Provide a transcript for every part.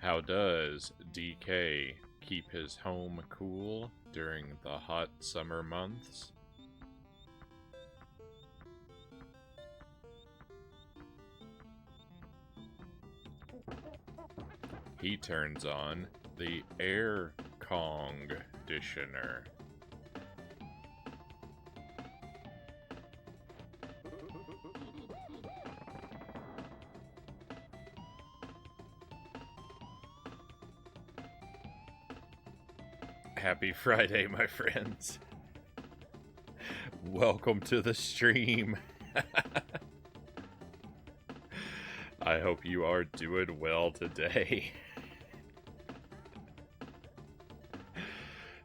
How does DK keep his home cool during the hot summer months? He turns on the air conditioner. Happy Friday, my friends. Welcome to the stream. I hope you are doing well today.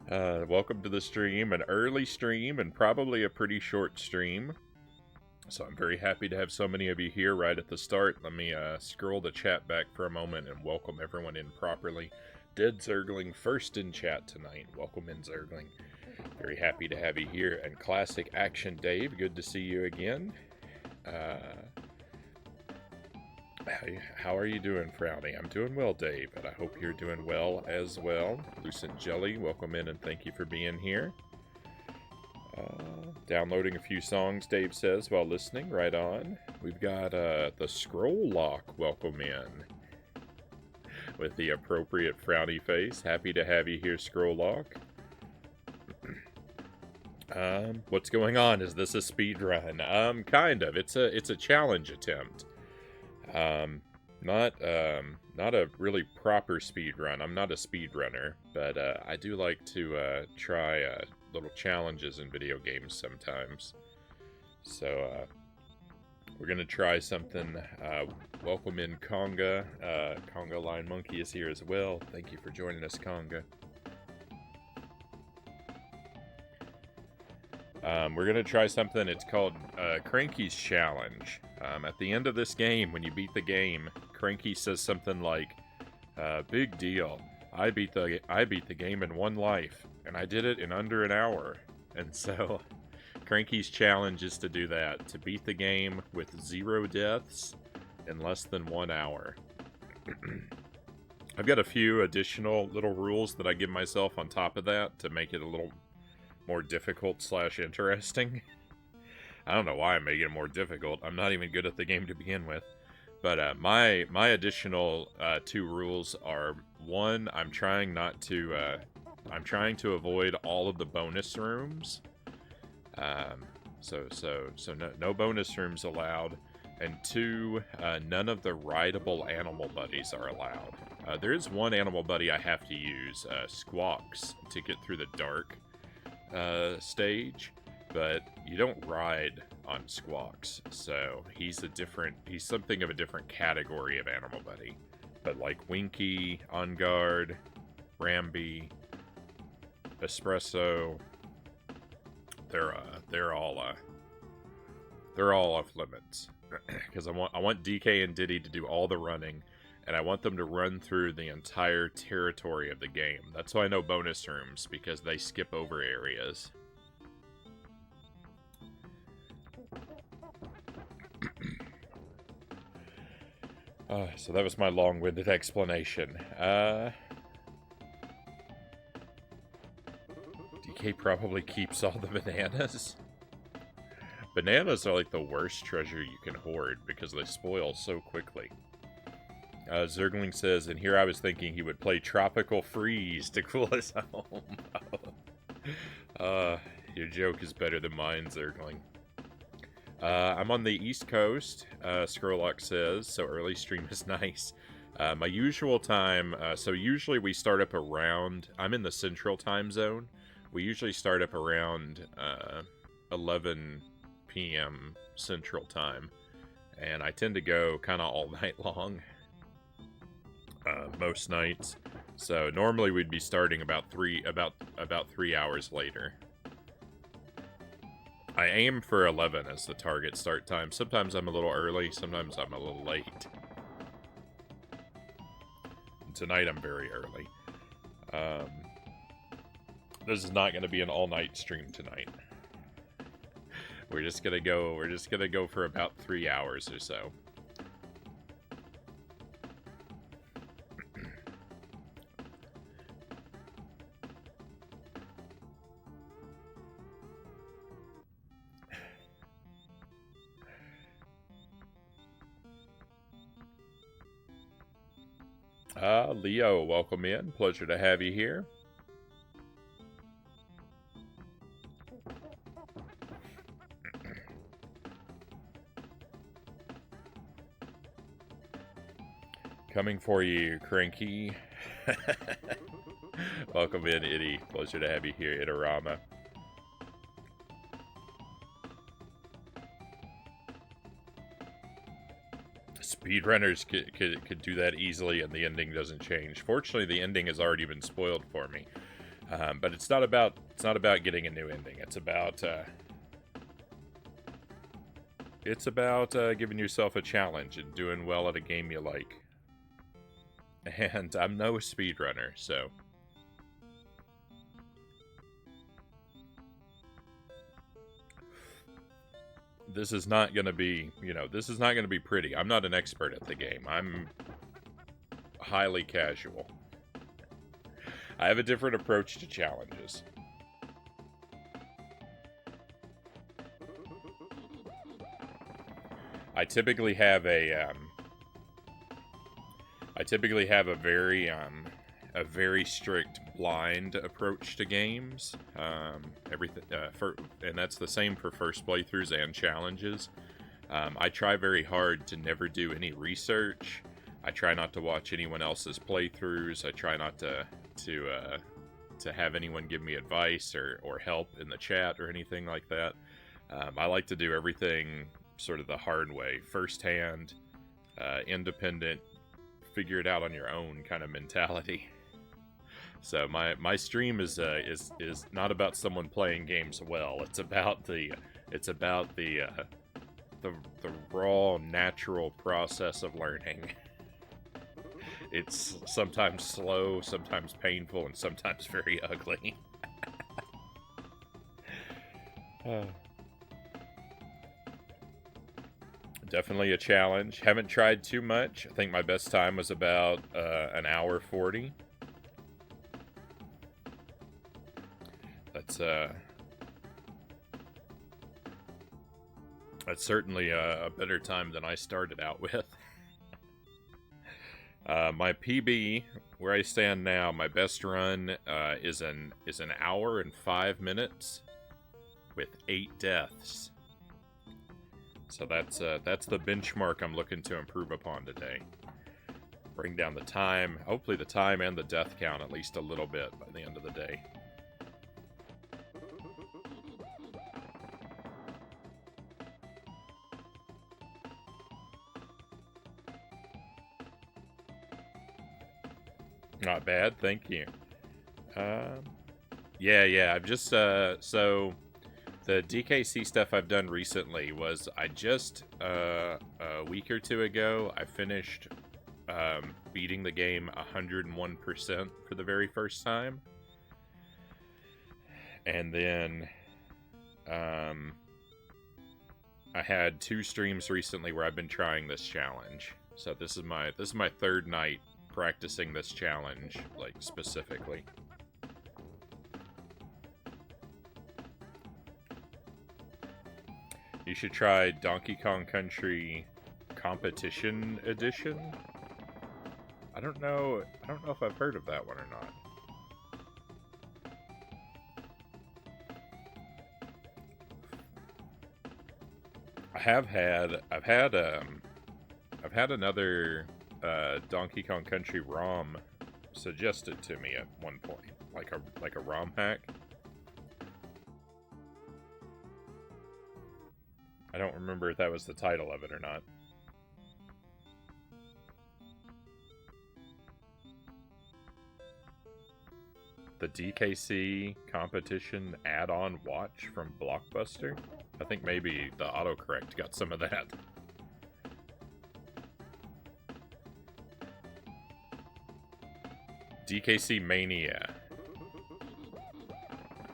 Welcome to the stream, an early stream and probably a pretty short stream. So I'm very happy to have so many of you here right at the start. Let me scroll the chat back for a moment and welcome everyone in properly. Dead Zergling first in chat tonight. Welcome in, Zergling. Very happy to have you here. And Classic Action Dave, good to see you again. How are you doing, Frownie? I'm doing well, Dave, and I hope you're doing well as well. Lucent Jelly, welcome in and thank you for being here. Downloading a few songs, Dave says, while listening. Right on. We've got the Scroll Lock welcome in with the appropriate frowny face. Happy to have you here, Scroll Lock. What's going on? Is this a speed run? Kind of. It's a challenge attempt. Not a really proper speed run. I'm not a speed runner, but I do like to try little challenges in video games sometimes. So we're gonna try something. Welcome in, Conga. Conga Line Monkey is here as well. Thank you for joining us, Conga. We're going to try something. It's called Cranky's Challenge. At the end of this game, when you beat the game, Cranky says something like, big deal. I beat the game in one life, and I did it in under an hour. And so, Cranky's challenge is to do that, to beat the game with 0 deaths in less than 1 hour. I've got a few additional little rules that I give myself on top of that to make it a little more difficult / interesting. I don't know why I'm making it more difficult. I'm not even good at the game to begin with. But my additional 2 rules are: 1, I'm trying to avoid all of the bonus rooms. So no bonus rooms allowed. And 2, none of the rideable animal buddies are allowed. There is one animal buddy I have to use, Squawks, to get through the dark stage, but you don't ride on Squawks, so he's something of a different category of animal buddy. But like Winky, On Guard, Ramby, Espresso, they're all off limits because I want DK and Diddy to do all the running, and I want them to run through the entire territory of the game. That's why I know bonus rooms, because they skip over areas. So that was my long-winded explanation. DK probably keeps all the bananas. Bananas are like the worst treasure you can hoard because they spoil so quickly. Zergling says, and here I was thinking he would play Tropical Freeze to cool us home. Your joke is better than mine, Zergling. I'm on the East Coast, Scrollock says, so early stream is nice. My usual time, so usually we start up around, I'm in the Central Time Zone. We usually start up around 11 p.m. Central Time, and I tend to go kind of all night long. Most nights. So normally we'd be starting about 3 hours later. I aim for 11 as the target start time. Sometimes I'm a little early, sometimes I'm a little late. And tonight I'm very early. This is not going to be an all-night stream tonight. We're just gonna go for about 3 hours or so. Leo, welcome in. Pleasure to have you here. Coming for you, Cranky. Welcome in, Itty. Pleasure to have you here, Itarama. Speedrunners could do that easily, and the ending doesn't change. Fortunately, the ending has already been spoiled for me. But it's not about getting a new ending. It's about giving yourself a challenge and doing well at a game you like. And I'm no speedrunner, so this is not going to be, this is not going to be pretty. I'm not an expert at the game. I'm highly casual. I have a different approach to challenges. I typically have a very strict blind approach to games. And that's the same for first playthroughs and challenges. I try very hard to never do any research. I try not to watch anyone else's playthroughs. I try not to have anyone give me advice or help in the chat or anything like that. I like to do everything sort of the hard way, firsthand, independent, figure it out on your own kind of mentality. So my stream is not about someone playing games well. It's about the raw, natural process of learning. It's sometimes slow, sometimes painful, and sometimes very ugly. Definitely a challenge. Haven't tried too much. I think my best time was about an hour 40. That's certainly a better time than I started out with. My PB, where I stand now, my best run is an hour and 5 minutes with 8 deaths. So that's the benchmark I'm looking to improve upon today. Bring down the time, hopefully the time and the death count at least a little bit by the end of the day. Not bad, thank you. Yeah, I've just, so the DKC stuff I've done recently was I just, a week or two ago, I finished beating the game 101% for the very first time. And then I had 2 streams recently where I've been trying this challenge. So this is my third night practicing this challenge, like, specifically. You should try Donkey Kong Country Competition Edition. I don't know if I've heard of that one or not. I've had another Donkey Kong Country ROM suggested to me at one point, like a ROM hack. I don't remember if that was the title of it or not. The DKC competition add-on watch from Blockbuster? I think maybe the autocorrect got some of that. DKC Mania.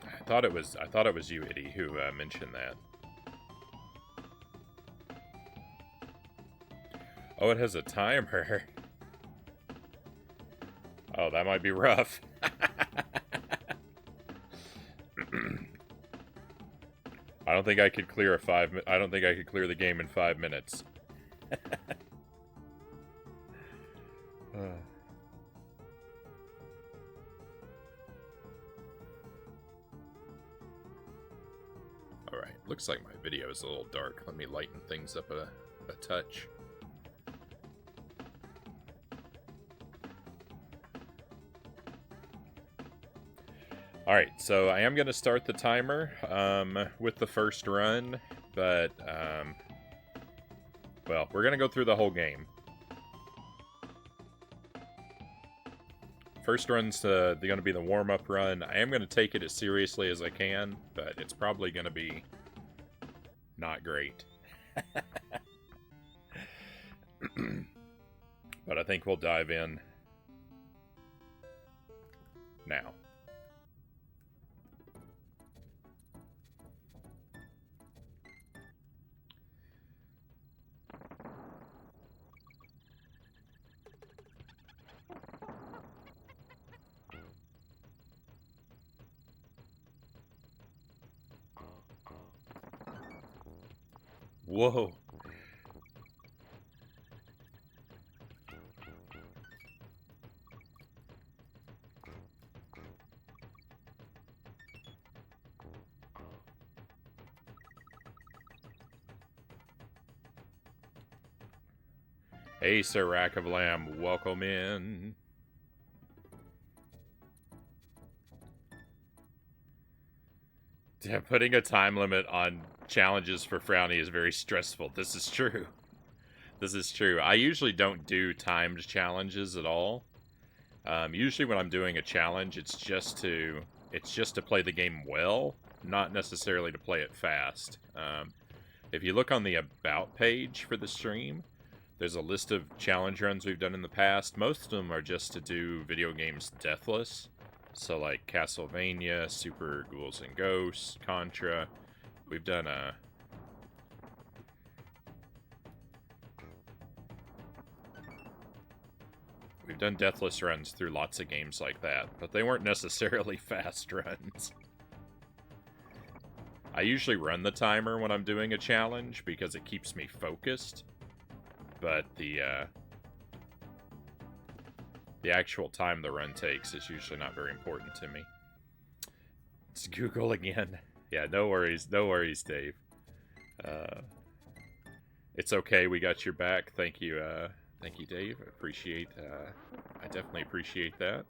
I thought it was you, Itty, who mentioned that. Oh, it has a timer. Oh, that might be rough. I don't think I could clear the game in 5 minutes. Looks like my video is a little dark. Let me lighten things up a touch. Alright, so I am going to start the timer with the first run, but, well, we're going to go through the whole game. First run's going to be the warm-up run. I am going to take it as seriously as I can, but it's probably going to be not great. But I think we'll dive in now. Whoa. Hey, Sir Rack of Lamb, welcome in. Yeah, putting a time limit on challenges for Frownie is very stressful. This is true. This is true. I usually don't do timed challenges at all. Usually when I'm doing a challenge, it's just to play the game well, not necessarily to play it fast. If you look on the About page for the stream, there's a list of challenge runs we've done in the past. Most of them are just to do video games deathless. So like Castlevania, Super Ghouls and Ghosts, Contra. We've done deathless runs through lots of games like that, but they weren't necessarily fast runs. I usually run the timer when I'm doing a challenge because it keeps me focused. But the actual time the run takes is usually not very important to me. It's Google again. Yeah, no worries, Dave. It's okay, we got your back. Thank you, Dave. I definitely appreciate that.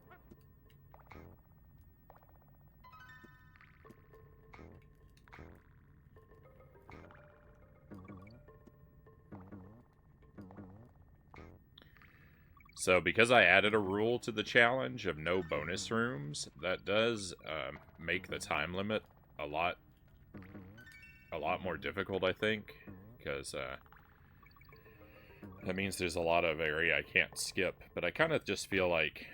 So, because I added a rule to the challenge of no bonus rooms, that does make the time limit a lot more difficult, I think, because that means there's a lot of area I can't skip. But I kind of just feel like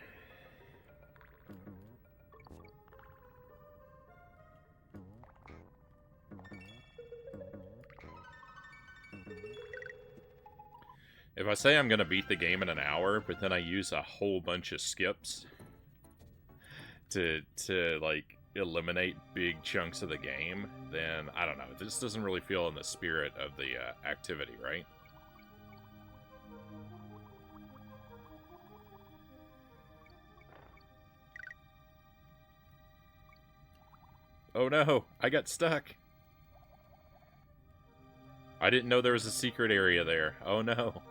if I say I'm going to beat the game in an hour, but then I use a whole bunch of skips to like, eliminate big chunks of the game, then, I don't know, this doesn't really feel in the spirit of the activity, right? Oh no, I got stuck. I didn't know there was a secret area there. Oh no.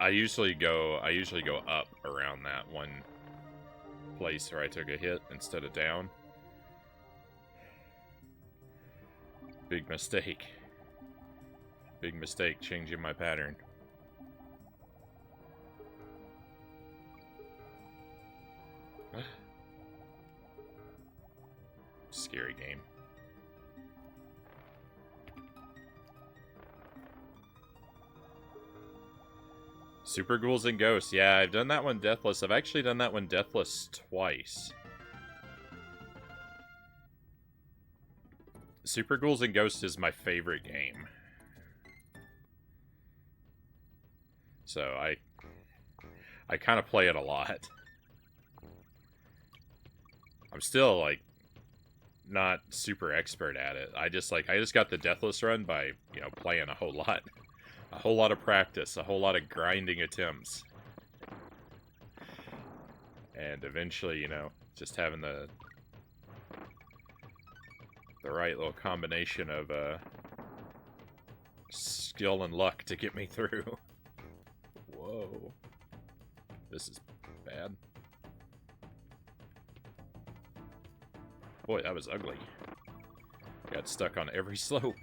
I usually go up around that one place where I took a hit instead of down. Big mistake. Big mistake changing my pattern. Scary game. Super Ghouls and Ghosts. Yeah, I've done that one deathless. I've actually done that one deathless twice. Super Ghouls and Ghosts is my favorite game. So I kind of play it a lot. I'm still, like, not super expert at it. I just got the deathless run by, you know, playing a whole lot of practice, a whole lot of grinding attempts. And eventually, you know, just having the right little combination of skill and luck to get me through. Whoa. This is bad. Boy, that was ugly. Got stuck on every slope.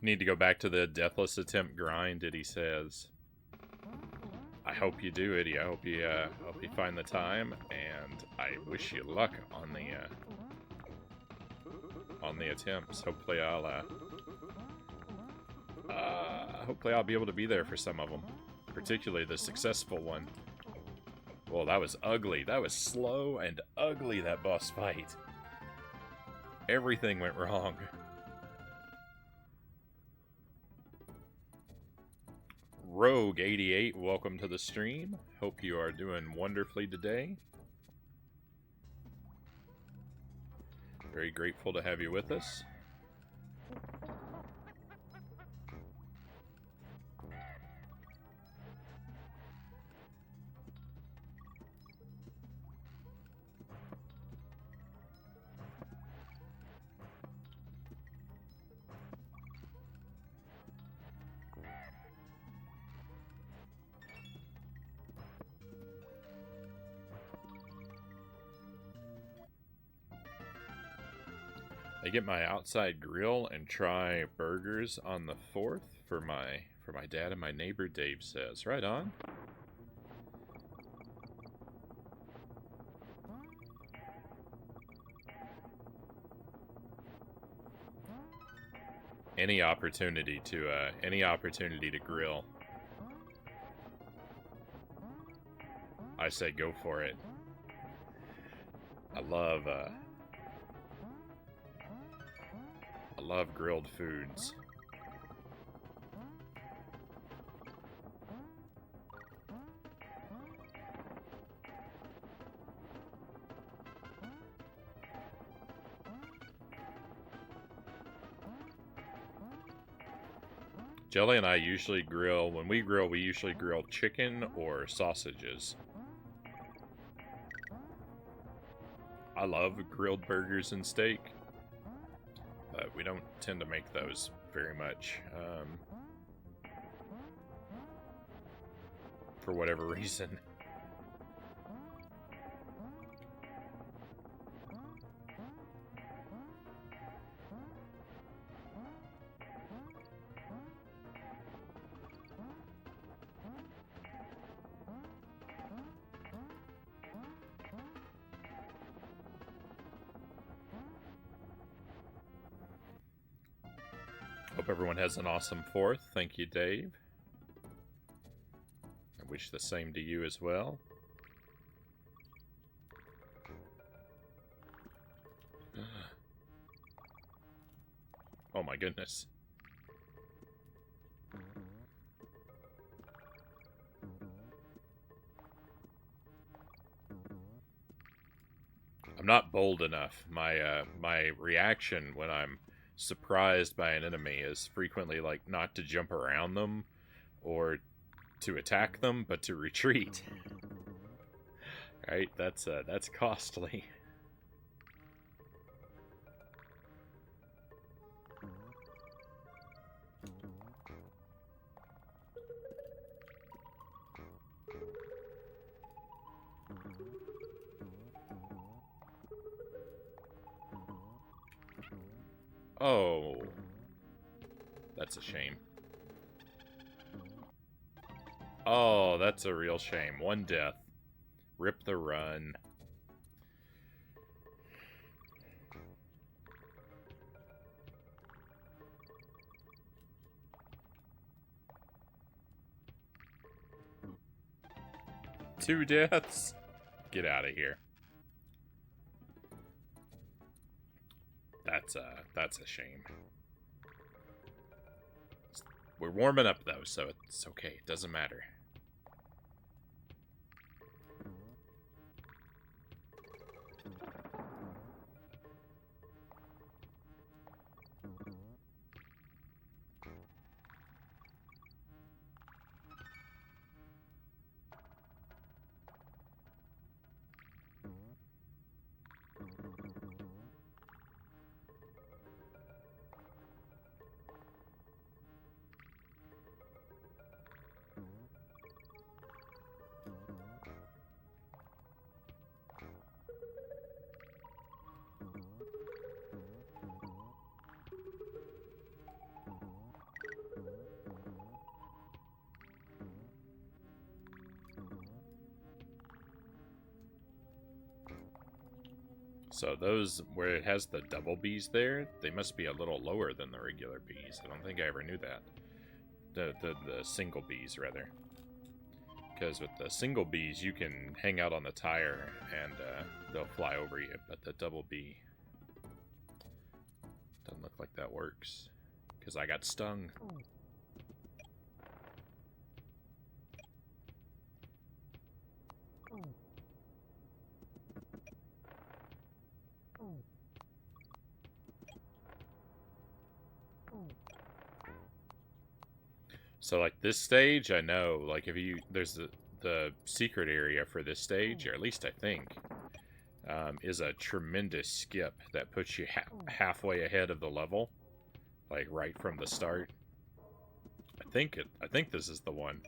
Need to go back to the deathless attempt grind, Eddie says. I hope you do, Eddie. I hope you find the time, and I wish you luck on the attempts. Hopefully I'll be able to be there for some of them, particularly the successful one. Well, that was ugly. That was slow and ugly, that boss fight. Everything went wrong. Rogue88, welcome to the stream. Hope you are doing wonderfully today. Very grateful to have you with us. I get my outside grill and try burgers on the 4th for my dad and my neighbor, Dave says. Right on. Any opportunity to grill, I say go for it. I love grilled foods. Jelly and I usually grill. When we grill, we usually grill chicken or sausages. I love grilled burgers and steak, but we don't tend to make those very much. For whatever reason. Hope everyone has an awesome 4th. Thank you, Dave. I wish the same to you as well. Oh my goodness. I'm not bold enough. My reaction when I'm surprised by an enemy is frequently like not to jump around them or to attack them, but to retreat. Right? That's costly. Oh, that's a shame. Oh, that's a real shame. 1 death. Rip the run. 2 deaths? Get out of here. That's a shame. We're warming up though, so it's okay. It doesn't matter. So those, where it has the double bees there, they must be a little lower than the regular bees. I don't think I ever knew that. The single bees, rather. Because with the single bees, you can hang out on the tire and they'll fly over you. But the double bee doesn't look like that works. Because I got stung. So, like, this stage, I know, like, if you, there's the secret area for this stage, or at least I think, is a tremendous skip that puts you halfway ahead of the level, like, right from the start. I think this is the one.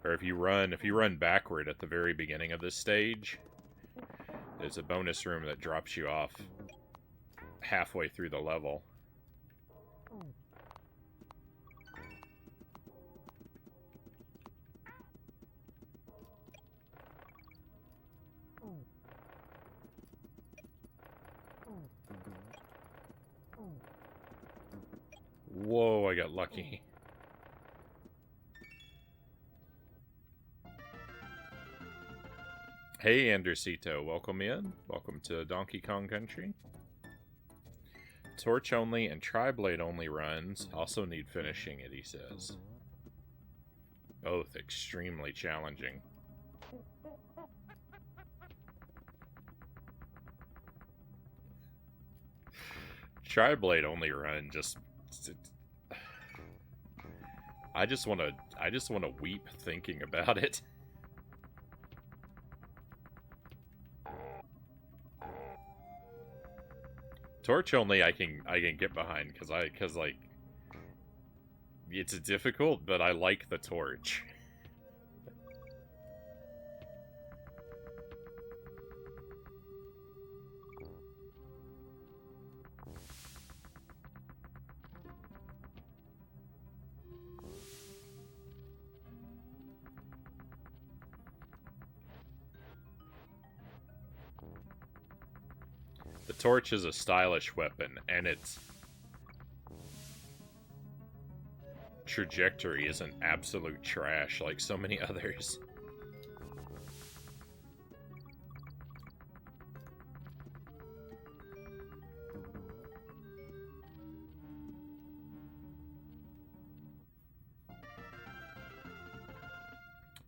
Or if you run backward at the very beginning of this stage, there's a bonus room that drops you off halfway through the level. Whoa, I got lucky. Hey, Andersito, welcome in. Welcome to Donkey Kong Country. Torch only and Tri-Blade only runs also need finishing it, he says. Both extremely challenging. Tri-Blade only run just... I just want to weep thinking about it. Torch only I can get behind because like it's difficult, but I like the torch. The torch is a stylish weapon, and its trajectory isn't absolute trash like so many others.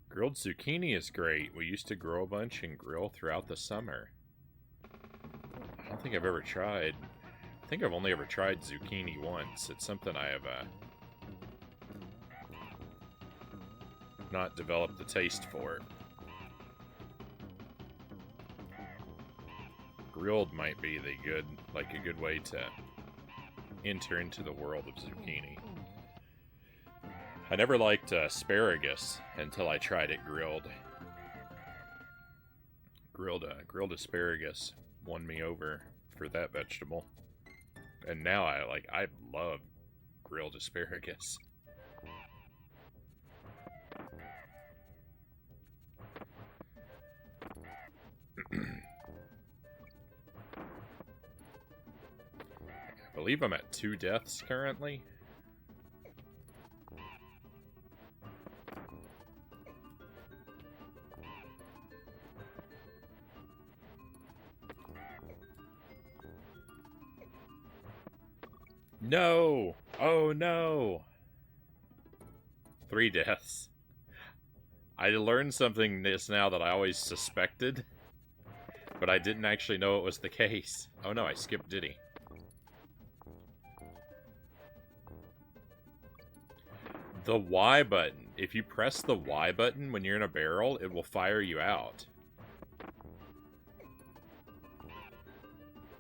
Grilled zucchini is great. We used to grow a bunch and grill throughout the summer. I don't think I've ever tried. I think I've only ever tried zucchini once. It's something I have not developed the taste for. Grilled might be a good way to enter into the world of zucchini. I never liked asparagus until I tried it grilled. Grilled asparagus won me over for that vegetable. And now I love grilled asparagus. I believe I'm at 2 deaths currently. No! Oh no! 3 deaths. I learned something just now that I always suspected, but I didn't actually know it was the case. Oh no, I skipped Diddy. The Y button. If you press the Y button when you're in a barrel, it will fire you out.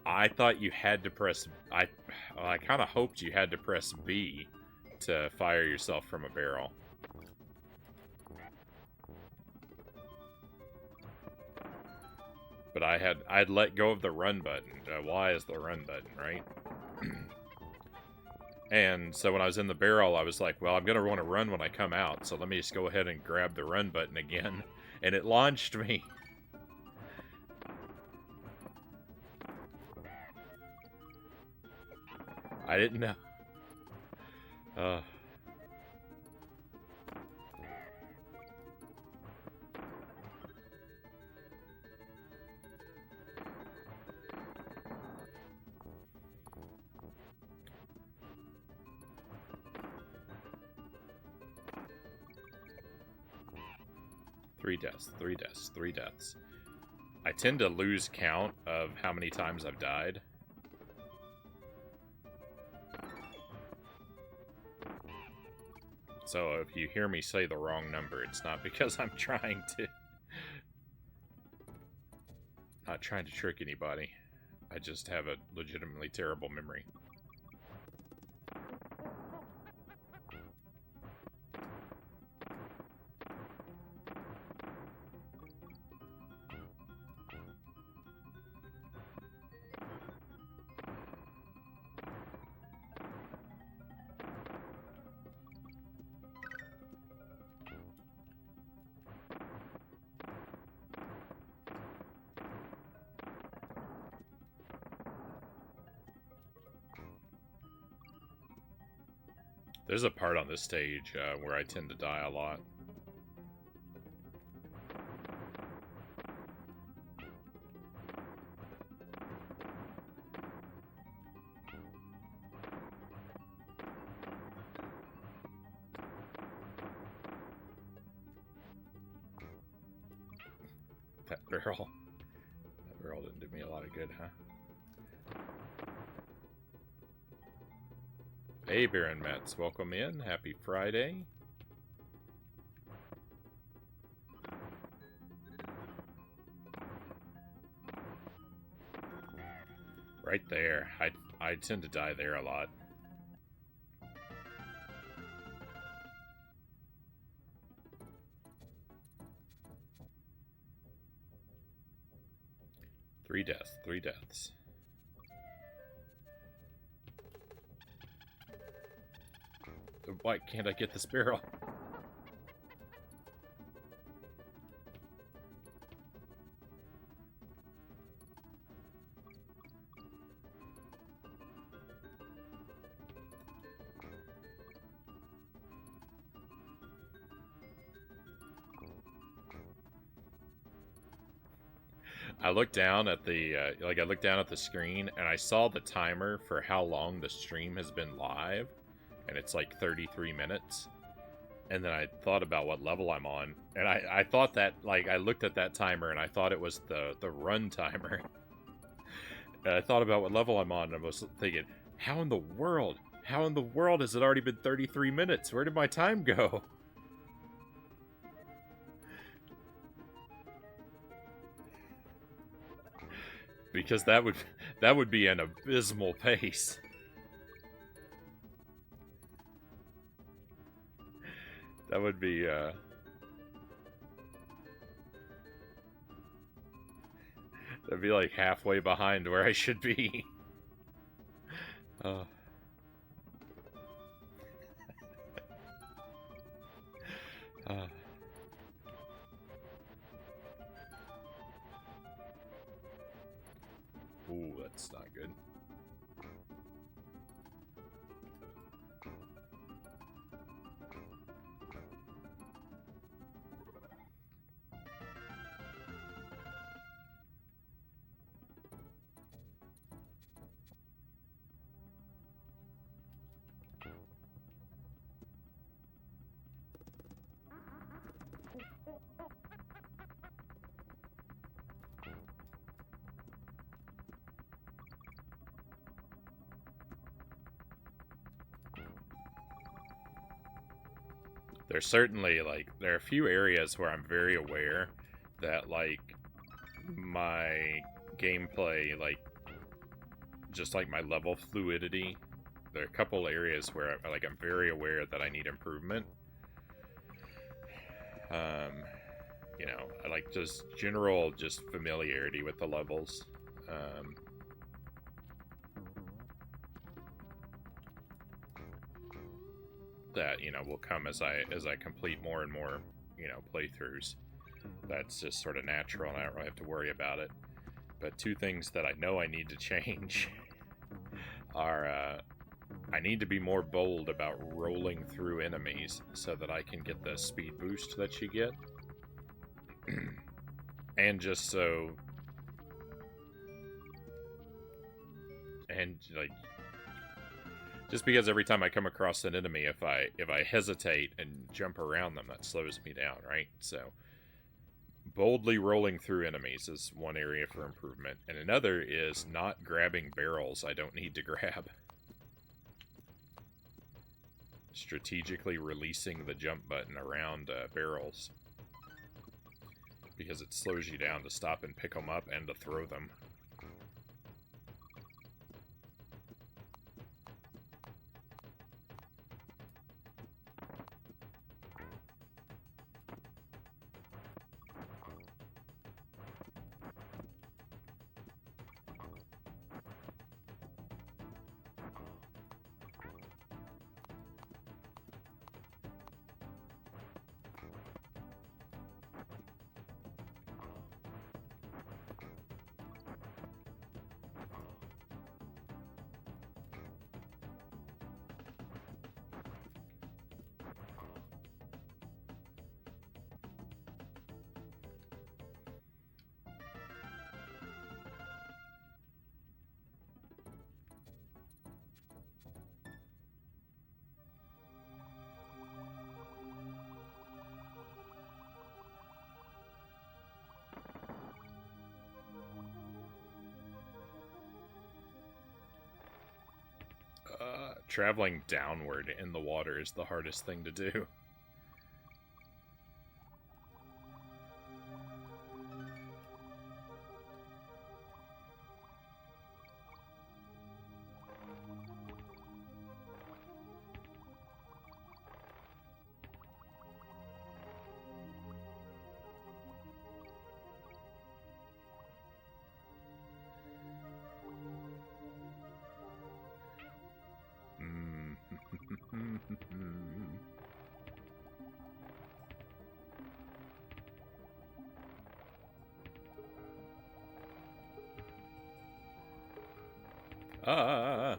I thought you had to press... I kind of hoped you had to press B to fire yourself from a barrel. But I'd let go of the run button. Y is the run button, right? And so when I was in the barrel, I was like, well, I'm going to want to run when I come out, so let me just go ahead and grab the run button again. And it launched me. I didn't know. 3 deaths, 3 deaths, 3 deaths. I tend to lose count of how many times I've died. So if you hear me say the wrong number, it's not because I'm trying to... Not trying to trick anybody. I just have a legitimately terrible memory. There's a part on this stage where I tend to die a lot. That barrel didn't do me a lot of good, huh? Hey, Baron Metz, welcome in. Happy Friday. Right there. I tend to die there a lot. Three deaths, 3 deaths. Why can't I get this barrel? I looked down at the I looked down at the screen and I saw the timer for how long the stream has been live, and it's like 33 minutes. And then I thought about what level I'm on, and I thought that, like, I looked at that timer and I thought it was the run timer. And I thought about what level I'm on, and I was thinking, how in the world has it already been 33 minutes? Where did my time go? Because that would be an abysmal pace. That would be that'd be like halfway behind where I should be. Ooh, that's not good. There's certainly, like, there are a few areas where I'm very aware that, like, my gameplay, like, just like my level fluidity, there are a couple areas where, like, I'm very aware that I need improvement. You know, I like just general, just familiarity with the levels. That, you know, will come as I complete more and more, you know, playthroughs. That's just sort of natural, and I don't really have to worry about it. But two things that I know I need to change are I need to be more bold about rolling through enemies so that I can get the speed boost that you get. And just so... And, like... Just because every time I come across an enemy, if I hesitate and jump around them, that slows me down, right? So, boldly rolling through enemies is one area for improvement. And another is not grabbing barrels I don't need to grab. Strategically releasing the jump button around barrels. Because it slows you down to stop and pick them up and to throw them. Traveling downward in the water is the hardest thing to do. Ah.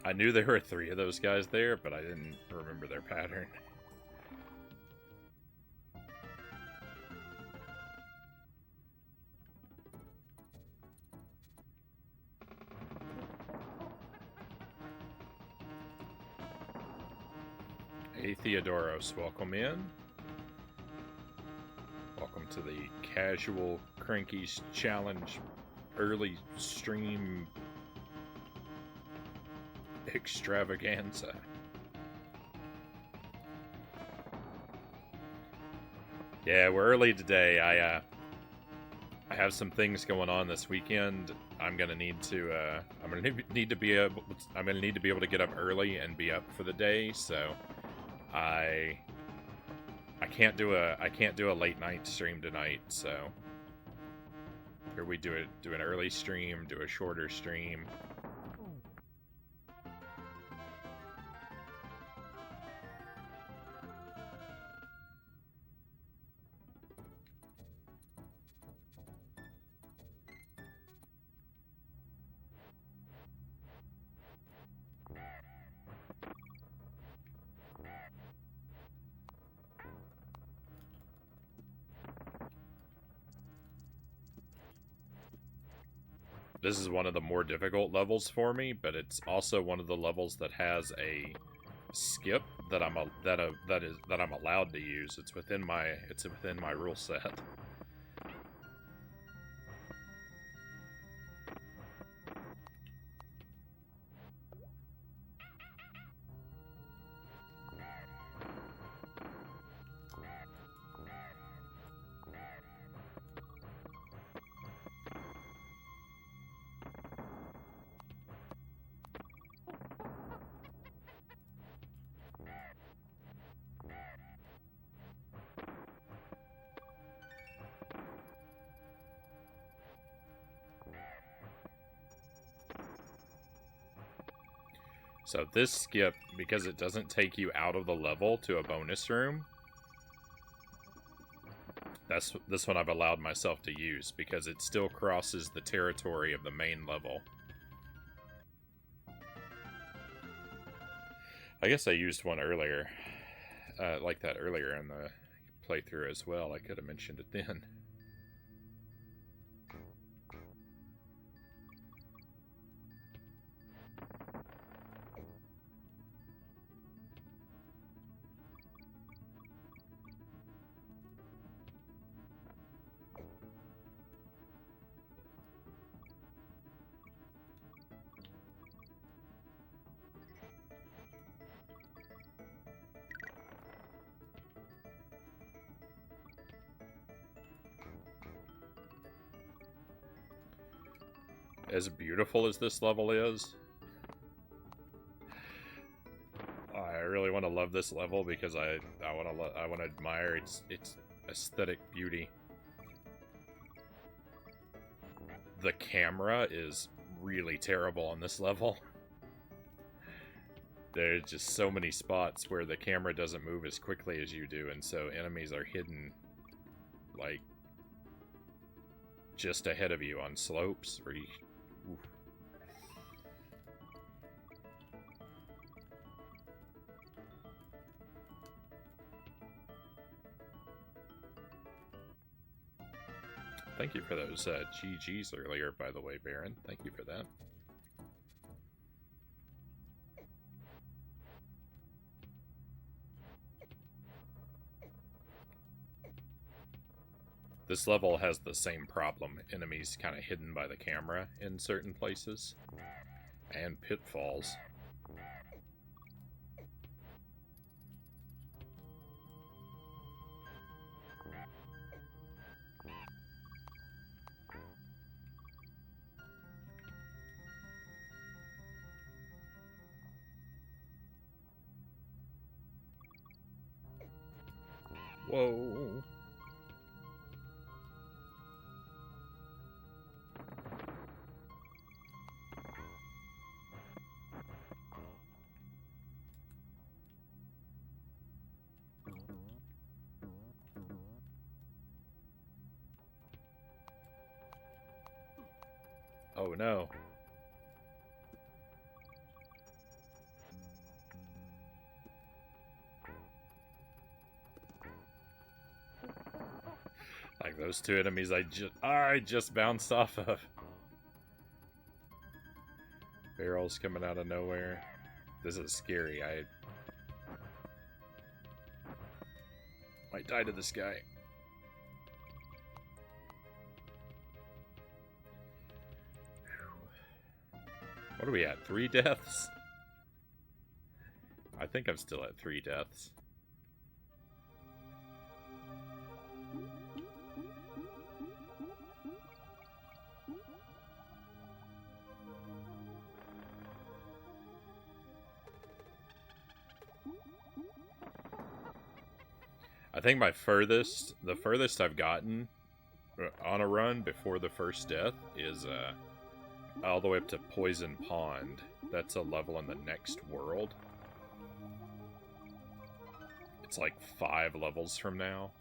I knew there were 3 of those guys there, but I didn't remember their pattern. Hey Theodoros, welcome in. Welcome to the Casual Cranky's Challenge early stream extravaganza. Yeah, we're early today. I have some things going on this weekend. I'm gonna need to be able to get up early and be up for the day. So I can't do a late night stream tonight. So here we do an early stream, do a shorter stream. This is one of the more difficult levels for me, but it's also one of the levels that has a skip that I'm allowed to use. It's within my rule set. So this skip, because it doesn't take you out of the level to a bonus room, this one I've allowed myself to use because it still crosses the territory of the main level. I guess I used one earlier, like that earlier in the playthrough as well. I could have mentioned it then. As beautiful as this level is, I really want to love this level because I want to admire its aesthetic beauty. The camera is really terrible on this level. There's just so many spots where the camera doesn't move as quickly as you do, and so enemies are hidden, like, just ahead of you on slopes, or you... Oof. Thank you for those GGs earlier, by the way, Baron. Thank you for that. This level has the same problem. Enemies kind of hidden by the camera in certain places. And pitfalls. Whoa. Oh no. Like those two enemies I just bounced off of. Barrels coming out of nowhere. This is scary. I might die to this guy. What are we at? 3 deaths? I think I'm still at 3 deaths. I think the furthest I've gotten on a run before the first death is all the way up to Poison Pond. That's a level in the next world. It's like 5 levels from now.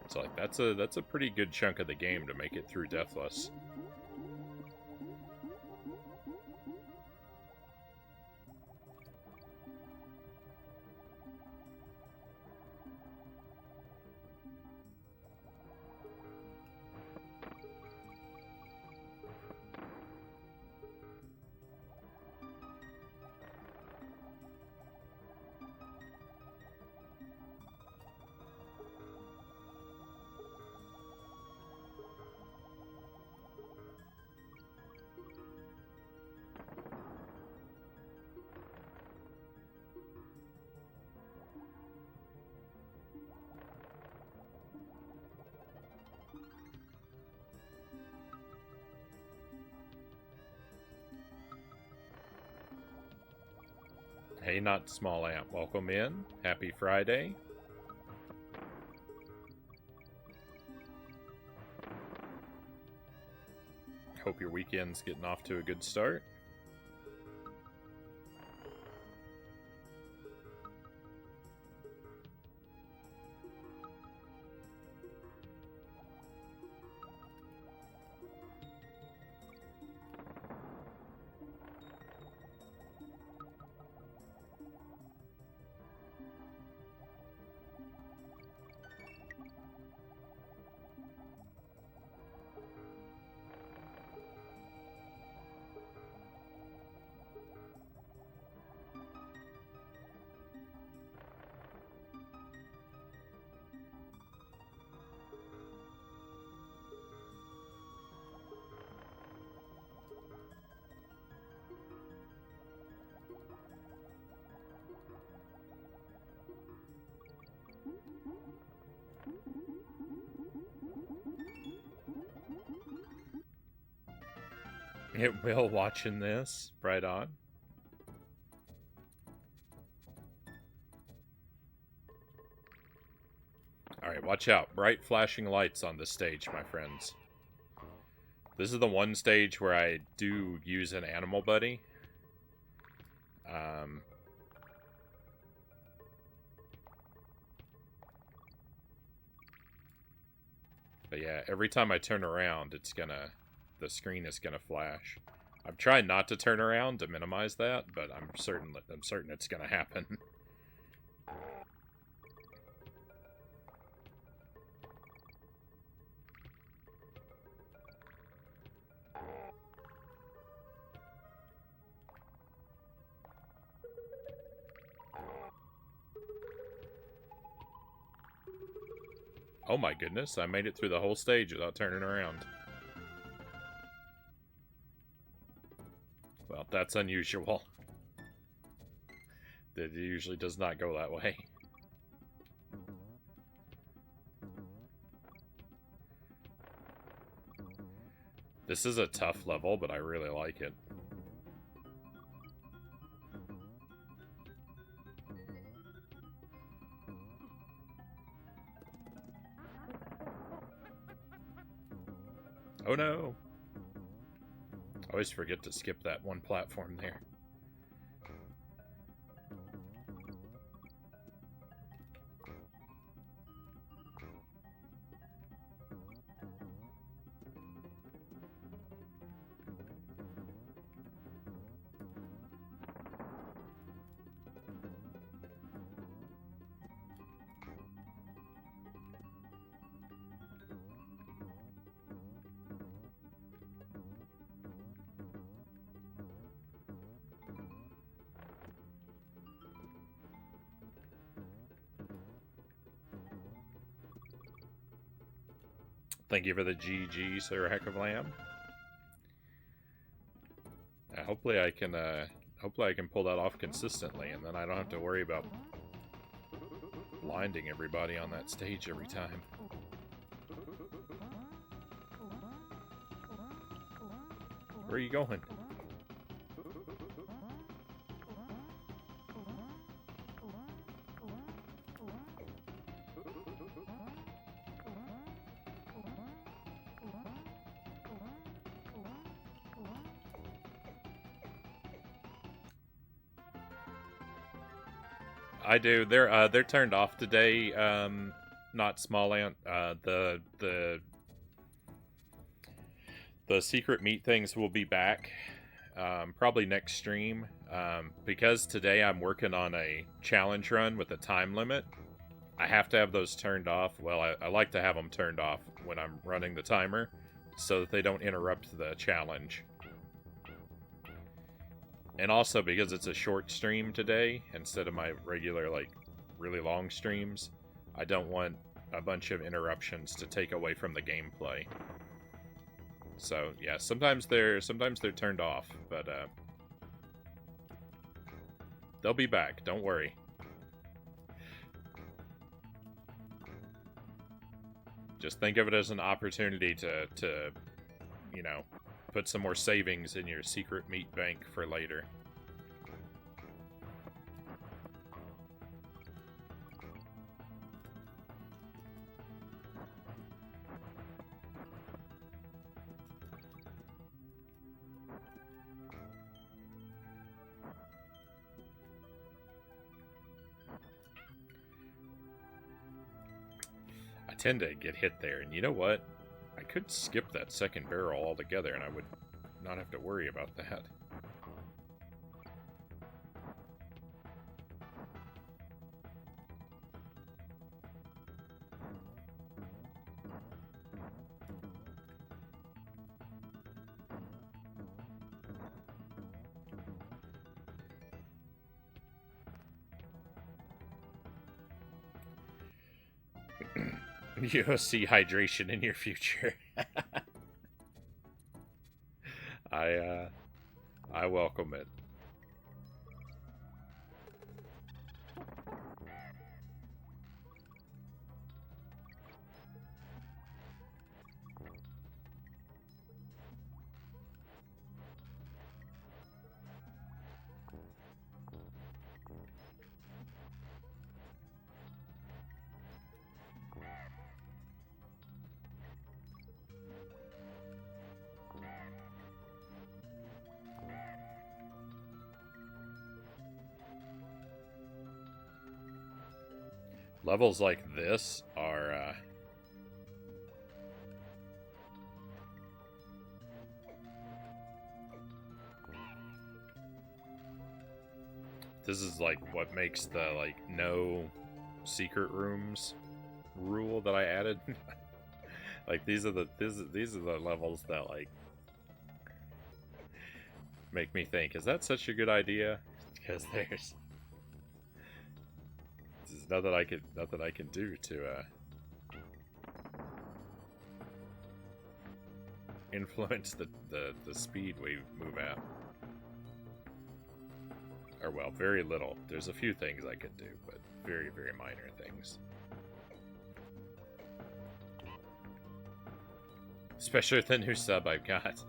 So like that's a pretty good chunk of the game to make it through deathless. Hey, not small ant. Welcome in. Happy Friday. Hope your weekend's getting off to a good start. It will watching this. Right on. Alright, watch out. Bright flashing lights on the stage, my friends. This is the one stage where I do use an animal buddy. But yeah, every time I turn around, the screen is gonna flash. I'm trying not to turn around to minimize that, but I'm certain it's gonna happen. Oh my goodness, I made it through the whole stage without turning around. Well, that's unusual. It usually does not go that way. This is a tough level, but I really like it. Oh no! I always forget to skip that one platform there. Thank you for the GG, Sir Heck of Lamb. Hopefully I can pull that off consistently, and then I don't have to worry about blinding everybody on that stage every time. Where are you going? I do. They're turned off today. Not small ant. The secret meat things will be back. Probably next stream. Because today I'm working on a challenge run with a time limit. I have to have those turned off. Well, I like to have them turned off when I'm running the timer, so that they don't interrupt the challenge. And also because it's a short stream today, instead of my regular, like, really long streams, I don't want a bunch of interruptions to take away from the gameplay. So, yeah, sometimes they're turned off, but, they'll be back, don't worry. Just think of it as an opportunity to you know, put some more savings in your secret meat bank for later. tend to get hit there, and you know what? I could skip that second barrel altogether, and I would not have to worry about that. You'll see hydration in your future. I welcome it. Levels like this are, this is like what makes the, like, no secret rooms rule that I added. Like, these are the levels that, like, make me think, is that such a good idea? Because there's nothing I can do to influence the speed we move at. Or, well, very little. There's a few things I could do, but very, very minor things. Especially the new sub I've got.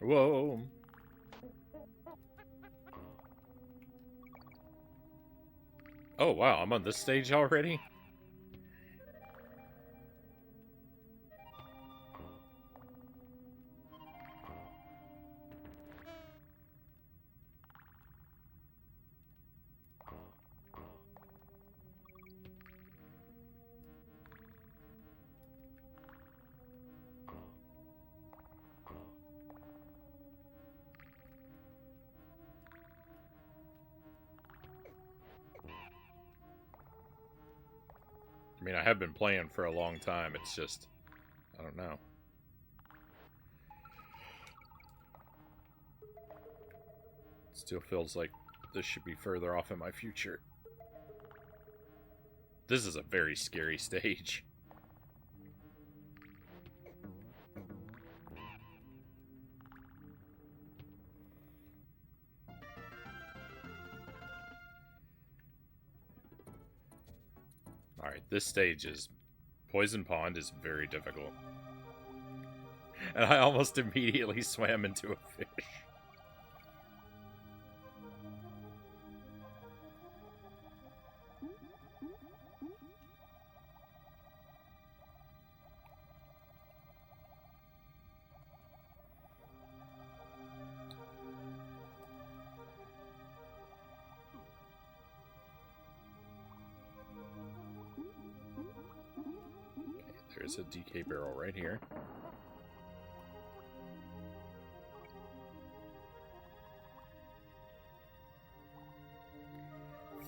Whoa. Oh, wow, I'm on this stage already? I mean, I have been playing for a long time, it's just, I don't know. Still feels like This should be further off in my future. This is a very scary stage. Alright, this stage is... Poison Pond is very difficult. And I almost immediately swam into a fish. There's a DK barrel right here.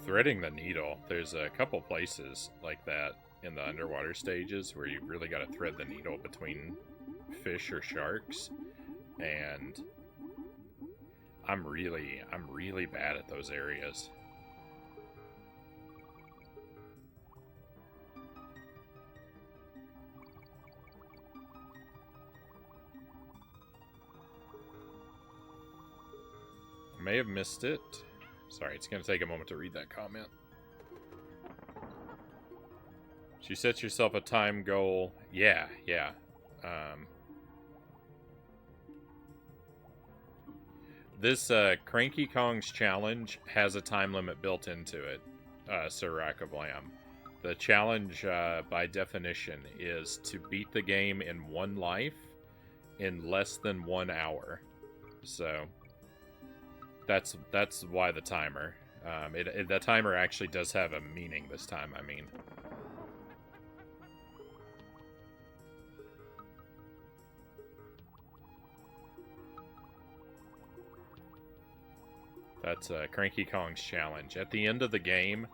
Threading the needle. There's a couple places like that in the underwater stages where you really got to thread the needle between fish or sharks, and I'm really bad at those areas. May have missed it. Sorry, it's going to take a moment to read that comment. She sets yourself a time goal. Yeah. This Cranky Kong's challenge has a time limit built into it, Sir Rack of Lamb. The challenge, by definition, is to beat the game in one life in less than 1 hour. So... That's why the timer. The timer actually does have a meaning this time, I mean. That's Cranky Kong's challenge. At the end of the game,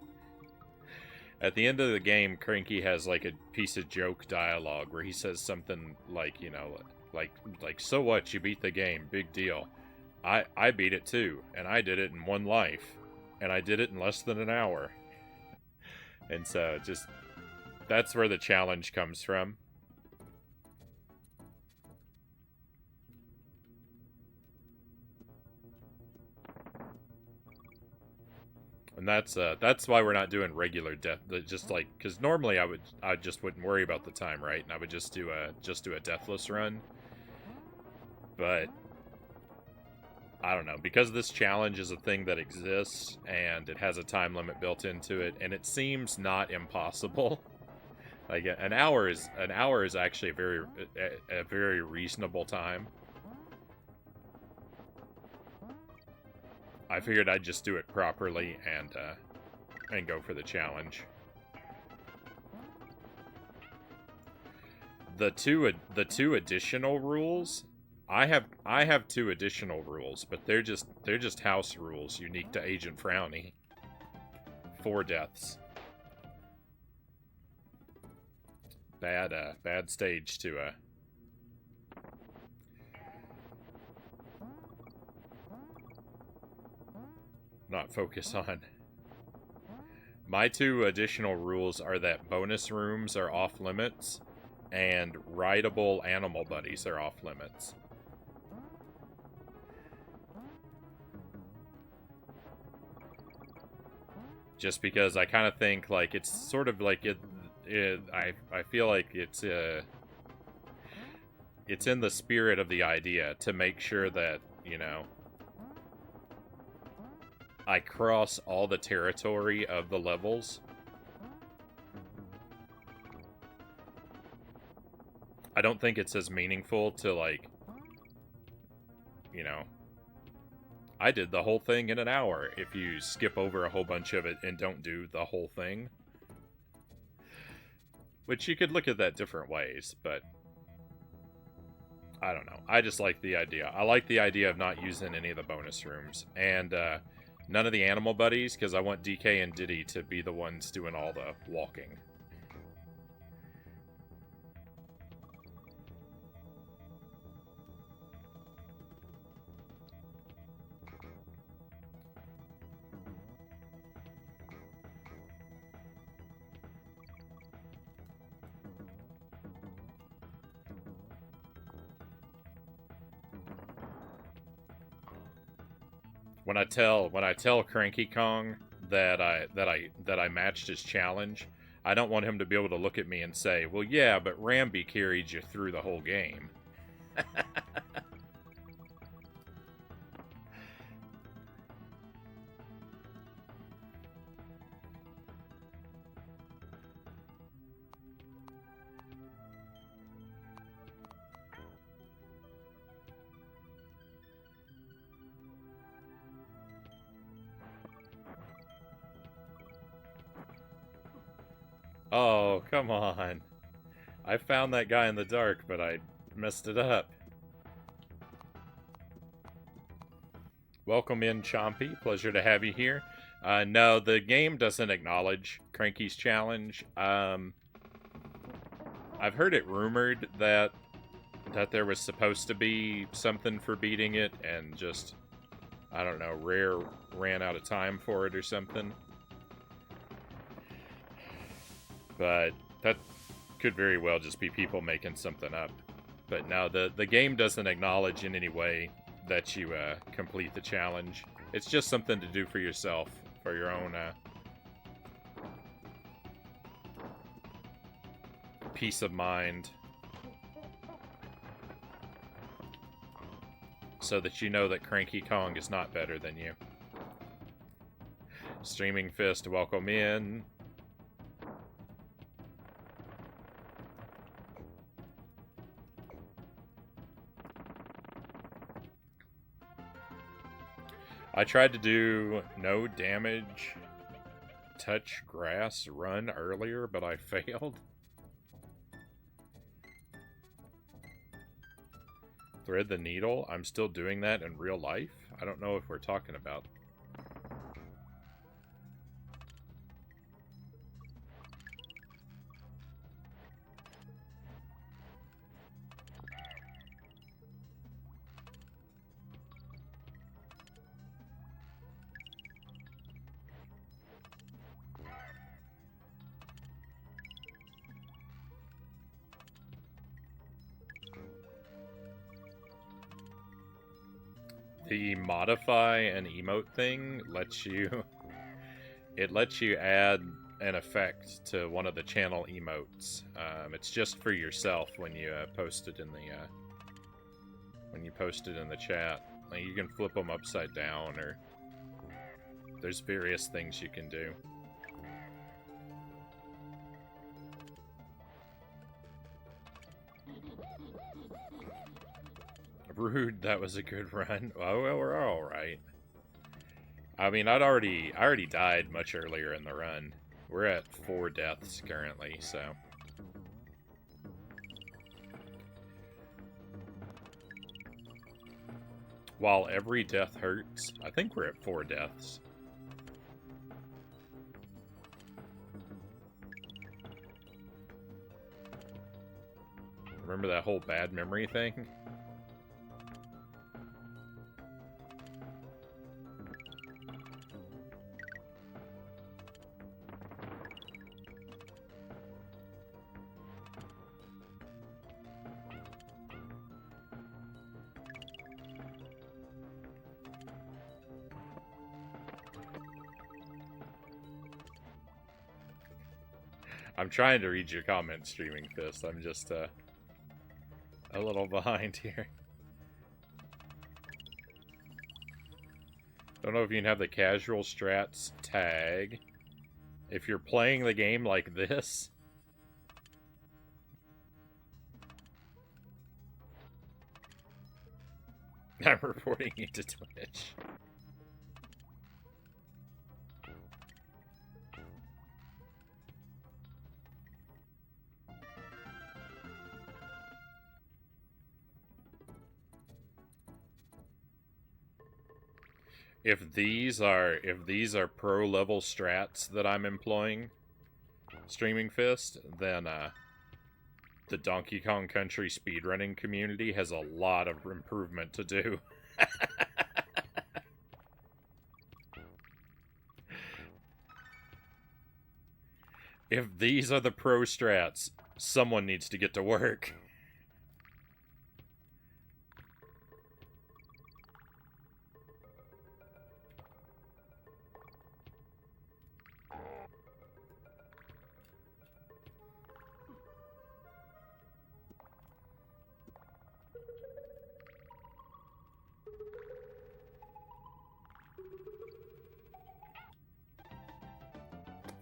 Cranky has like a piece of joke dialogue where he says something like, you know, like so what? You beat the game, big deal. I beat it too, and I did it in one life, and I did it in less than an hour. And so, just, that's where the challenge comes from. And that's why we're not doing regular death, just like, because normally I just wouldn't worry about the time, right? And I would just do a deathless run. But I don't know, because this challenge is a thing that exists, and it has a time limit built into it, and it seems not impossible. Like, an hour is actually a very reasonable time. I figured I'd just do it properly and go for the challenge. The two additional rules. I have 2 additional rules, but they're just house rules unique to Agent Frownie. 4 deaths. Bad stage to not focus on. My 2 additional rules are that bonus rooms are off limits and rideable animal buddies are off limits. Just because I kind of think, like, it's sort of like I feel like it's in the spirit of the idea to make sure that, you know, I cross all the territory of the levels. I don't think it's as meaningful to, like, you know, I did the whole thing in an hour if you skip over a whole bunch of it and don't do the whole thing. Which you could look at that different ways, but I don't know. I just like the idea. I like the idea of not using any of the bonus rooms. And none of the animal buddies, because I want DK and Diddy to be the ones doing all the walking. when I tell Cranky Kong that I matched his challenge, I don't want him to be able to look at me and say, "Well, yeah, but Ramby carried you through the whole game." Oh, come on. I found that guy in the dark, but I messed it up. Welcome in, Chompy. Pleasure to have you here. No, the game doesn't acknowledge Cranky's challenge. I've heard it rumored that there was supposed to be something for beating it, and just, I don't know, Rare ran out of time for it or something. But that could very well just be people making something up. But no, the game doesn't acknowledge in any way that you complete the challenge. It's just something to do for yourself, for your own peace of mind. So that you know that Cranky Kong is not better than you. Streaming Fist, welcome in. I tried to do no damage, touch grass, run earlier, but I failed. Thread the needle? I'm still doing that in real life? I don't know if we're talking about. The modify an emote thing lets you it lets you add an effect to one of the channel emotes. It's just for yourself when you post it in the chat. Like, you can flip them upside down, or there's various things you can do. Rude, that was a good run. Oh, well, we're all right. I mean, I already died much earlier in the run. We're at 4 deaths currently, so. While every death hurts, I think we're at 4 deaths. Remember that whole bad memory thing? I'm trying to read your comments, Streaming Fist. I'm just a little behind here. Don't know if you can have the casual strats tag if you're playing the game like this. I'm reporting you to Twitch. If these are pro level strats that I'm employing, Streaming Fist, then the Donkey Kong Country speedrunning community has a lot of improvement to do. If these are the pro strats, someone needs to get to work.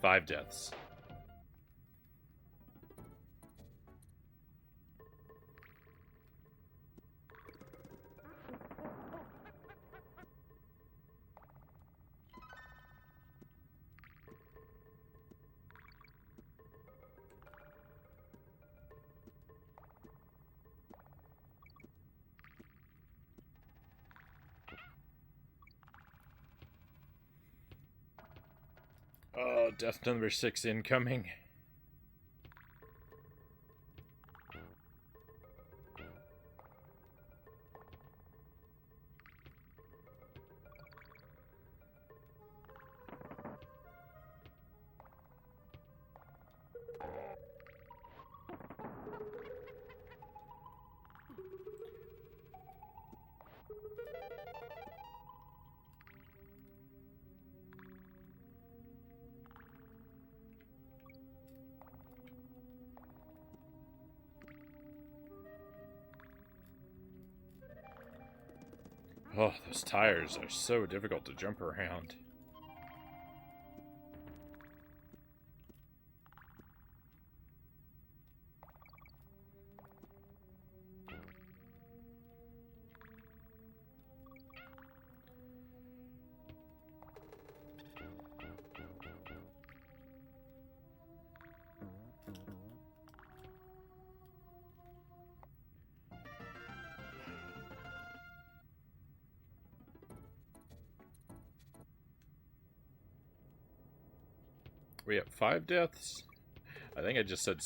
5 deaths. Oh, death number 6 incoming. Oh, those tires are so difficult to jump around. We have 5 deaths? I think I just said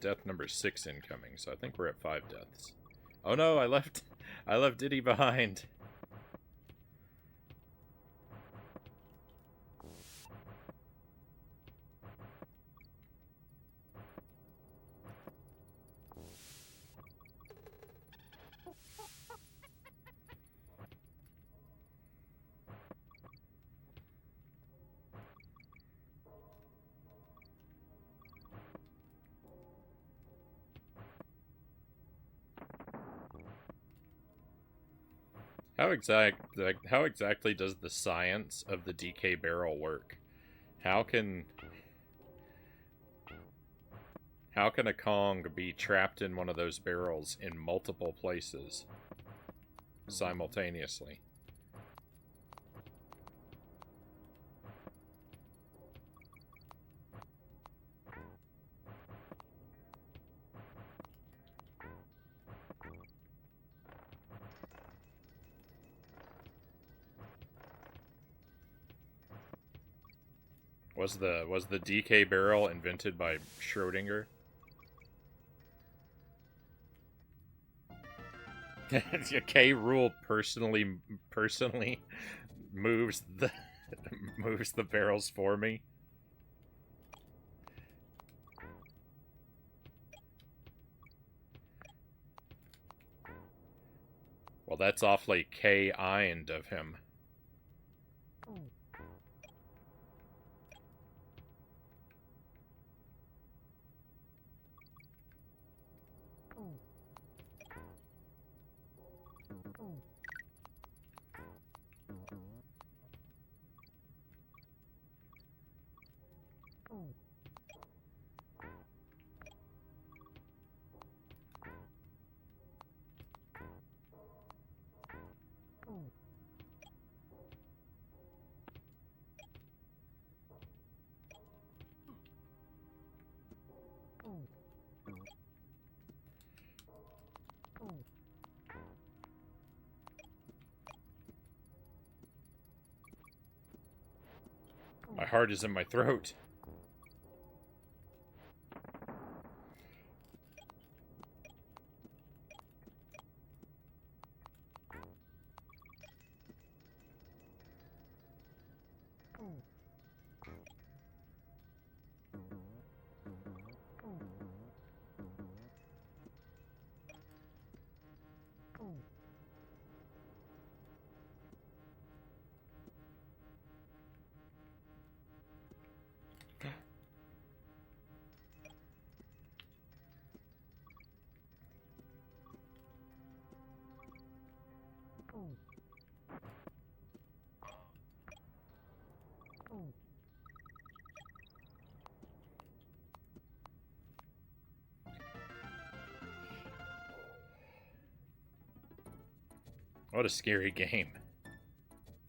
death number 6 incoming, so I think we're at 5 deaths. Oh no, I left Diddy behind. How exactly does the science of the DK barrel work? How can a Kong be trapped in one of those barrels in multiple places simultaneously? Was the DK barrel invented by Schrodinger? K. Rool personally moves the moves the barrels for me. Well, that's awfully K-ined of him. My heart is in my throat. What a scary game.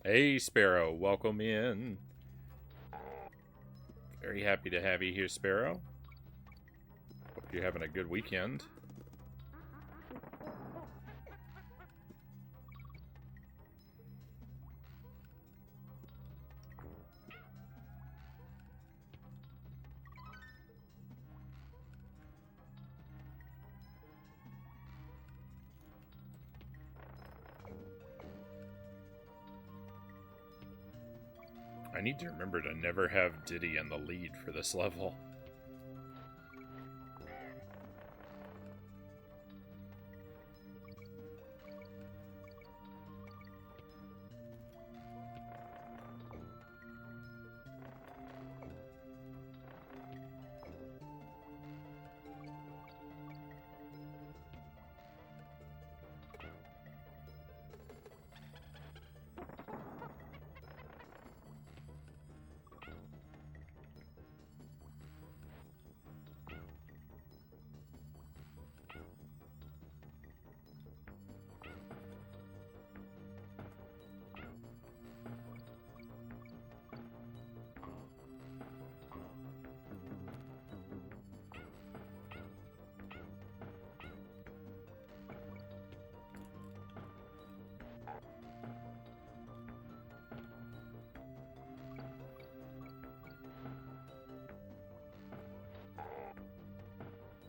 Hey, Sparrow, welcome in. Very happy to have you here, Sparrow. Hope you're having a good weekend. I need to remember to never have Diddy in the lead for this level.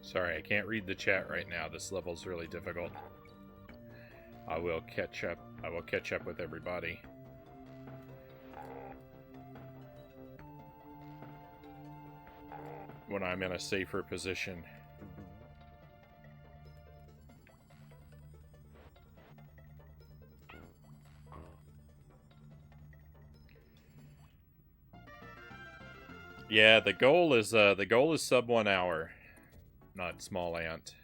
Sorry, I can't read the chat right now. This level's really difficult. I will catch up. I will catch up with everybody. When I'm in a safer position. Yeah, the goal is sub 1 hour. Not small ant.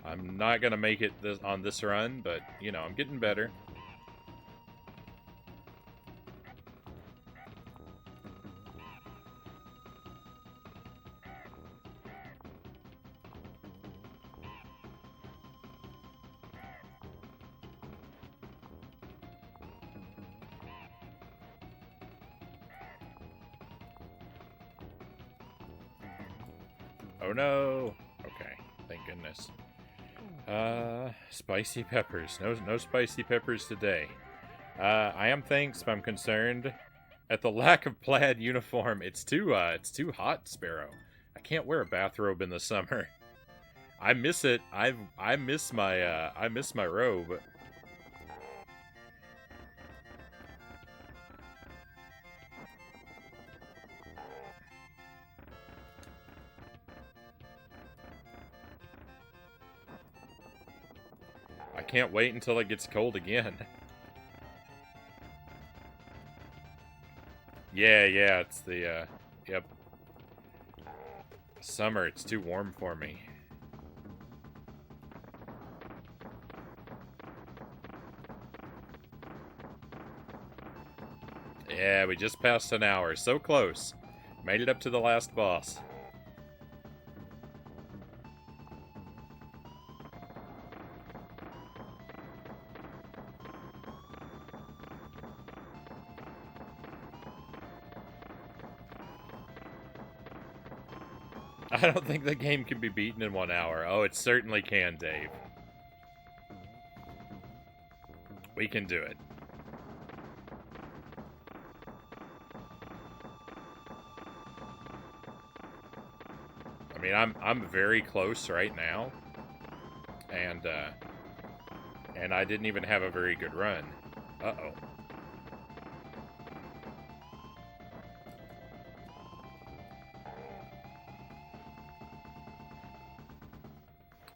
I'm not gonna make it on this run, but you know, I'm getting better. Oh no! Okay, thank goodness. Spicy peppers. No spicy peppers today. I am thanks, but I'm concerned at the lack of plaid uniform. It's too hot, Sparrow. I can't wear a bathrobe in the summer. I miss it. I miss my robe. I can't wait until it gets cold again. Yeah, it's the, yep. Summer, it's too warm for me. Yeah, we just passed an hour. So close. Made it up to the last boss. I don't think the game can be beaten in 1 hour. Oh, it certainly can, Dave. We can do it. I mean, I'm very close right now, and I didn't even have a very good run. Uh-oh.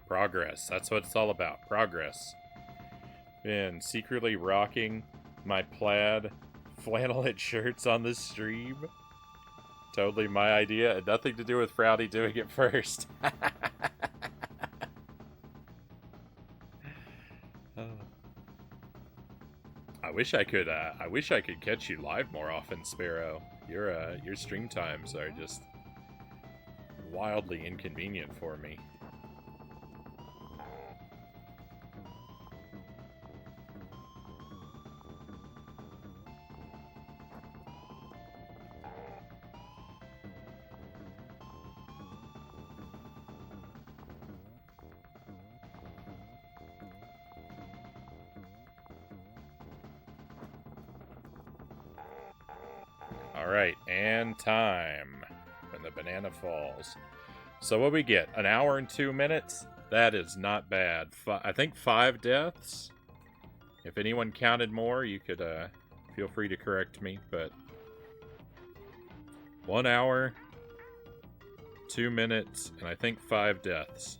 Progress. That's what it's all about. Progress. Been secretly rocking my plaid flannelette shirts on this stream. Totally my idea, and nothing to do with Frownie doing it first. I wish I could catch you live more often, Sparrow. Your stream times are just wildly inconvenient for me. Alright, and time. When the banana falls. So what we get? An hour and 2 minutes? That is not bad. I think 5 deaths? If anyone counted more, you could feel free to correct me, but 1 hour, 2 minutes, and I think 5 deaths.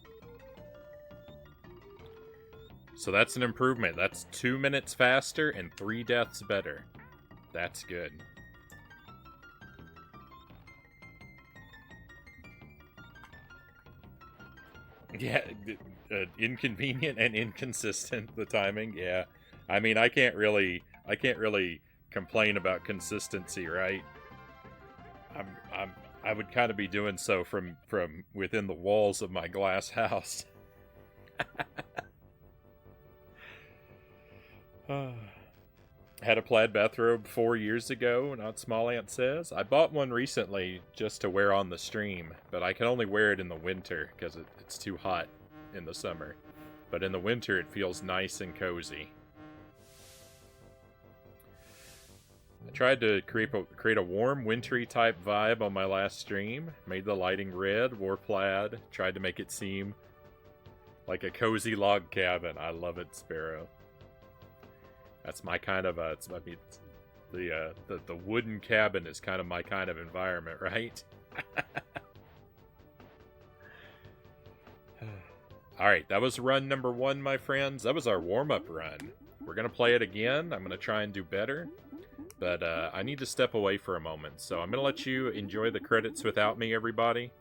So that's an improvement. That's 2 minutes faster and 3 deaths better. That's good. Yeah, inconvenient and inconsistent, the timing. Yeah. I mean, I can't really complain about consistency, right? I would kind of be doing so from within the walls of my glass house. Had a plaid bathrobe 4 years ago, Not Small Ant says. I bought one recently just to wear on the stream, but I can only wear it in the winter because it's too hot in the summer. But in the winter, it feels nice and cozy. I tried to create a warm, wintry type vibe on my last stream. Made the lighting red, wore plaid, tried to make it seem like a cozy log cabin. I love it, Sparrow. That's my kind of the wooden cabin is kind of my kind of environment, right? All right, that was run number 1, my friends. That was our warm-up run. We're gonna play it again. I'm gonna try and do better, but I need to step away for a moment. So I'm gonna let you enjoy the credits without me, everybody.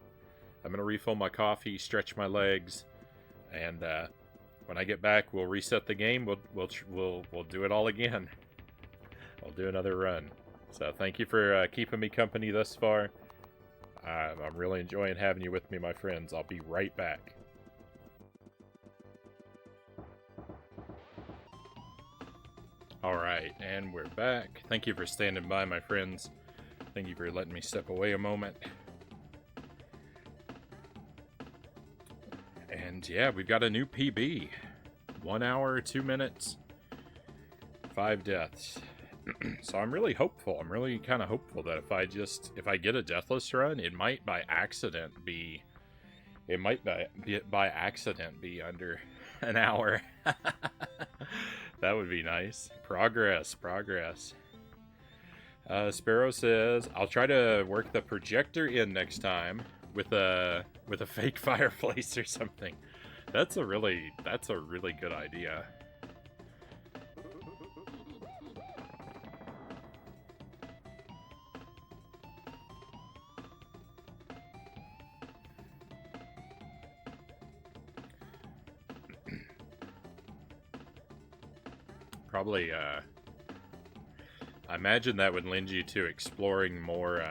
I'm gonna refill my coffee, stretch my legs, and when I get back, we'll reset the game. We'll do it all again. We'll do another run. So thank you for keeping me company thus far. I'm really enjoying having you with me, my friends. I'll be right back. All right, and we're back. Thank you for standing by, my friends. Thank you for letting me step away a moment. And yeah, we've got a new PB. 1 hour, 2 minutes, 5 deaths. So I'm really hopeful. I'm really kind of hopeful that if I get a deathless run, it might by accident be under an hour. That would be nice. Progress. Sparrow says, I'll try to work the projector in next time with a fake fireplace or something. That's a really good idea. Probably, I imagine that would lend you to exploring more,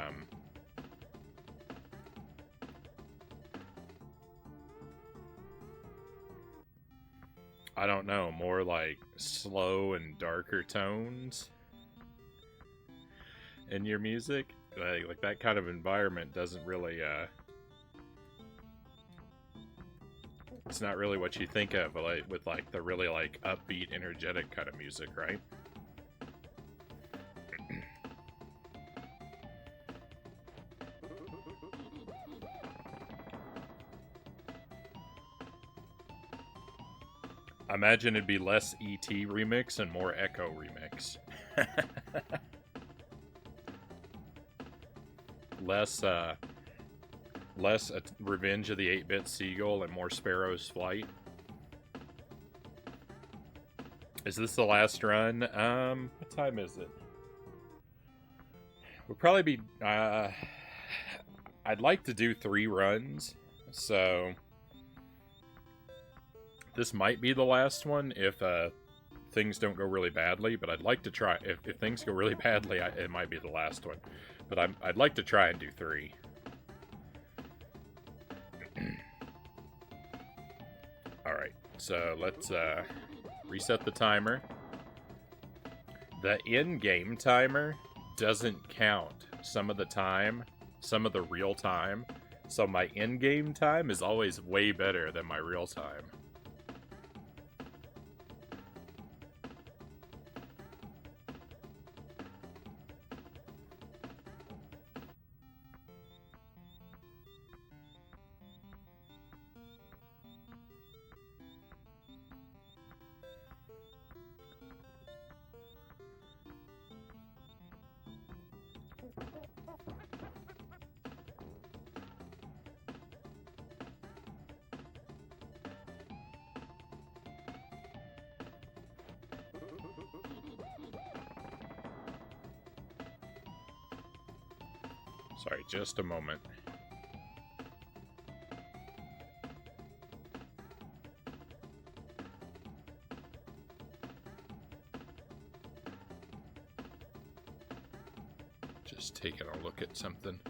I don't know, more like slow and darker tones in your music. Like that kind of environment doesn't really, it's not really what you think of with like the really like upbeat, energetic kind of music, right? I imagine it'd be less ET remix and more Echo remix. Less Revenge of the 8-Bit Seagull and more Sparrow's Flight. Is this the last run? What time is it? We'll probably be, I'd like to do 3 runs, so this might be the last one if things don't go really badly, but I'd like to try. If things go really badly, it might be the last one. But I'd like to try and do 3. Alright, so let's reset the timer. The in-game timer doesn't count some of the time, some of the real time. So my in-game time is always way better than my real time. Sorry, just a moment. Just taking a look at something.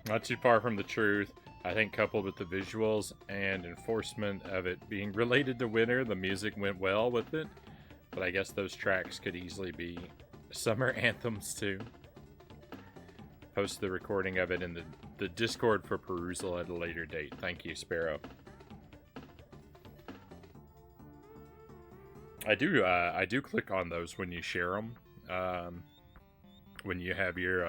Not too far from the truth. I think coupled with the visuals and enforcement of it being related to winter, the music went well with it. But I guess those tracks could easily be summer anthems too. Post the recording of it in the Discord for perusal at a later date. Thank you, Sparrow. I do click on those when you share them. When you have your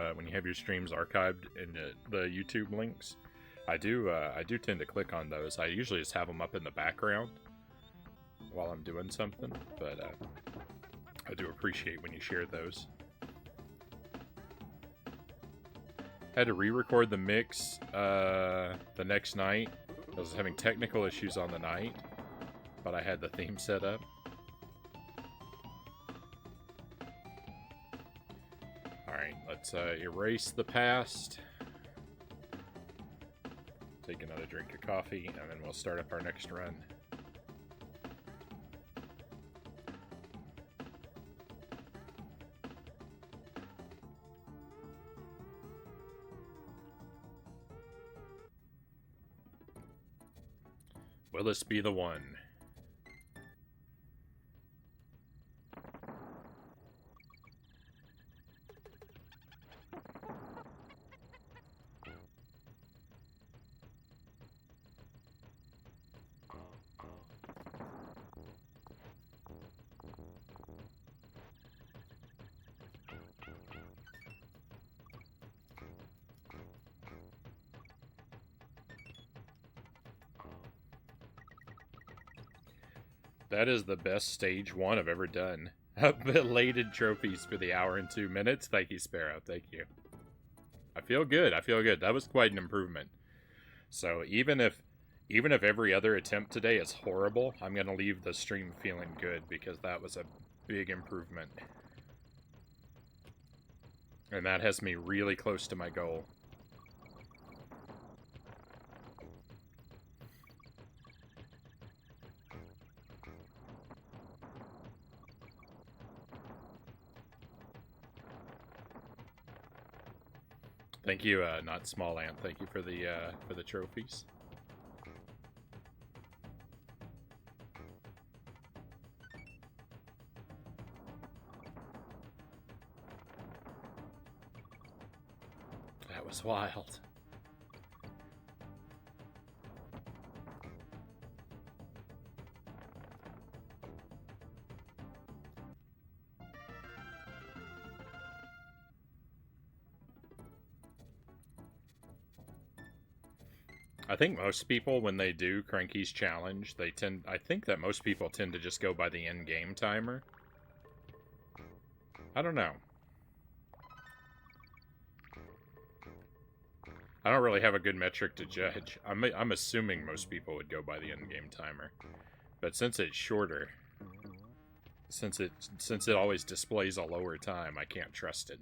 streams archived in the YouTube links, I do tend to click on those. I usually just have them up in the background while I'm doing something, but I do appreciate when you share those. Had to re-record the mix the next night. I was having technical issues on the night, but I had the theme set up. Alright, let's erase the past. Take another drink of coffee, and then we'll start up our next run. Will this be the one? That is the best stage 1 I've ever done. Belated trophies for the hour and 2 minutes. Thank you, Sparrow. Thank you. I feel good. I feel good. That was quite an improvement. So even if every other attempt today is horrible, I'm going to leave the stream feeling good because that was a big improvement. And that has me really close to my goal. Thank you, not Small Ant. Thank you for the trophies. That was wild. I think most people, when they do Cranky's challenge, I think that most people tend to just go by the in-game timer. I don't know. I don't really have a good metric to judge. I'm assuming most people would go by the in-game timer. But since it's shorter, since it always displays a lower time, I can't trust it.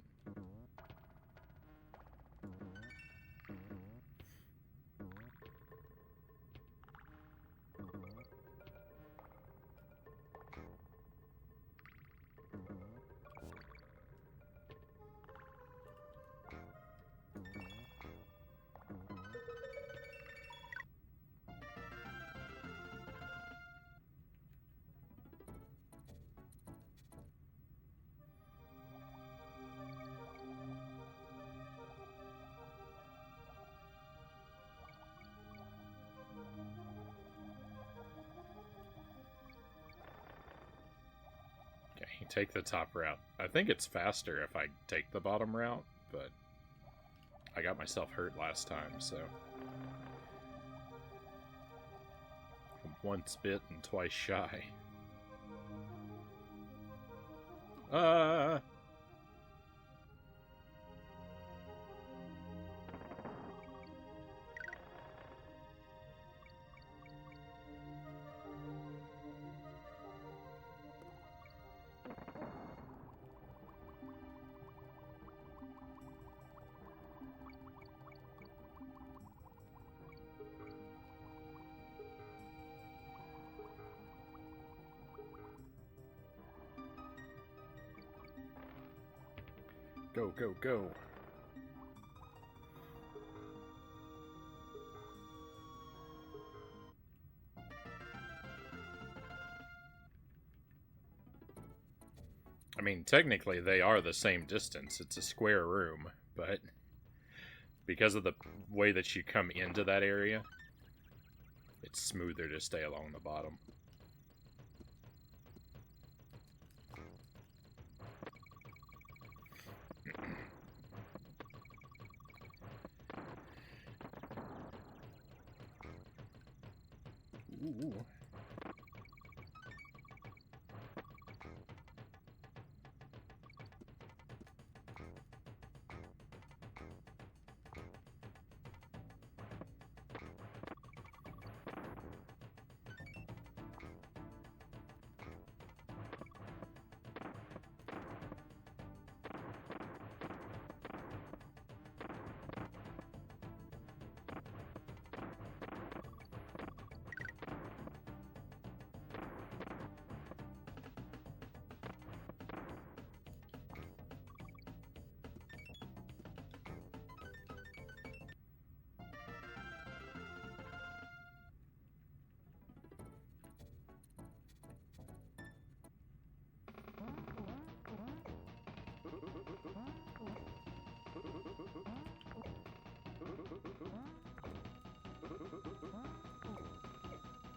take the top route. I think it's faster if I take the bottom route, but I got myself hurt last time, so... Once bit and twice shy. Go, go, go. I mean, technically they are the same distance. It's a square room, but because of the way that you come into that area, it's smoother to stay along the bottom. Ooh.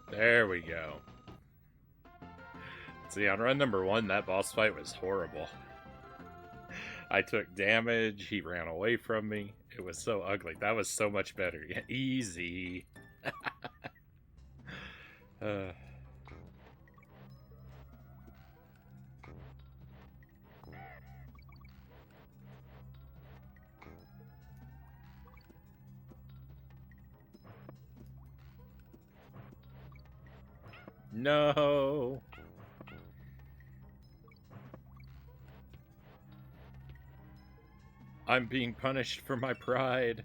There we go. See, on run number 1, that boss fight was horrible. I took damage, he ran away from me. It was so ugly. That was so much better. Yeah, easy. No. I'm being punished for my pride.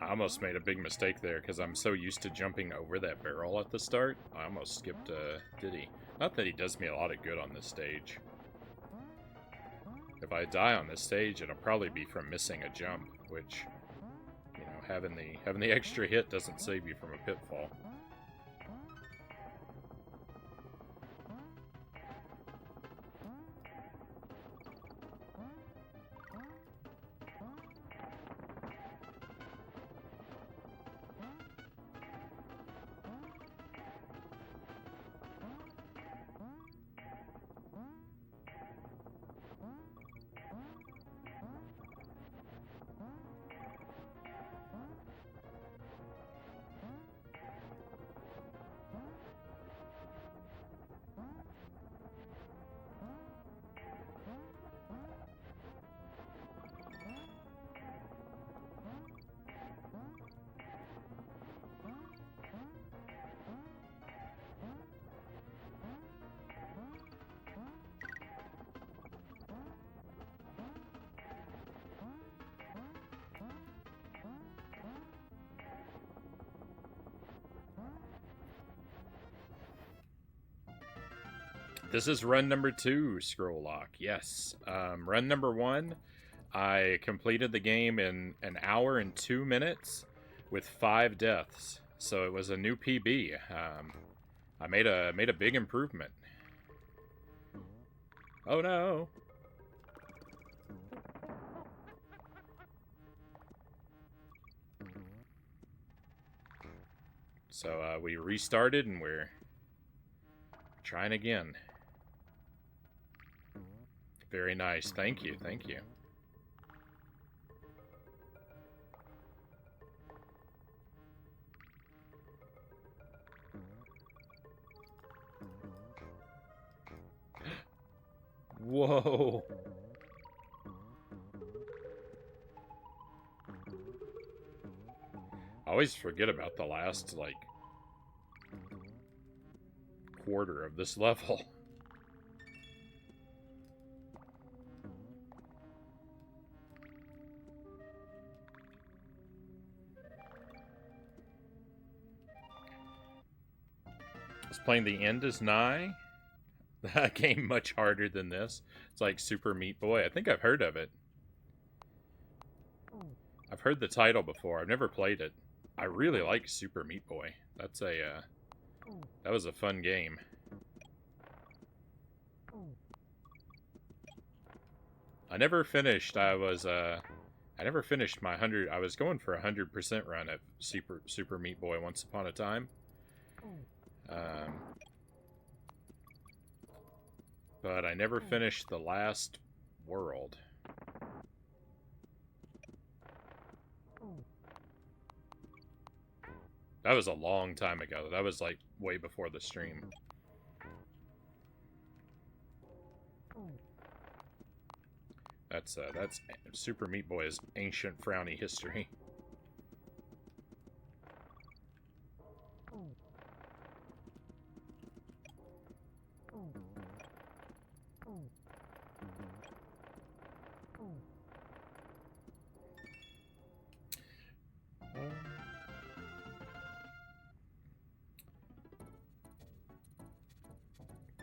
I almost made a big mistake there because I'm so used to jumping over that barrel at the start. I almost skipped Diddy. Not that he does me a lot of good on this stage. If I die on this stage, it'll probably be from missing a jump, which, you know, having the extra hit doesn't save you from a pitfall. This is run number 2, Scroll Lock. Yes. Run number 1, I completed the game in an hour and 2 minutes with 5 deaths. So it was a new PB. I made a big improvement. Oh no. So we restarted and we're trying again. Very nice. Thank you. Thank you. Whoa. I always forget about the last, like, quarter of this level. I was playing The End Is Nigh. That game much harder than this. It's like Super Meat Boy. I think I've heard of it. I've heard the title before. I've never played it. I really like Super Meat Boy. That's a that was a fun game. I never finished. I never finished my 100. I was going for 100% run at Super Meat Boy once upon a time. But I never finished the last world. That was a long time ago. That was like way before the stream. That's Super Meat Boy's ancient Frownie history.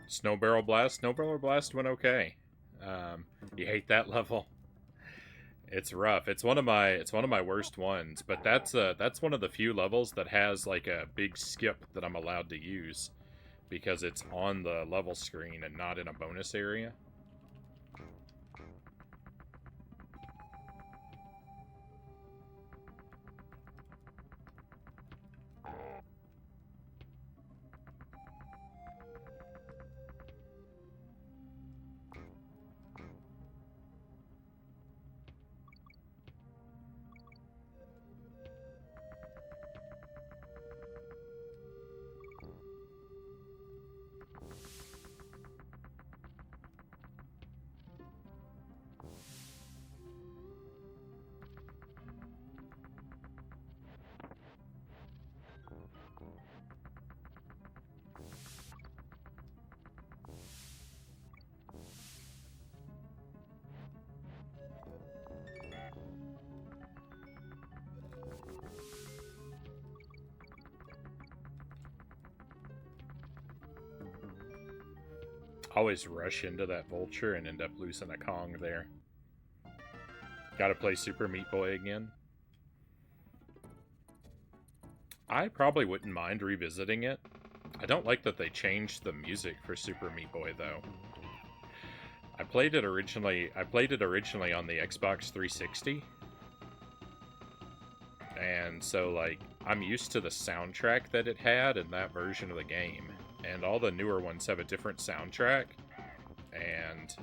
Snow Barrel Blast. Snow Barrel Blast went okay. You hate that level. It's rough. It's one of my worst ones. But that's one of the few levels that has like a big skip that I'm allowed to use, because it's on the level screen and not in a bonus area. Always rush into that vulture and end up losing a Kong there. Gotta play Super Meat Boy again. I probably wouldn't mind revisiting it. I don't like that they changed the music for Super Meat Boy though. I played it originally on the Xbox 360. And so like I'm used to the soundtrack that it had in that version of the game. And all the newer ones have a different soundtrack, and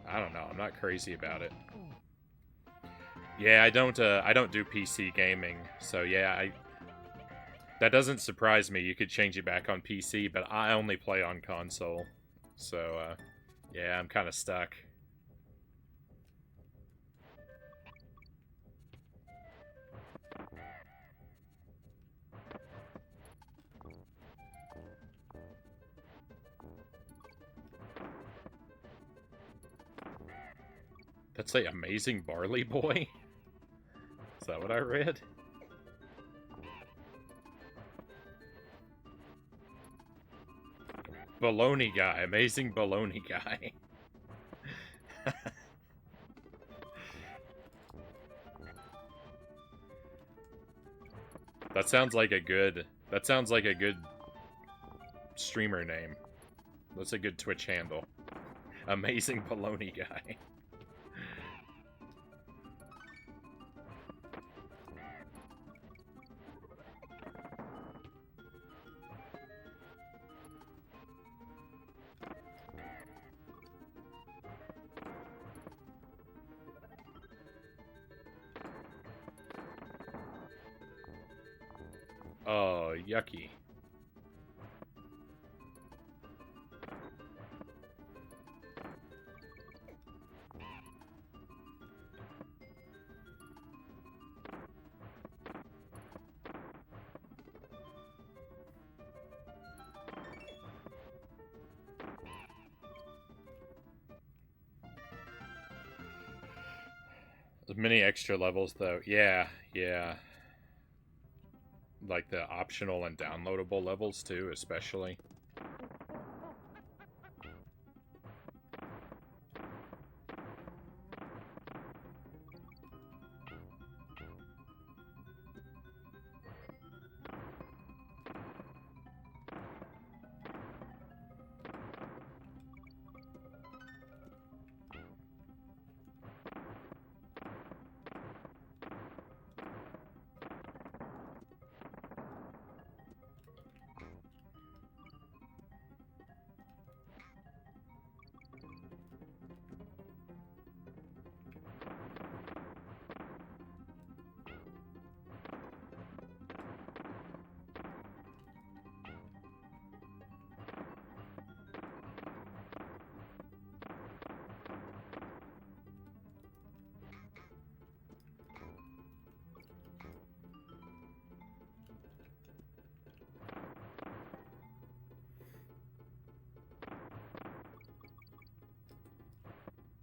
I don't know. I'm not crazy about it. Yeah, I don't do PC gaming, so yeah, that doesn't surprise me. You could change it back on PC, but I only play on console, so yeah, I'm kind of stuck. That's like Amazing Barley Boy? Is that what I read? Baloney Guy. Amazing Baloney Guy. That sounds like a good streamer name. That's a good Twitch handle. Amazing Baloney Guy. Oh, yucky. There's many extra levels, though. Yeah, yeah. Like the optional and downloadable levels, too, especially.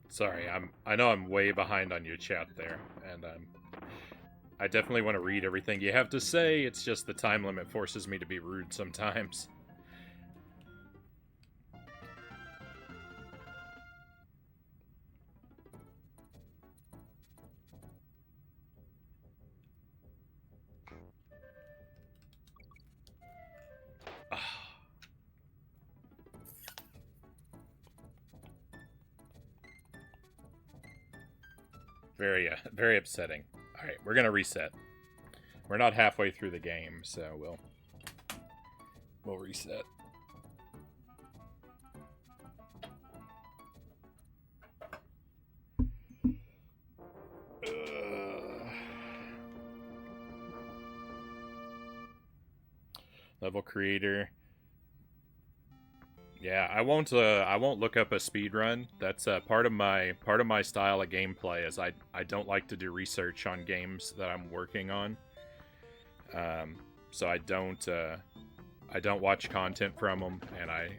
Sorry, I know I'm way behind on your chat there, and I definitely want to read everything you have to say. It's just the time limit forces me to be rude sometimes. Very upsetting. All right, we're gonna reset. We're not halfway through the game, so we'll reset. Level creator. Yeah, I won't look up a speed run. That's part of my style of gameplay is I don't like to do research on games that I'm working on. So I don't watch content from them, and I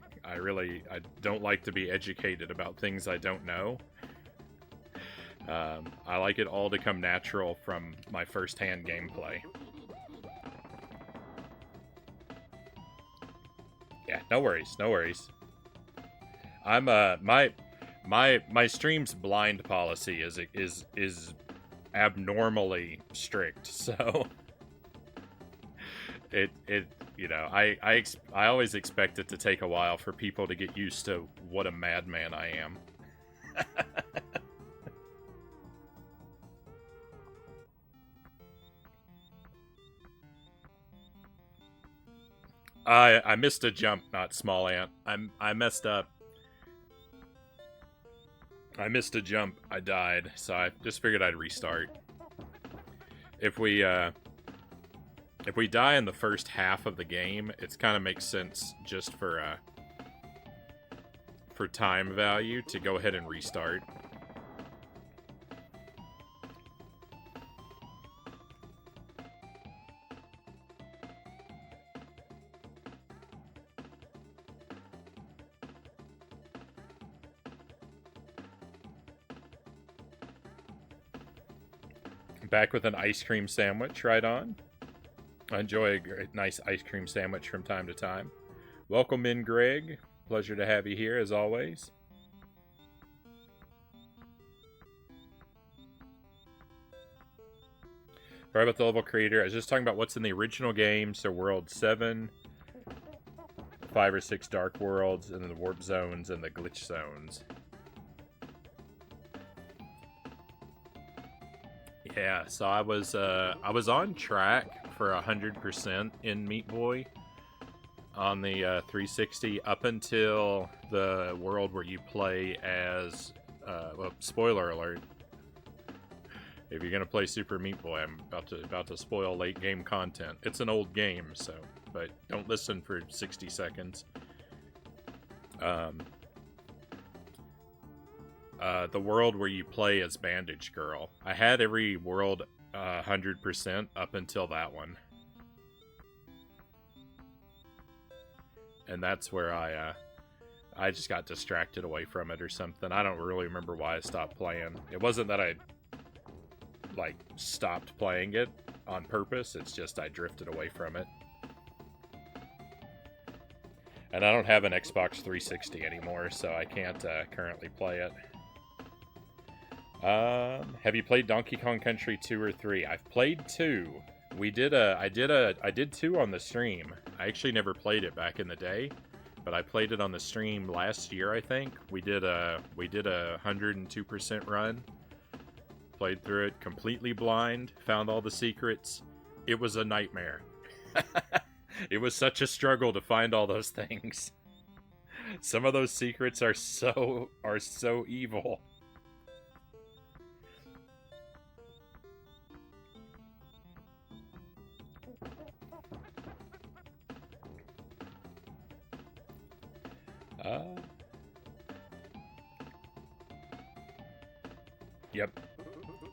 don't like to be educated about things I don't know. I like it all to come natural from my first-hand gameplay. Yeah, no worries, no worries. I'm my stream's blind policy is abnormally strict, so it you know, I always expect it to take a while for people to get used to what a madman I am. I missed a jump, not small ant. I messed up. I missed a jump. I died, so I just figured I'd restart. If we die in the first half of the game, it kind of makes sense just for time value to go ahead and restart. Back with an ice cream sandwich, right on. I enjoy a nice ice cream sandwich from time to time. Welcome in, Greg. Pleasure to have you here, as always. Sorry about the level creator. I was just talking about what's in the original game. So World 7, 5 or 6 dark worlds, and then the warp zones and the glitch zones. Yeah, so I was on track for 100% in Meat Boy on the 360 up until the world where you play as well, spoiler alert. If you're gonna play Super Meat Boy, I'm about to spoil late game content. It's an old game, so but don't listen for 60 seconds. The world where you play as Bandage Girl. I had every world 100% up until that one. And that's where I just got distracted away from it or something. I don't really remember why I stopped playing. It wasn't that I like stopped playing it on purpose. It's just I drifted away from it. And I don't have an Xbox 360 anymore, so I can't currently play it. Have you played Donkey Kong Country 2 or 3? I've played 2. I did 2 on the stream. I actually never played it back in the day, but I played it on the stream last year, I think. We did a 102% run. Played through it completely blind, found all the secrets. It was a nightmare. It was such a struggle to find all those things. Some of those secrets are so evil.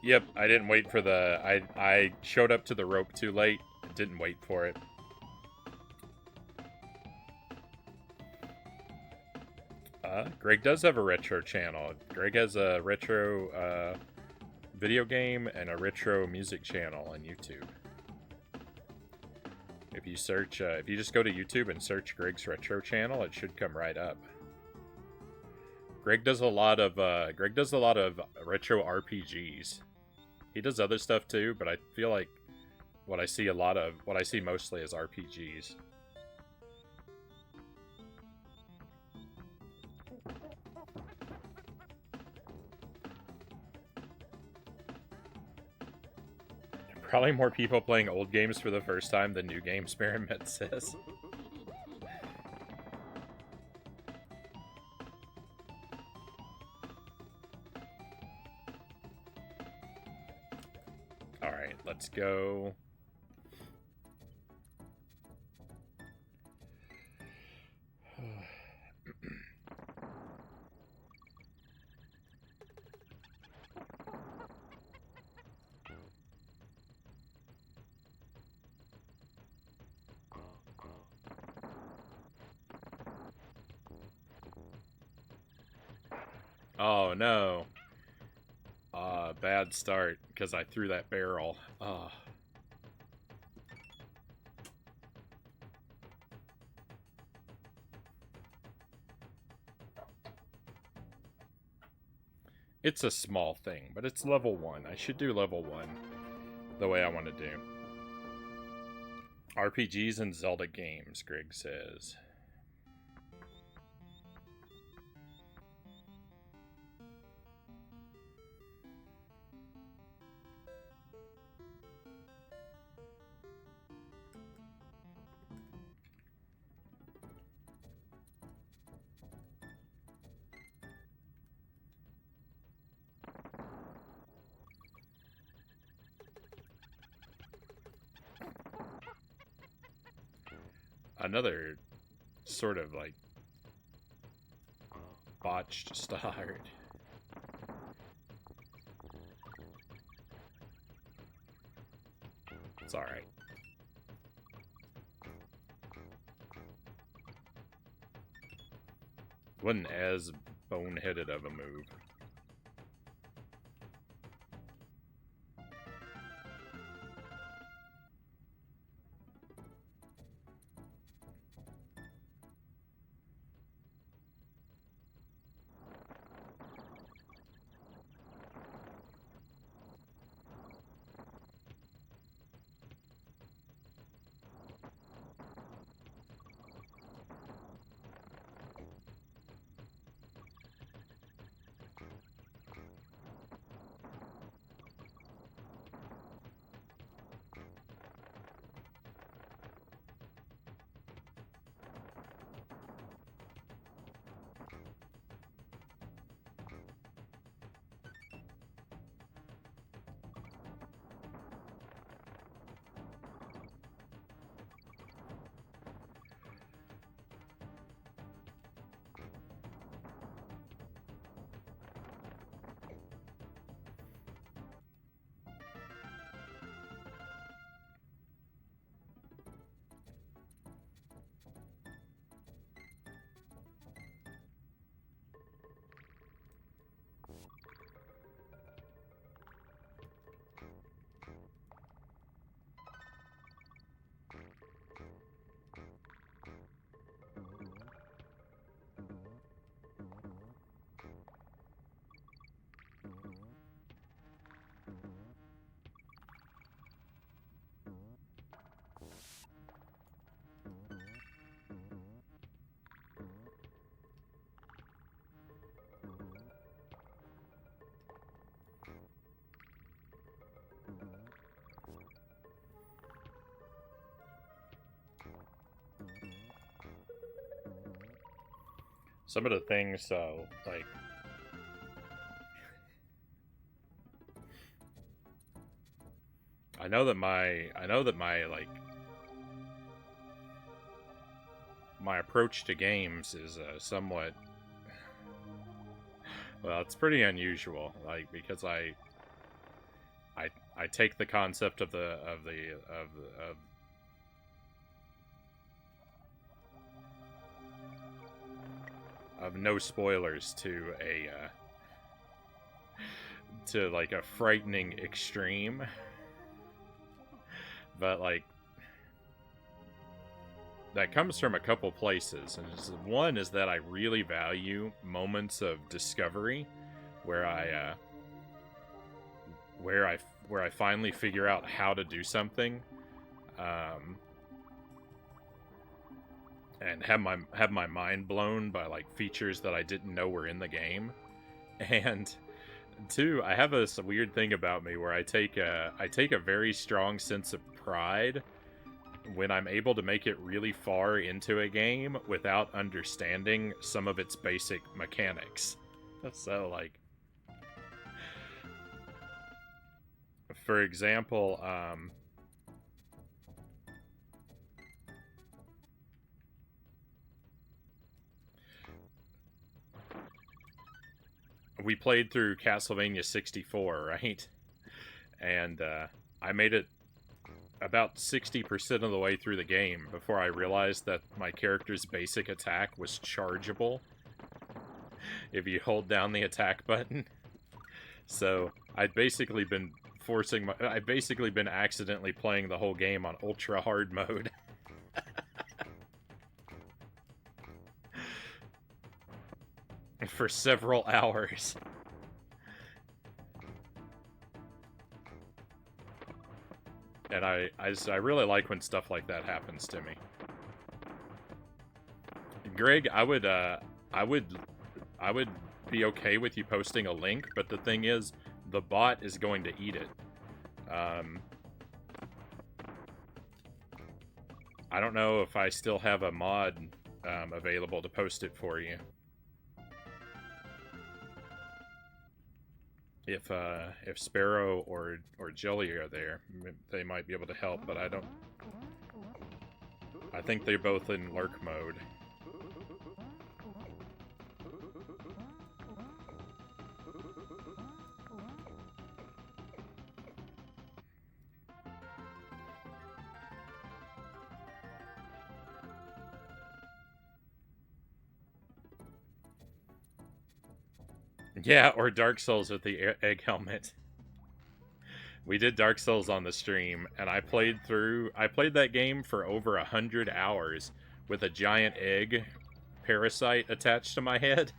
Yep, I didn't wait for the... I showed up to the rope too late. Didn't wait for it. Greg does have a retro channel. Greg has a retro video game and a retro music channel on YouTube. If you search, if you just go to YouTube and search Greg's retro channel, it should come right up. Greg does a lot of retro RPGs. He does other stuff too, but I feel like what I see mostly is RPGs. Probably more people playing old games for the first time than new games, Experiment says. Alright, let's go. Oh no. Bad start because I threw that barrel. It's a small thing, but it's level 1. I should do level 1 the way I want to do. RPGs and Zelda games, Greg says. Another sort of like botched start. It's alright. Wasn't as boneheaded of a move. some of the things, like, I know that my like my approach to games is somewhat, well, it's pretty unusual, like, because I take the concept of no spoilers to like a frightening extreme. But like, that comes from a couple places, and one is that I really value moments of discovery where I finally figure out how to do something, and have my mind blown by like features that I didn't know were in the game. And two, I have this weird thing about me where I take a very strong sense of pride when I'm able to make it really far into a game without understanding some of its basic mechanics. So, like, for example, we played through Castlevania 64, right? And I made it about 60% of the way through the game before I realized that my character's basic attack was chargeable if you hold down the attack button. So I'd basically been accidentally playing the whole game on ultra hard mode. For several hours. And I really like when stuff like that happens to me. Greg, I would be okay with you posting a link, but the thing is, the bot is going to eat it. I don't know if I still have a mod available to post it for you. If Sparrow or Jelly are there, they might be able to help, but I don't. I think they're both in lurk mode. Yeah, or Dark Souls with the egg helmet. We did Dark Souls on the stream, and I played that game for over 100 hours with a giant egg parasite attached to my head.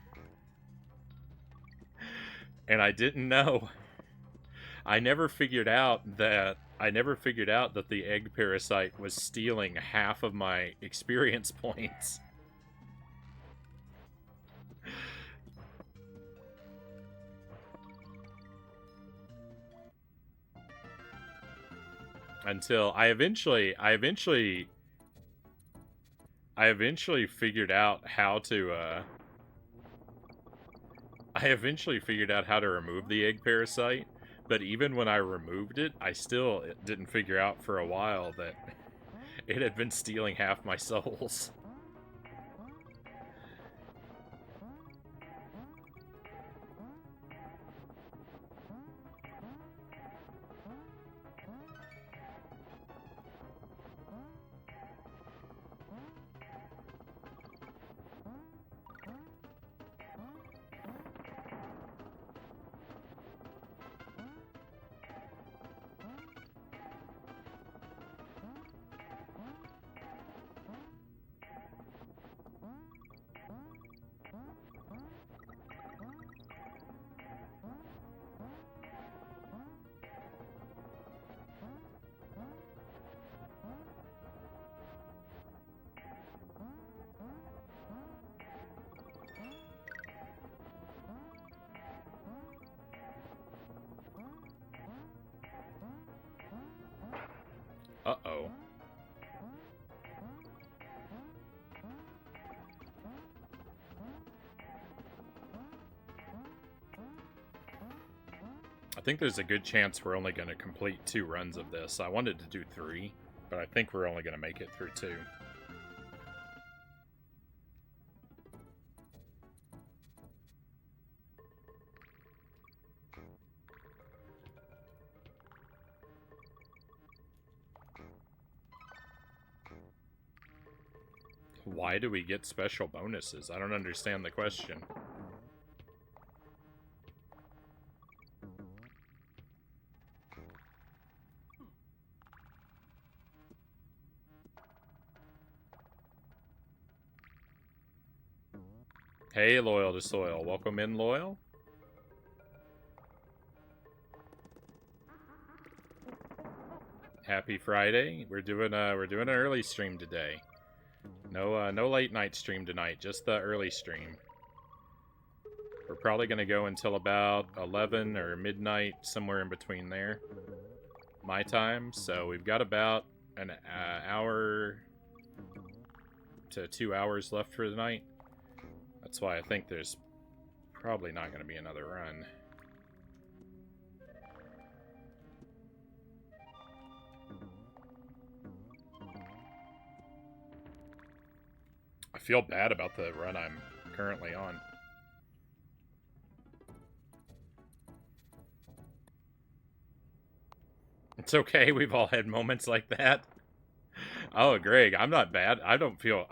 And I didn't know. I never figured out that the egg parasite was stealing half of my experience points. Until I eventually figured out how to remove the egg parasite, but even when I removed it, I still didn't figure out for a while that it had been stealing half my souls. Uh-oh. think there's a good chance we're only going to complete 2 runs of this. I wanted to do 3, but I think we're only going to make it through 2. Why do we get special bonuses? I don't understand the question. Hey, Loyal to Soil. Welcome in, Loyal. Happy Friday. We're doing an early stream today. No late night stream tonight, just the early stream. We're probably going to go until about 11 or midnight, somewhere in between there. My time, so we've got about an hour to 2 hours left for the night. That's why I think there's probably not going to be another run. I feel bad about the run I'm currently on. It's okay, we've all had moments like that. Oh, Greg, I'm not bad. I don't feel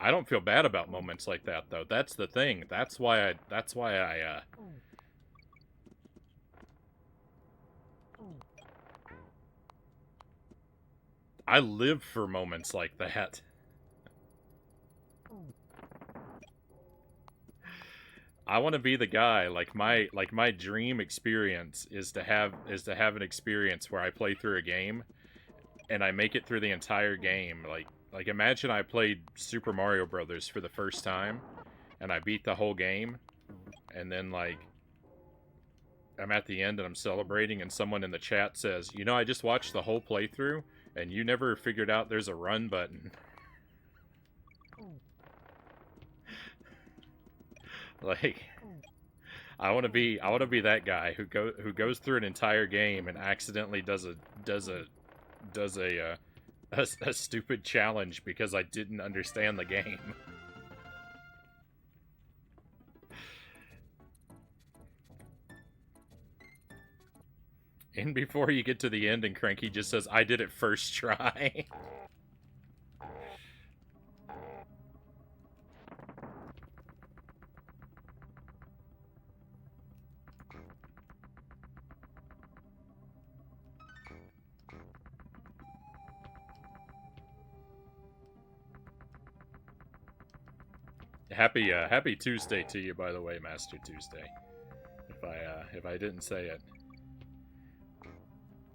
bad about moments like that though. That's the thing. That's why I live for moments like that. I want to be the guy. Like my dream experience is to have an experience where I play through a game and I make it through the entire game. Like imagine I played Super Mario Brothers for the first time and I beat the whole game, and then like I'm at the end and I'm celebrating and someone in the chat says, "You know, I just watched the whole playthrough and you never figured out there's a run button." Like, I want to be that guy who goes through an entire game and accidentally does a stupid challenge because I didn't understand the game. And before you get to the end and Cranky just says, "I did it first try." Happy Tuesday to you, by the way, Master Tuesday. If I didn't say it.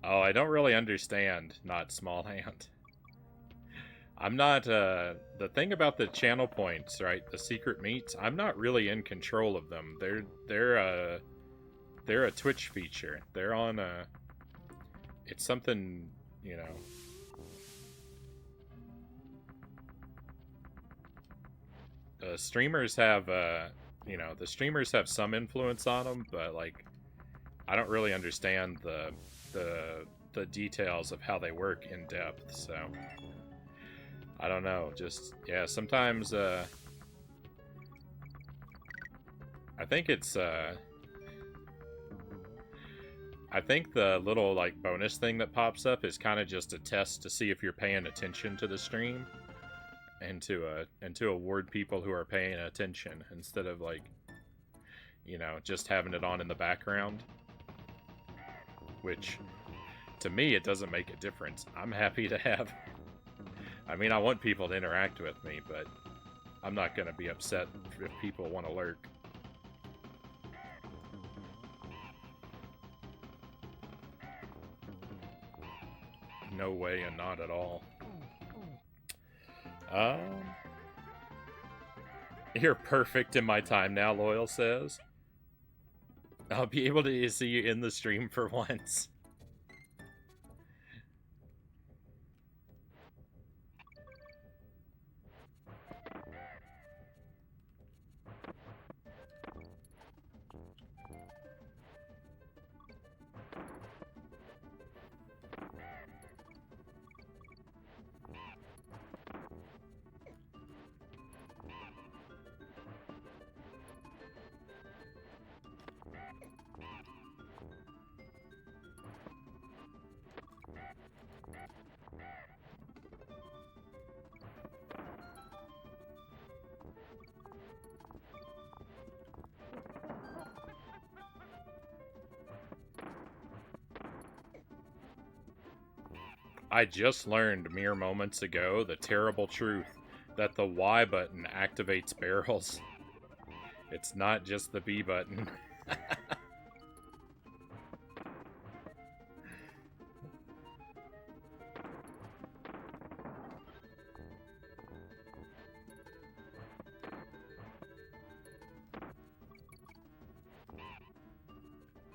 Oh, I don't really understand, not small hand. I'm not, the thing about the channel points, right, the secret meats, I'm not really in control of them. They're a Twitch feature. They're on it's something, you know. Streamers have, you know, the streamers have some influence on them, but, like, I don't really understand the details of how they work in depth, so I don't know. Just, yeah, sometimes, I think it's, I think the little, like, bonus thing that pops up is kind of just a test to see if you're paying attention to the stream, and to award people who are paying attention instead of, like, you know, just having it on in the background. Which, to me, it doesn't make a difference. I'm happy to have... I mean, I want people to interact with me, but I'm not going to be upset if people want to lurk. No way and not at all. You're perfect in my time now, Loyal says. I'll be able to see you in the stream for once. I just learned mere moments ago the terrible truth that the Y button activates barrels. It's not just the B button.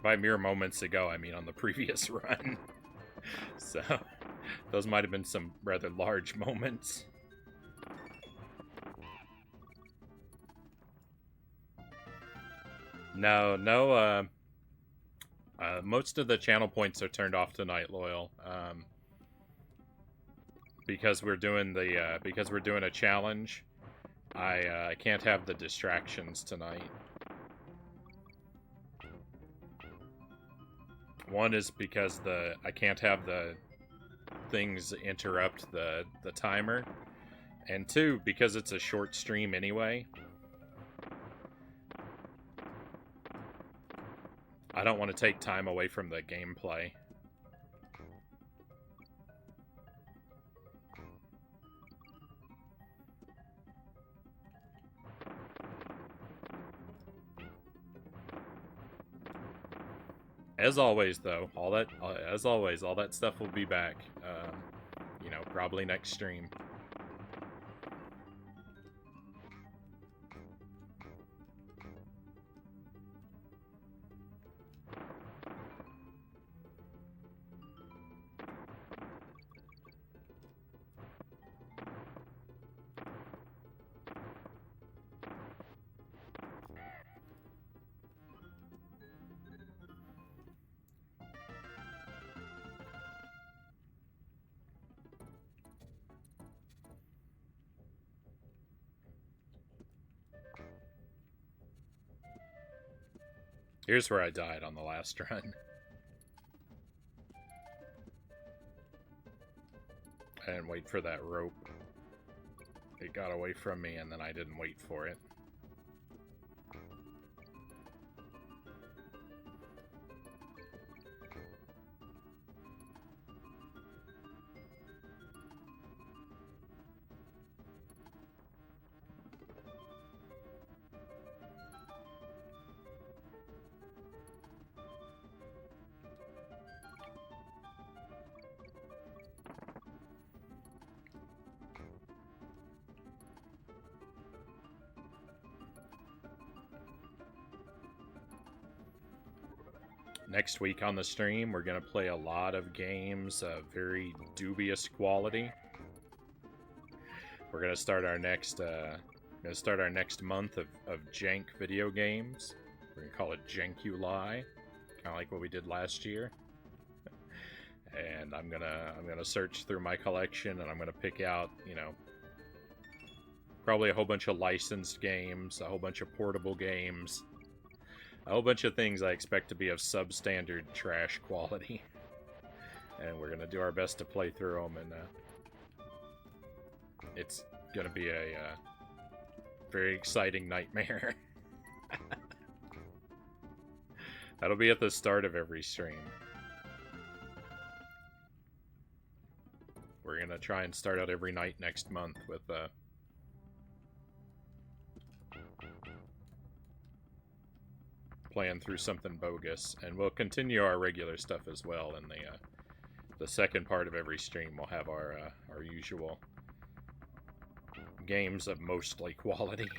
By mere moments ago, I mean on the previous run. So, those might have been some rather large moments. No, most of the channel points are turned off tonight, Loyal. Because we're doing a challenge, I can't have the distractions tonight. One is because I can't have the things interrupt the timer, and two, because it's a short stream anyway. I don't want to take time away from the gameplay. As always, though, all that stuff will be back. You know, probably next stream. Here's where I died on the last run. I didn't wait for that rope. It got away from me, and then I didn't wait for it. Next week on the stream, we're going to play a lot of games of very dubious quality. We're going to start our next month of jank video games. We're going to call it Jankuli, kind of like what we did last year. And I'm gonna search through my collection, and I'm gonna pick out, you know, probably a whole bunch of licensed games, a whole bunch of portable games, a whole bunch of things I expect to be of substandard trash quality. And we're gonna do our best to play through them, and it's gonna be a very exciting nightmare. That'll be at the start of every stream. We're gonna try and start out every night next month with playing through something bogus, and we'll continue our regular stuff as well. In the second part of every stream, we'll have our usual games of mostly quality.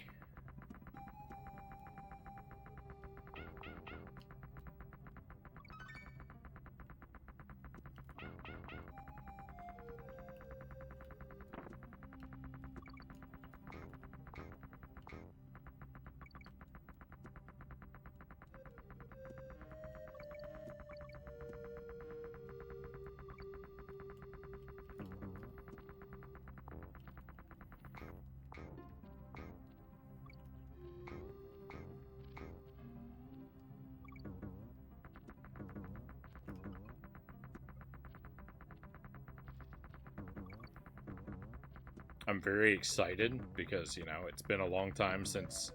I'm very excited because, you know, it's been a long time since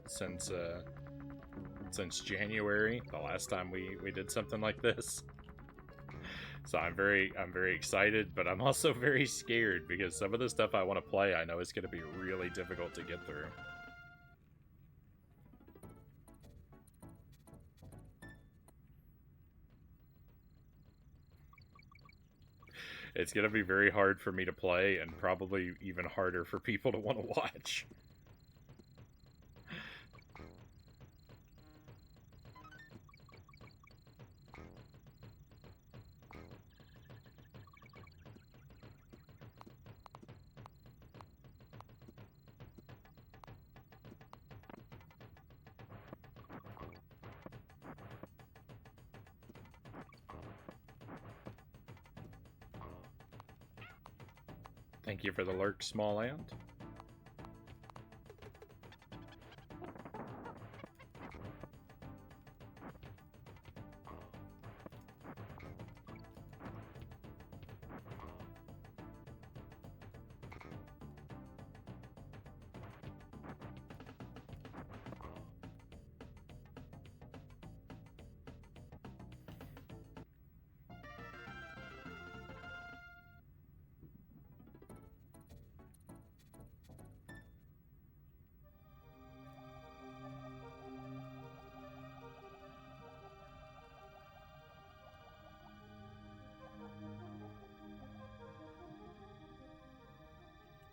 January, the last time we did something like this. So I'm very excited, but I'm also very scared because some of the stuff I want to play, I know is going to be really difficult to get through. It's going to be very hard for me to play and probably even harder for people to want to watch. Thank you for the lurk, small ant.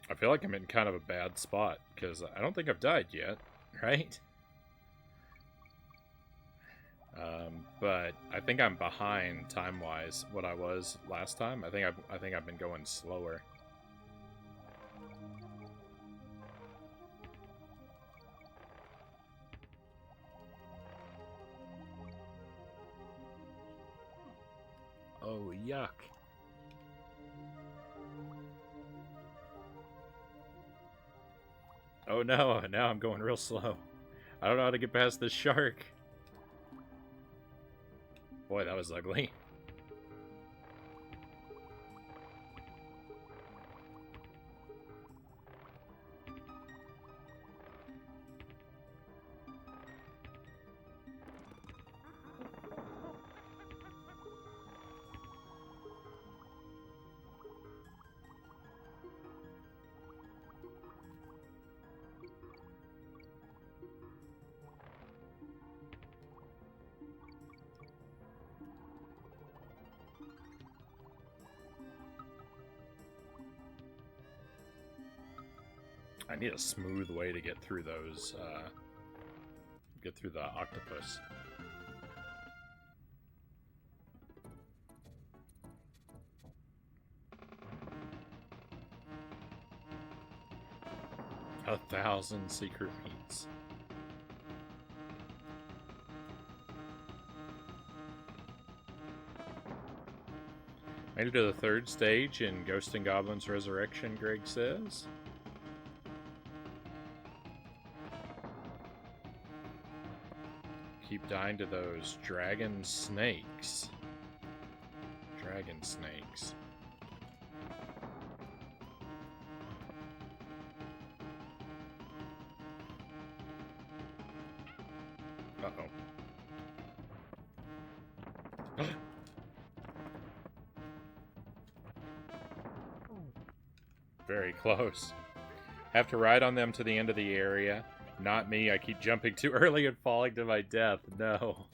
I feel like I'm in kind of a bad spot, because I don't think I've died yet, right? But I think I'm behind time-wise what I was last time. I think I've been going slower. Oh, yuck. Oh no, now I'm going real slow. I don't know how to get past this shark. Boy, that was ugly. I need a smooth way to get through those, get through the octopus. A 1,000 secret meats. Made it to the 3rd stage in Ghost and Goblins Resurrection, Greg says. Keep dying to those dragon snakes. Dragon snakes. Uh-oh. Very close. Have to ride on them to the end of the area. Not me, I keep jumping too early and falling to my death. No.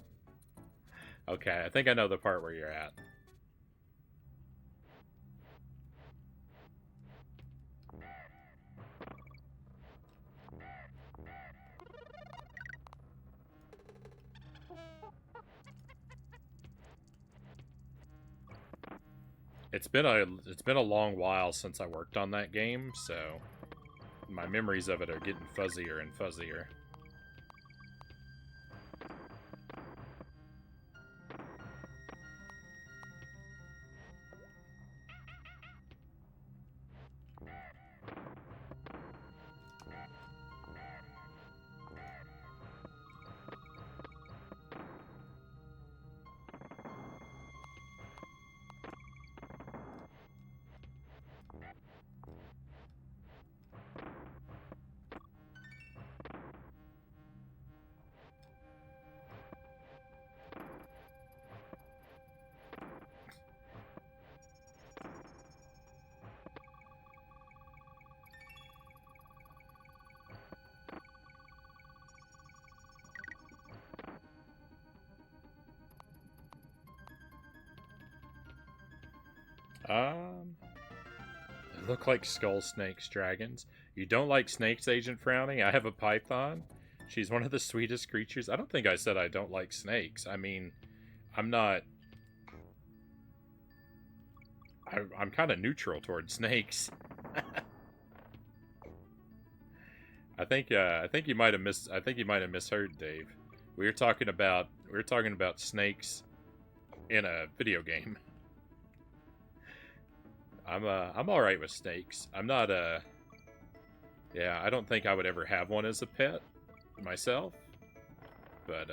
Okay, I think I know the part where you're at. It's been a long while since I worked on that game, so my memories of it are getting fuzzier and fuzzier. They look like skull snakes, dragons. You don't like snakes, Agent Frownie? I have a python. She's one of the sweetest creatures. I don't think I said I don't like snakes. I mean, I'm not... I'm kind of neutral towards snakes. I think you might have misheard, Dave. We were talking about snakes in a video game. I'm all right with snakes. I'm not yeah, I don't think I would ever have one as a pet myself, but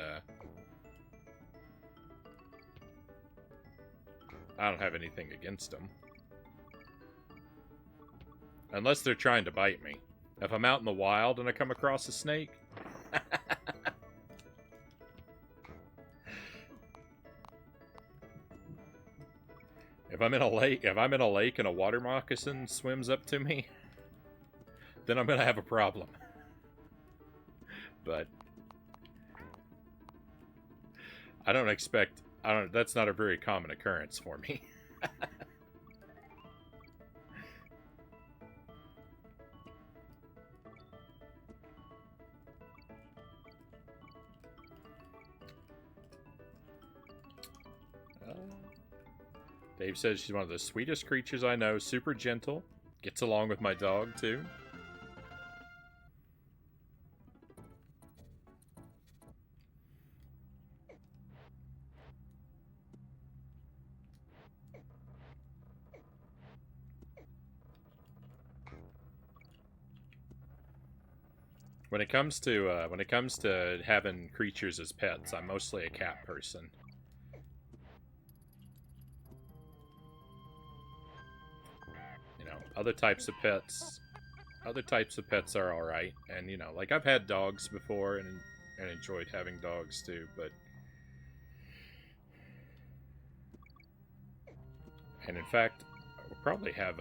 I don't have anything against them. Unless they're trying to bite me. If I'm out in the wild and I come across a snake, if I'm in a lake and a water moccasin swims up to me, then I'm gonna have a problem. But that's not a very common occurrence for me. Dave says she's one of the sweetest creatures I know. Super gentle. Gets along with my dog, too. When it comes to having creatures as pets, I'm mostly a cat person. Other types of pets are all right, and like I've had dogs before and enjoyed having dogs too, but and in fact, we'll probably have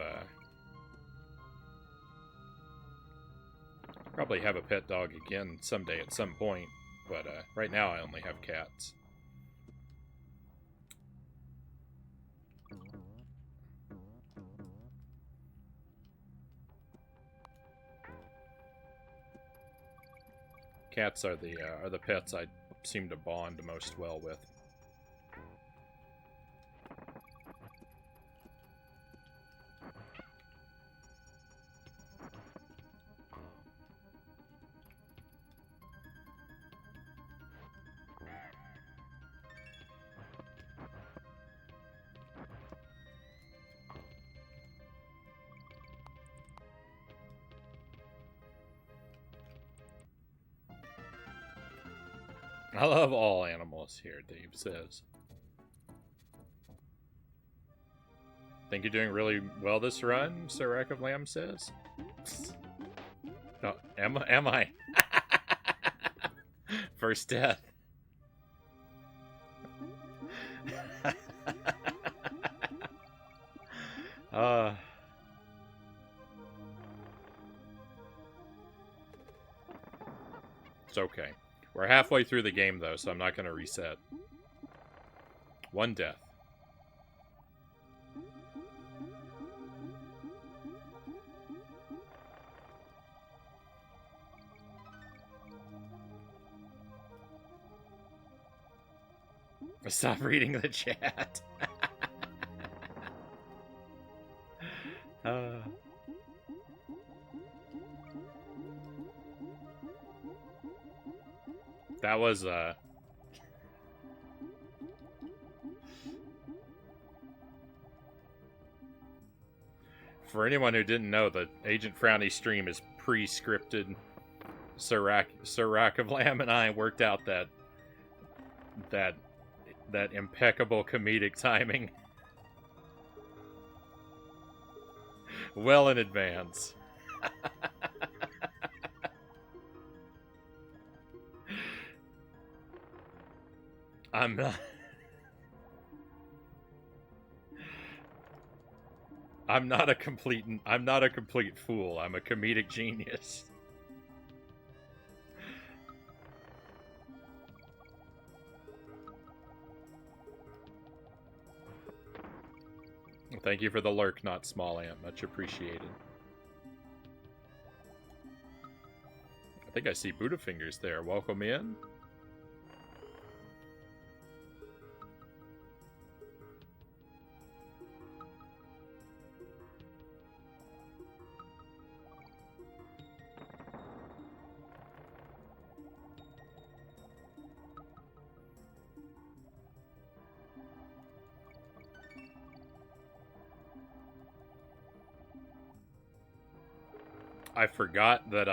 a pet dog again someday at some point, but right now I only have cats. Cats are the pets I seem to bond most well with. I love all animals here, Dave says. Think you're doing really well this run, Sir Rack of Lamb says. No, am I? First death. It's okay. We're halfway through the game, though, so I'm not going to reset. One death. Stop reading the chat. That was, for anyone who didn't know, the Agent Frownie stream is pre-scripted. Sir Rack of Lamb and I worked out that impeccable comedic timing well in advance. I'm not a complete fool. I'm a comedic genius. Thank you for the lurk, not small ant. Much appreciated. I think I see Budafingers there. Welcome in. I forgot that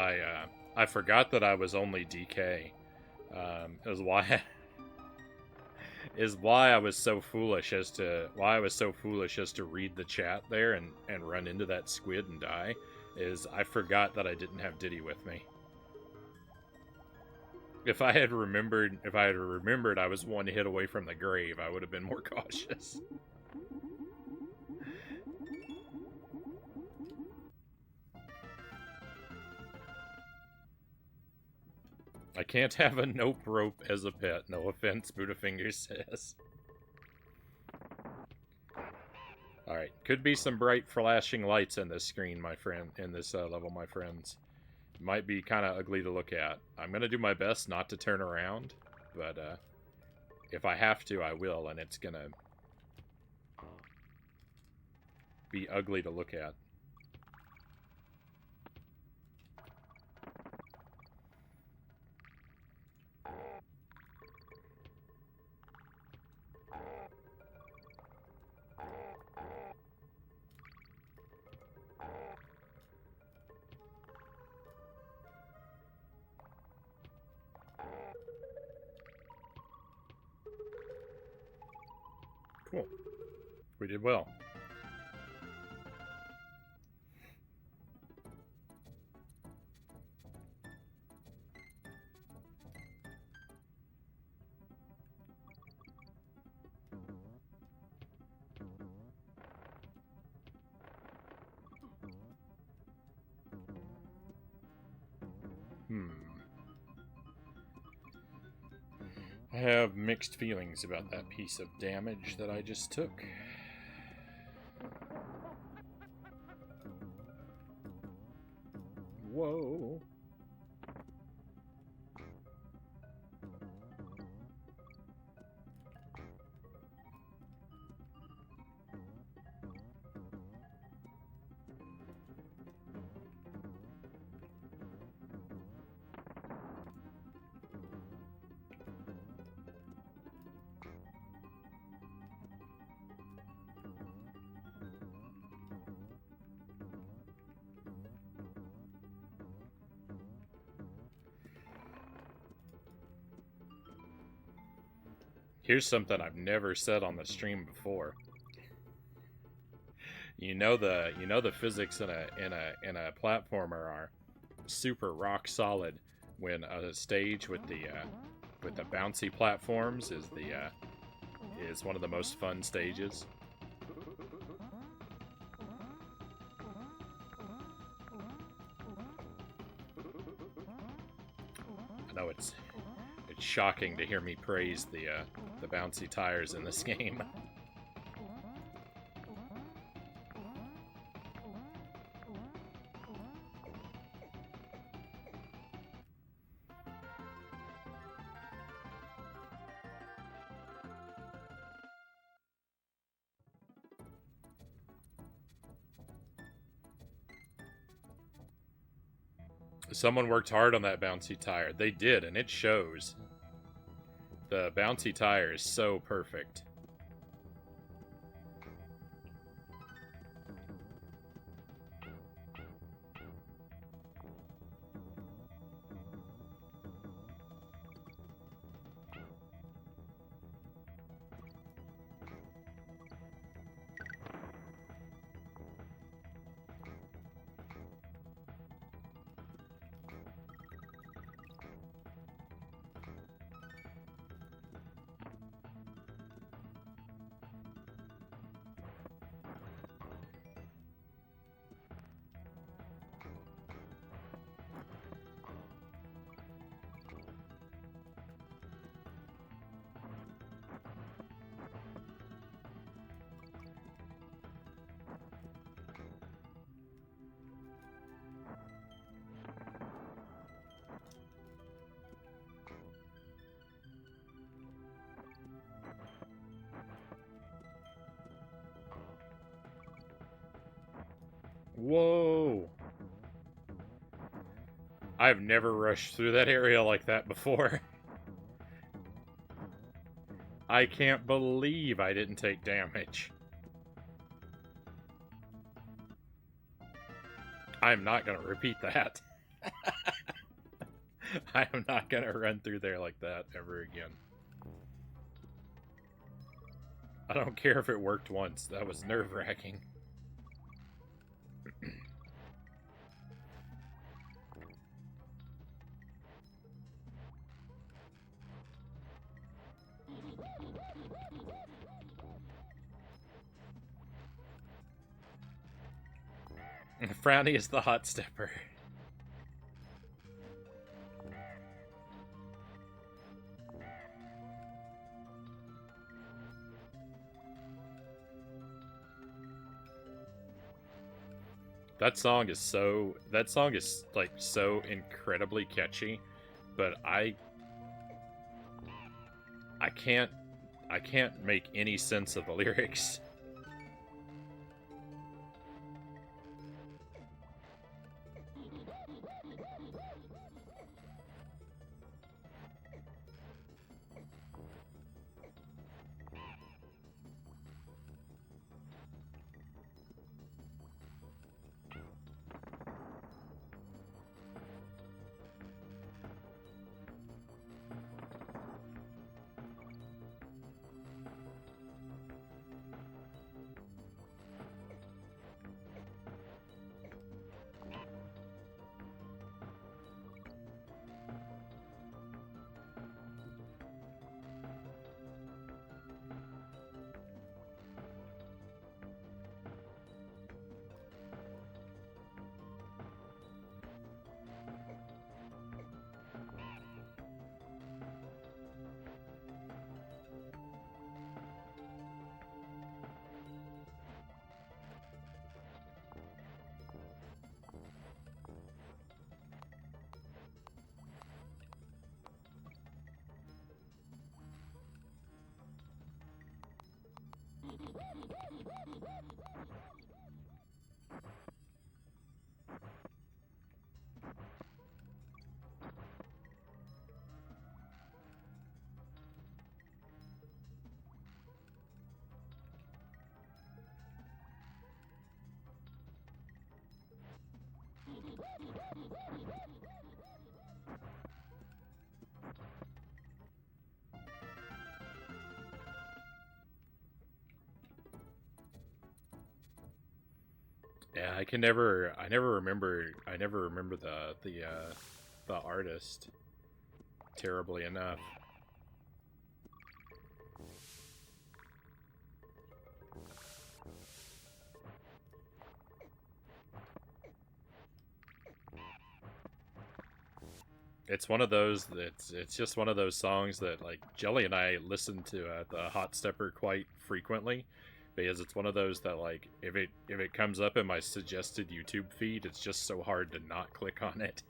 I was only DK. Is why I was so foolish as to read the chat there and run into that squid and die. Is I forgot that I didn't have Diddy with me. If I had remembered I was one hit away from the grave, I would have been more cautious. I can't have a nope rope as a pet. No offense, Budafingers says. Alright, could be some bright flashing lights in this screen, my friend, in this level, my friends. Might be kind of ugly to look at. I'm going to do my best not to turn around, but if I have to, I will, and it's going to be ugly to look at. Cool. We did well. I have mixed feelings about that piece of damage that I just took. Whoa. Here's something I've never said on the stream before. You know the physics in a platformer are super rock solid when a stage with the bouncy platforms is one of the most fun stages. I know it's shocking to hear me praise the bouncy tires in this game. Someone worked hard on that bouncy tire. They did, and it shows. The bouncy tire is so perfect. Whoa! I've never rushed through that area like that before. I can't believe I didn't take damage. I'm not gonna repeat that. I am not gonna run through there like that ever again. I don't care if it worked once. That was nerve-wracking. Frownie is the hot stepper. That song is like so incredibly catchy, but I can't make any sense of the lyrics. Yeah, I never remember the artist terribly enough. It's one of those it's just one of those songs that like Jelly and I listen to the Hot Stepper quite frequently because it's one of those that like if it comes up in my suggested YouTube feed, it's just so hard to not click on it.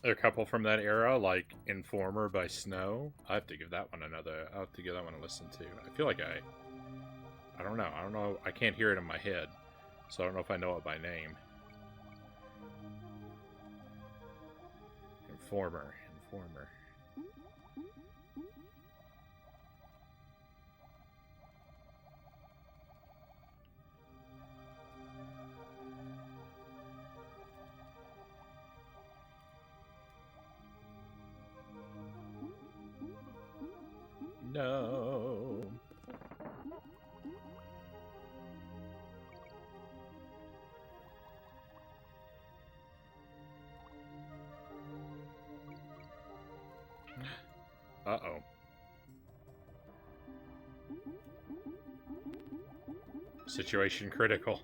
A couple from that era, like Informer by Snow. I have to give that one another. I'll have to give that one a listen to. I feel like I don't know. I don't know. I can't hear it in my head, so I don't know if I know it by name. Informer. No. Uh-oh. Situation critical.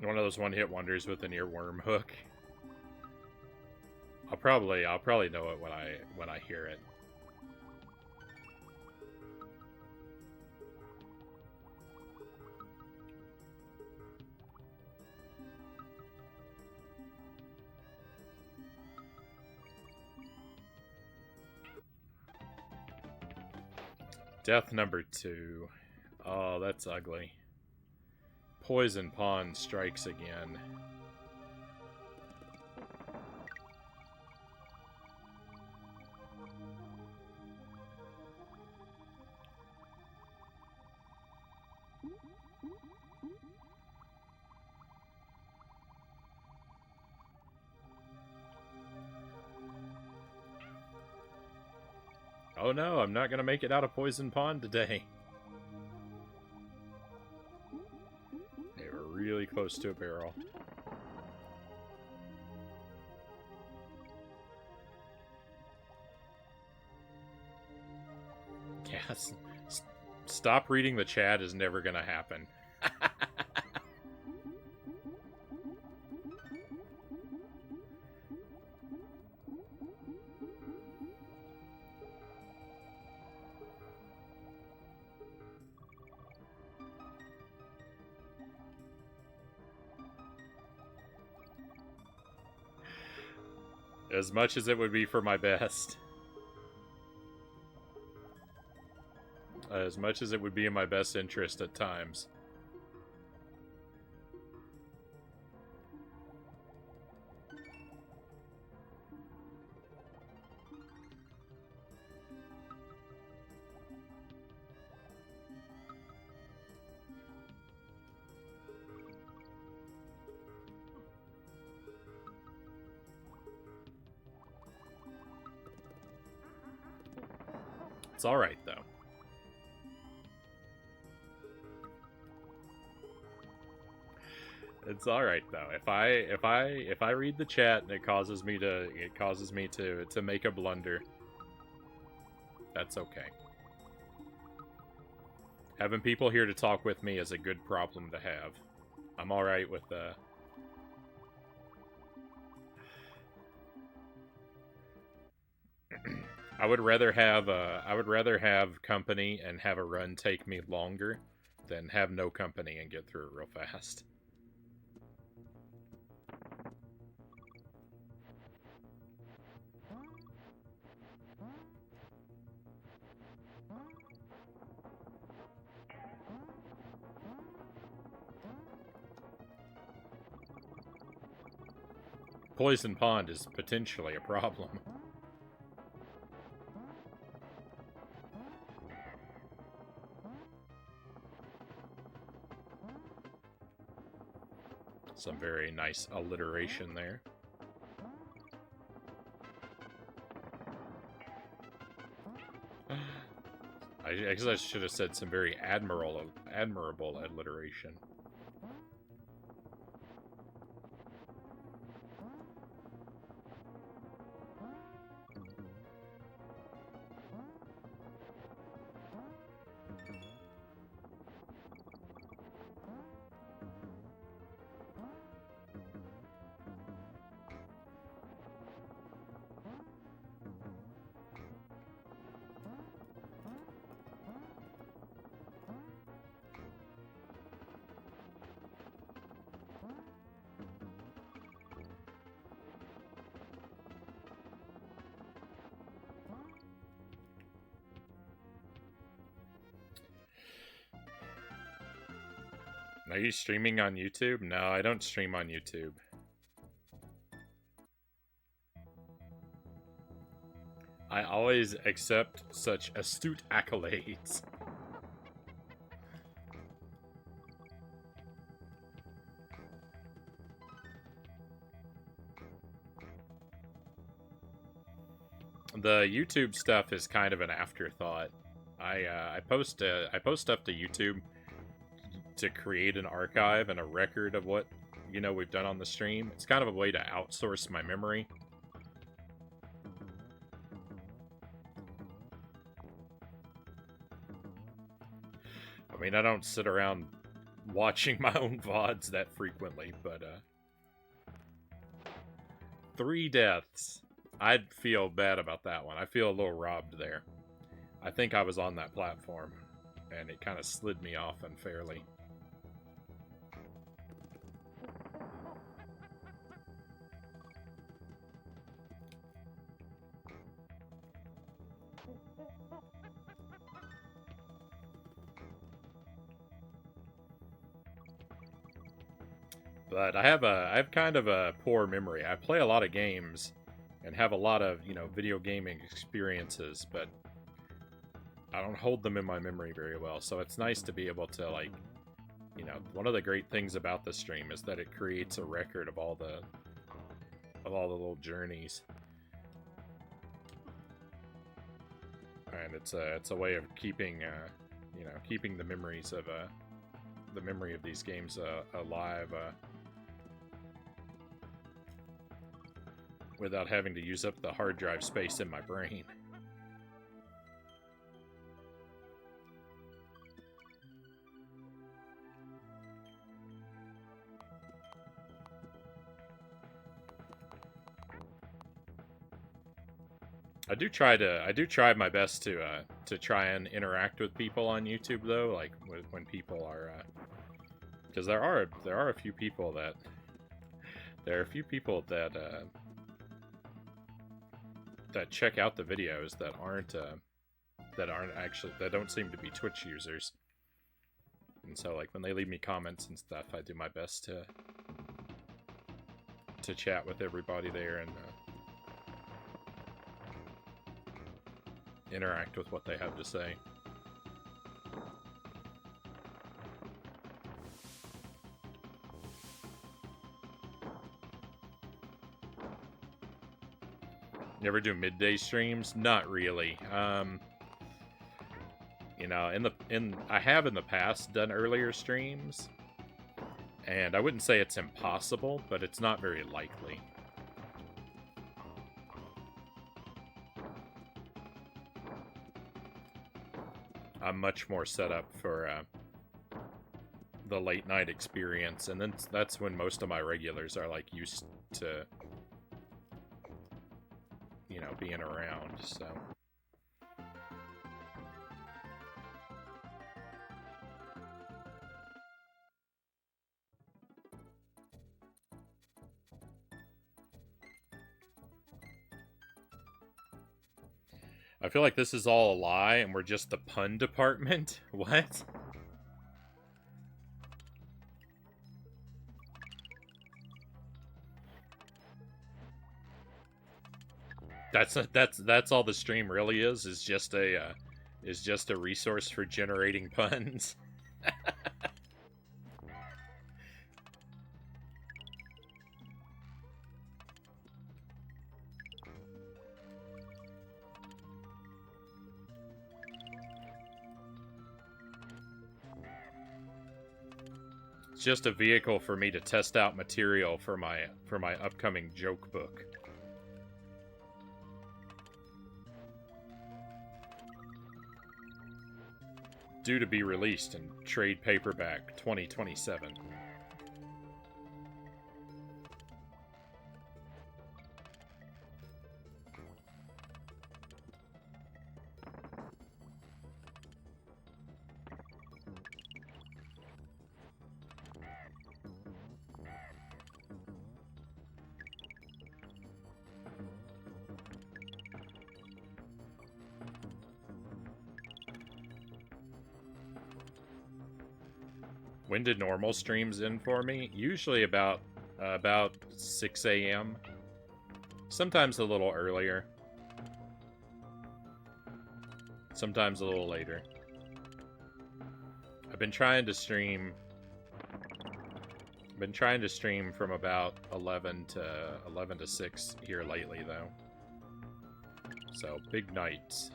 One of those one-hit wonders with an earworm hook. I'll probably know it when I hear it. Death number 2. Oh, that's ugly. Poison Pond strikes again. Oh no, I'm not gonna make it out of Poison Pond today. They were really close to a barrel. Yes. Stop reading the chat is never gonna happen. As much as it would be for my best. As much as it would be in my best interest at times. It's all right though. It's all right though. If I read the chat and it causes me to make a blunder, that's okay. Having people here to talk with me is a good problem to have. I'm all right with I would rather have company and have a run take me longer than have no company and get through it real fast. Poison Pond is potentially a problem. Some very nice alliteration there. I guess I should have said some very admirable alliteration. Are you streaming on YouTube? No, I don't stream on YouTube. I always accept such astute accolades. The YouTube stuff is kind of an afterthought. I post stuff to YouTube to create an archive and a record of what, you know, we've done on the stream. It's kind of a way to outsource my memory. I mean, I don't sit around watching my own VODs that frequently, but 3 deaths. I'd feel bad about that one. I feel a little robbed there. I think I was on that platform, and it kind of slid me off unfairly. But I have kind of a poor memory. I play a lot of games and have a lot of, you know, video gaming experiences, but I don't hold them in my memory very well. So it's nice to be able to, like, you know, one of the great things about the stream is that it creates a record of all the little journeys. And it's a way of keeping you know, keeping the memories of the memory of these games alive without having to use up the hard drive space in my brain. I do try my best to try and interact with people on YouTube, though, like when people are, because there are a few people that that check out the videos that aren't actually, that don't seem to be Twitch users, and so, like, when they leave me comments and stuff, I do my best to chat with everybody there and interact with what they have to say. You ever do midday streams? Not really. You know, I have in the past done earlier streams, and I wouldn't say it's impossible, but it's not very likely. I'm much more set up for the late night experience, and then that's when most of my regulars are, like, used to, you know, being around, so. I feel like this is all a lie, and we're just the pun department. What? That's all the stream really is just a resource for generating puns. It's just a vehicle for me to test out material for my upcoming joke book. Due to be released in trade paperback 2027. When did normal streams end for me? Usually about 6 a.m. Sometimes a little earlier. Sometimes a little later. I've been trying to stream from about 11 to 6 here lately though. So, big nights.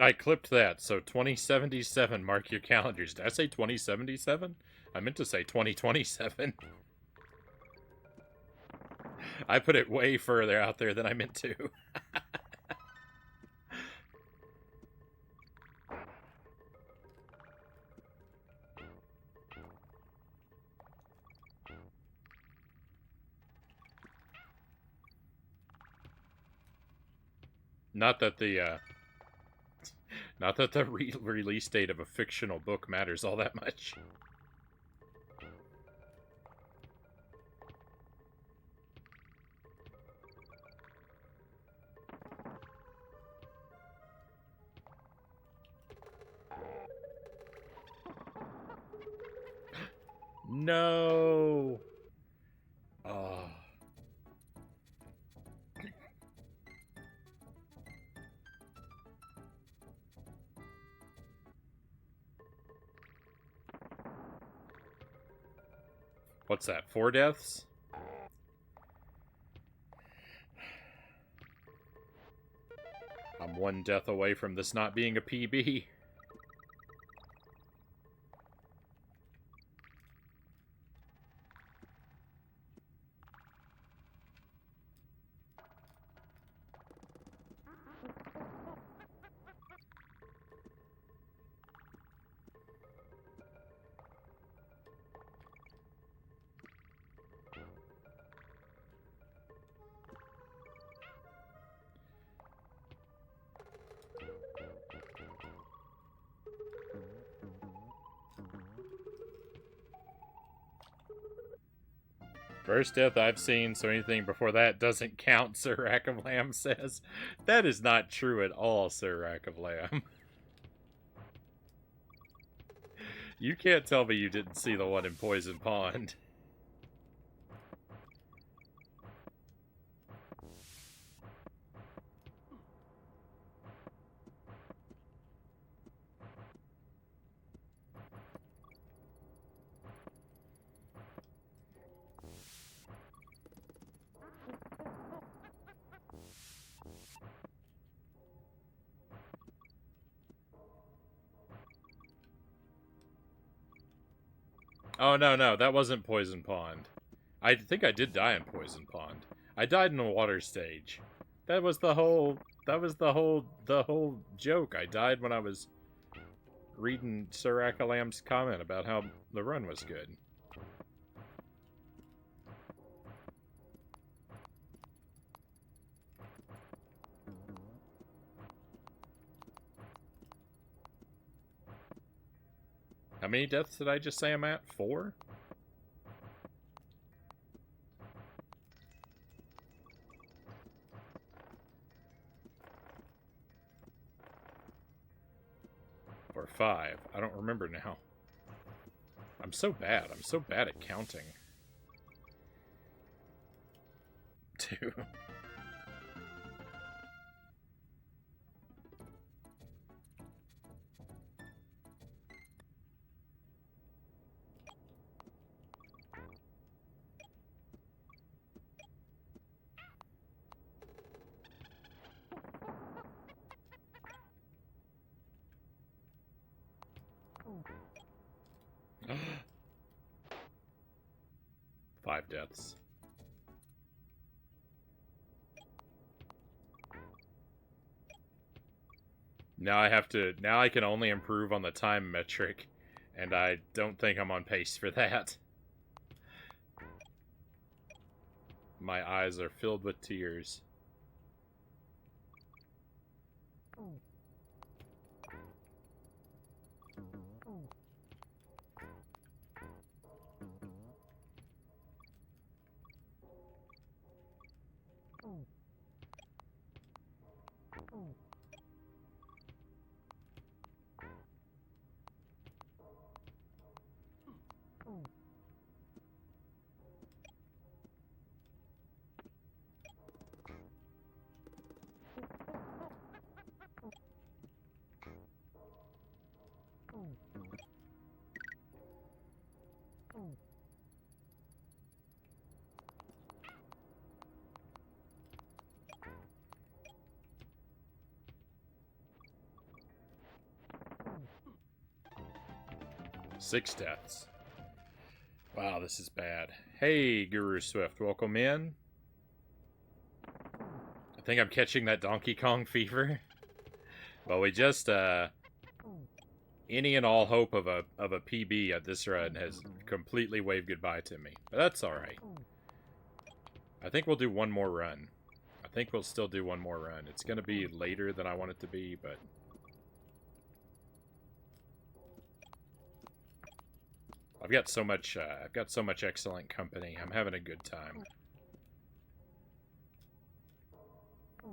I clipped that, so 2077, mark your calendars. Did I say 2077? I meant to say 2027. I put it way further out there than I meant to. Not that the release date of a fictional book matters all that much. No. Oh. What's that? 4 deaths? I'm 1 death away from this not being a PB. First death I've seen, so anything before that doesn't count, Sir Rack of Lamb says. That is not true at all, Sir Rack of Lamb. You can't tell me you didn't see the one in Poison Pond. Oh, no, that wasn't Poison Pond. I think I did die in Poison Pond. I died in the water stage. That was the whole joke. I died when I was reading Sir Rack of Lamb's comment about how the run was good. How many deaths did I just say I'm at? 4? Or 5? I don't remember now. I'm so bad. I'm so bad at counting. 2. Five deaths. Now I have to. Now I can only improve on the time metric, and I don't think I'm on pace for that. My eyes are filled with tears. Six deaths. Wow, this is bad. Hey, Guru Swift, welcome in. I think I'm catching that Donkey Kong fever. Well, we just, any and all hope of a PB at this run has completely waved goodbye to me. But that's alright. I think we'll do one more run. I think we'll still do one more run. It's going to be later than I want it to be, but... I've got so much excellent company. I'm having a good time. I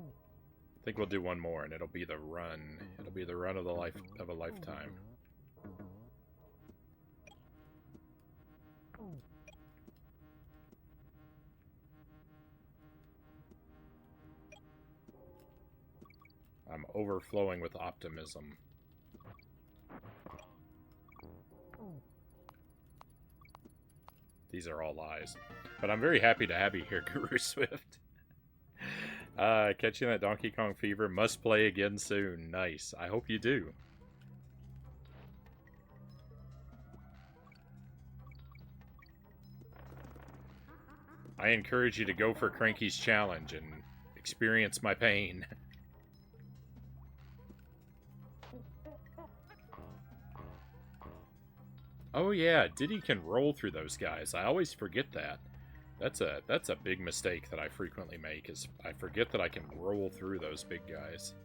think we'll do one more, and it'll be the run. It'll be the run of a lifetime. I'm overflowing with optimism. These are all lies. But I'm very happy to have you here, Guru Swift. Catching that Donkey Kong fever. Must play again soon. Nice. I hope you do. I encourage you to go for Cranky's challenge and experience my pain. Oh yeah, Diddy can roll through those guys. I always forget that. That's a big mistake that I frequently make, is I forget that I can roll through those big guys.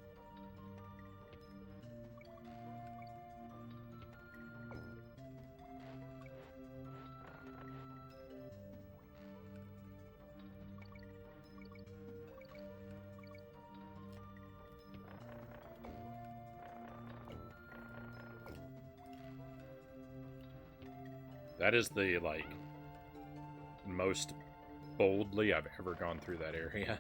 That is the, like, most boldly I've ever gone through that area.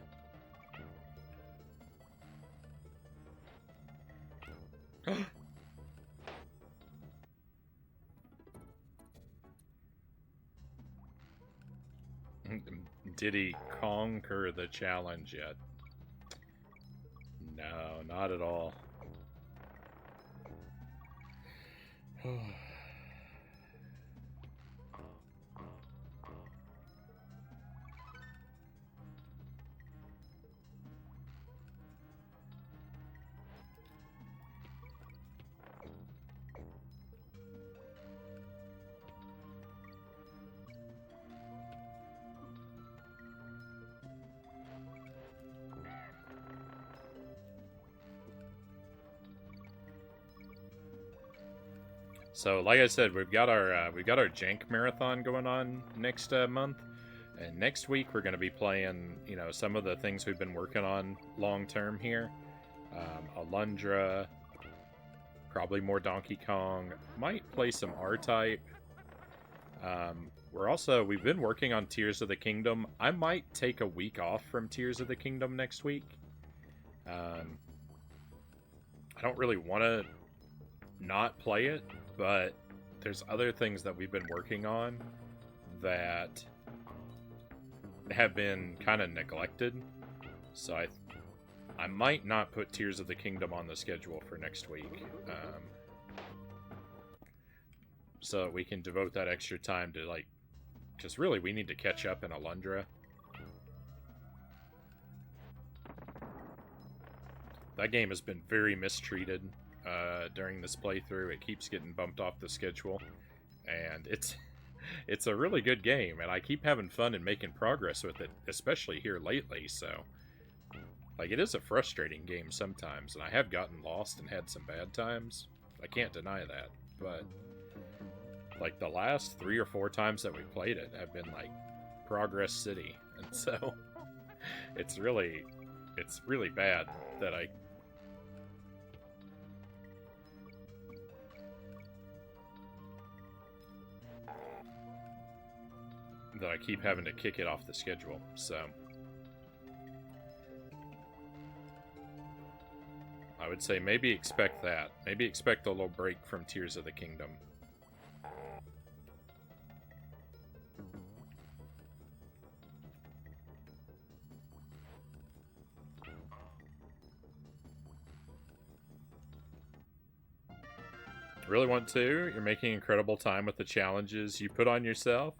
Did he conquer the challenge yet? No, not at all. So, like I said, we've got our Jank marathon going on next month, and next week we're going to be playing, you know, some of the things we've been working on long term here. Alundra, probably more Donkey Kong. Might play some R-Type. We've been working on Tears of the Kingdom. I might take a week off from Tears of the Kingdom next week. I don't really want to not play it, but there's other things that we've been working on that have been kind of neglected. So I might not put Tears of the Kingdom on the schedule for next week. So we can devote that extra time to, like, because really we need to catch up in Alundra. That game has been very mistreated during this playthrough. It keeps getting bumped off the schedule, and it's a really good game, and I keep having fun and making progress with it, especially here lately. So, like, it is a frustrating game sometimes, and I have gotten lost and had some bad times. I can't deny that, but like the last 3 or 4 times that we played it have been like Progress City, and so it's really bad that I keep having to kick it off the schedule. So I would say maybe expect that. Maybe expect a little break from Tears of the Kingdom. Really want to? You're making incredible time with the challenges you put on yourself.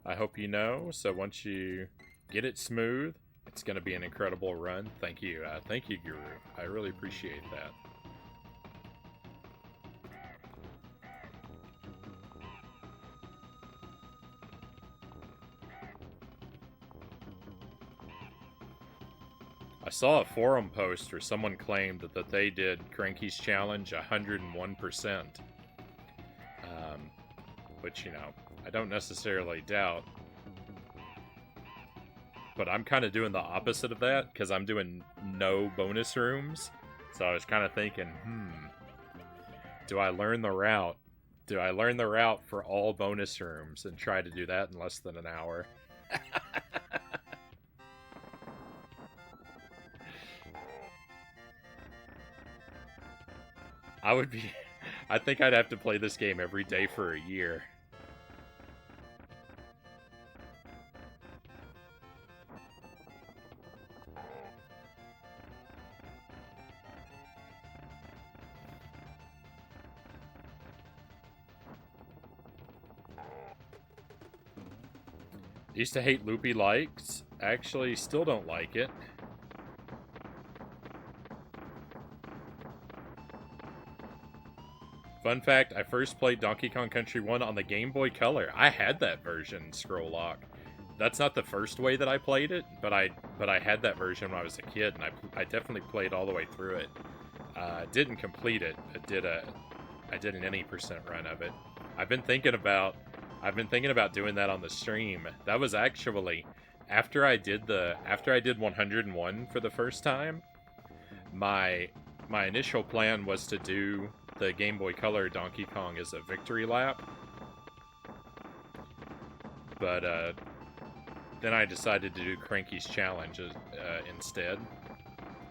I hope you know. So once you get it smooth, it's going to be an incredible run. Thank you. Thank you, Guru. I really appreciate that. I saw a forum post where someone claimed that they did Cranky's challenge 101%. Which, you know, I don't necessarily doubt. But I'm kind of doing the opposite of that, because I'm doing no bonus rooms. So I was kind of thinking, do I learn the route? Do I learn the route for all bonus rooms and try to do that in less than an hour? I think I'd have to play this game every day for a year. Used to hate loopy likes. Actually, still don't like it. Fun fact, I first played Donkey Kong Country 1 on the Game Boy Color. I had that version, Scroll Lock. That's not the first way that I played it, but I had that version when I was a kid, and I definitely played all the way through it. Didn't complete it. I did an any percent run of it. I've been thinking about doing that on the stream. That was actually after I did 101 for the first time. My initial plan was to do the Game Boy Color Donkey Kong as a victory lap, but then I decided to do Cranky's challenge instead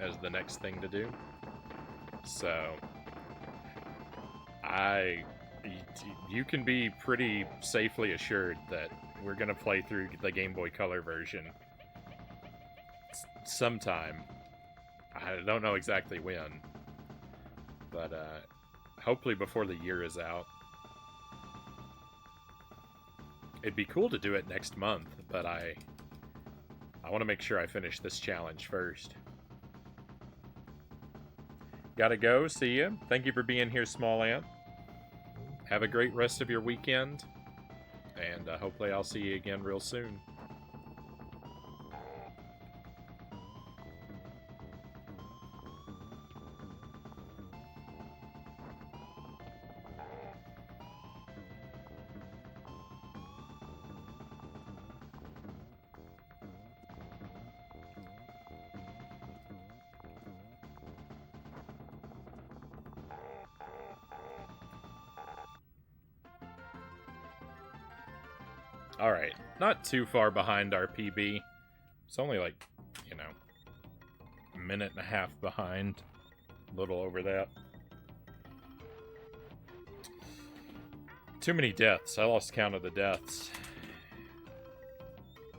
as the next thing to do. So you can be pretty safely assured that we're gonna play through the Game Boy Color version sometime. I don't know exactly when, but hopefully before the year is out. It'd be cool to do it next month, but I want to make sure I finish this challenge first. Gotta go. See ya. Thank you for being here, Small Ant. Have a great rest of your weekend, and hopefully I'll see you again real soon. Alright, not too far behind our PB. It's only like, you know, a minute and a half behind. A little over that. Too many deaths. I lost count of the deaths.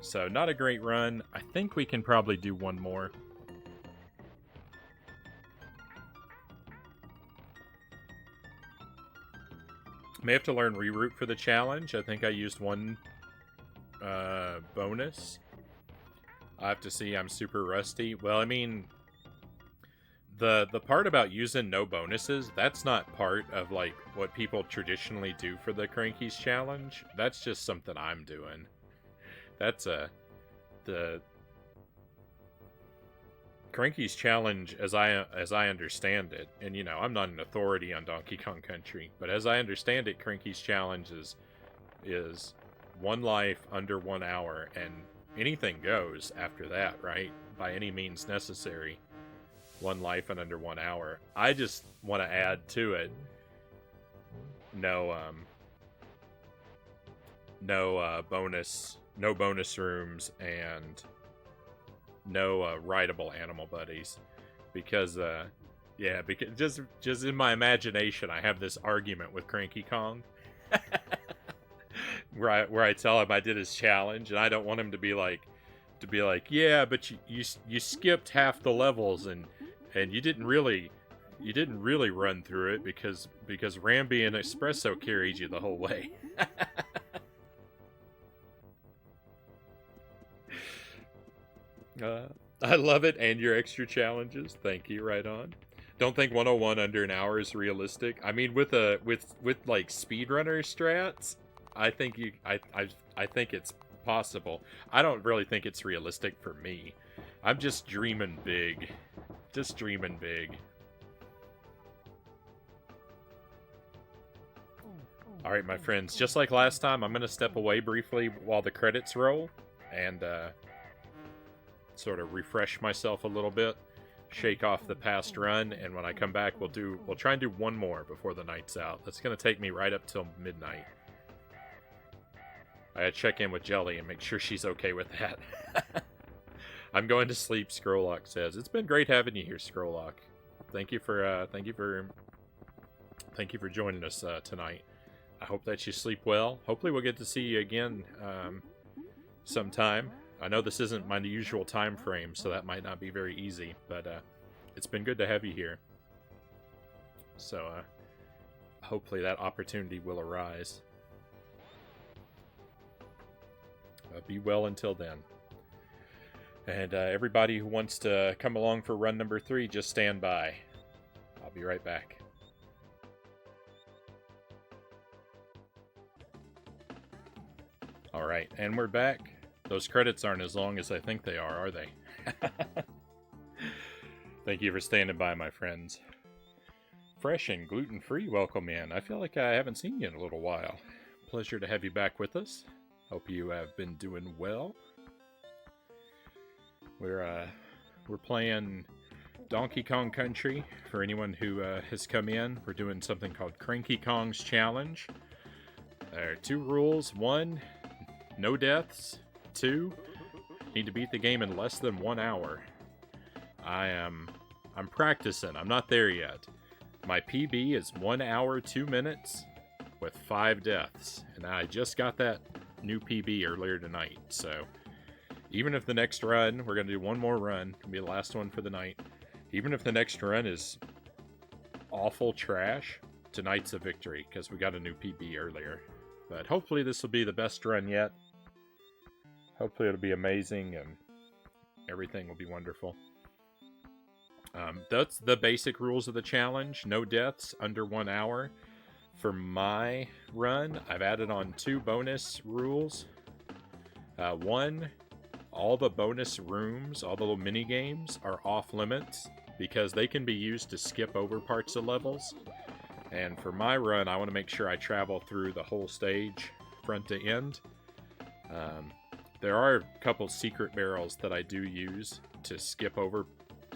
So, not a great run. I think we can probably do one more. May have to learn reroute for the challenge. I think I used one bonus. I have to see. I'm super rusty. Well, I mean, The part about using no bonuses, that's not part of like what people traditionally do for the Crankies challenge. That's just something I'm doing. That's the Cranky's challenge, as I understand it, and you know, I'm not an authority on Donkey Kong Country, but as I understand it, Cranky's challenge is one life under 1 hour, and anything goes after that, right? By any means necessary. One life and under 1 hour. I just want to add to it no no bonus rooms and no rideable animal buddies, because yeah, because just in my imagination I have this argument with Cranky Kong where I tell him I did his challenge and I don't want him to be like yeah, but you skipped half the levels and you didn't really run through it because Ramby and Espresso carried you the whole way. I love it, and your extra challenges. Thank you. Right on. Don't think 101 under an hour is realistic. I mean, with like speedrunner strats, I think I think it's possible. I don't really think it's realistic for me. I'm just dreaming big. Just dreaming big. Alright, my friends, just like last time, I'm going to step away briefly while the credits roll and sort of refresh myself a little bit, shake off the past run, and when I come back, we'll try and do one more before the night's out. That's going to take me right up till midnight. I gotta check in with Jelly and make sure she's okay with that. I'm going to sleep, Scrollock says. It's been great having you here, Scrollock. Thank you for joining us tonight. I hope that you sleep well. Hopefully we'll get to see you again sometime. I know this isn't my usual time frame, so that might not be very easy, but it's been good to have you here. So hopefully that opportunity will arise. Be well until then. And everybody who wants to come along for run number 3, just stand by. I'll be right back. Alright, and we're back. Those credits aren't as long as I think they are they? Thank you for standing by, my friends. Fresh and gluten-free, welcome in. I feel like I haven't seen you in a little while. Pleasure to have you back with us. Hope you have been doing well. We're playing Donkey Kong Country. For anyone who has come in, we're doing something called Cranky Kong's Challenge. There are 2 rules. 1, no deaths. 2, need to beat the game in less than 1 hour. I'm practicing. I'm not there yet. My PB is 1 hour 2 minutes with 5 deaths, and I just got that new PB earlier tonight. So even if the next run, we're going to do one more run, it'll be the last one for the night. Even if the next run is awful trash, tonight's a victory because we got a new PB earlier. But hopefully this will be the best run yet. Hopefully it'll be amazing and everything will be wonderful. That's the basic rules of the challenge. No deaths under 1 hour. For my run, I've added on 2 bonus rules. 1, all the bonus rooms, all the little mini games are off limits because they can be used to skip over parts of levels. And for my run, I want to make sure I travel through the whole stage, front to end. There are a couple secret barrels that I do use to skip over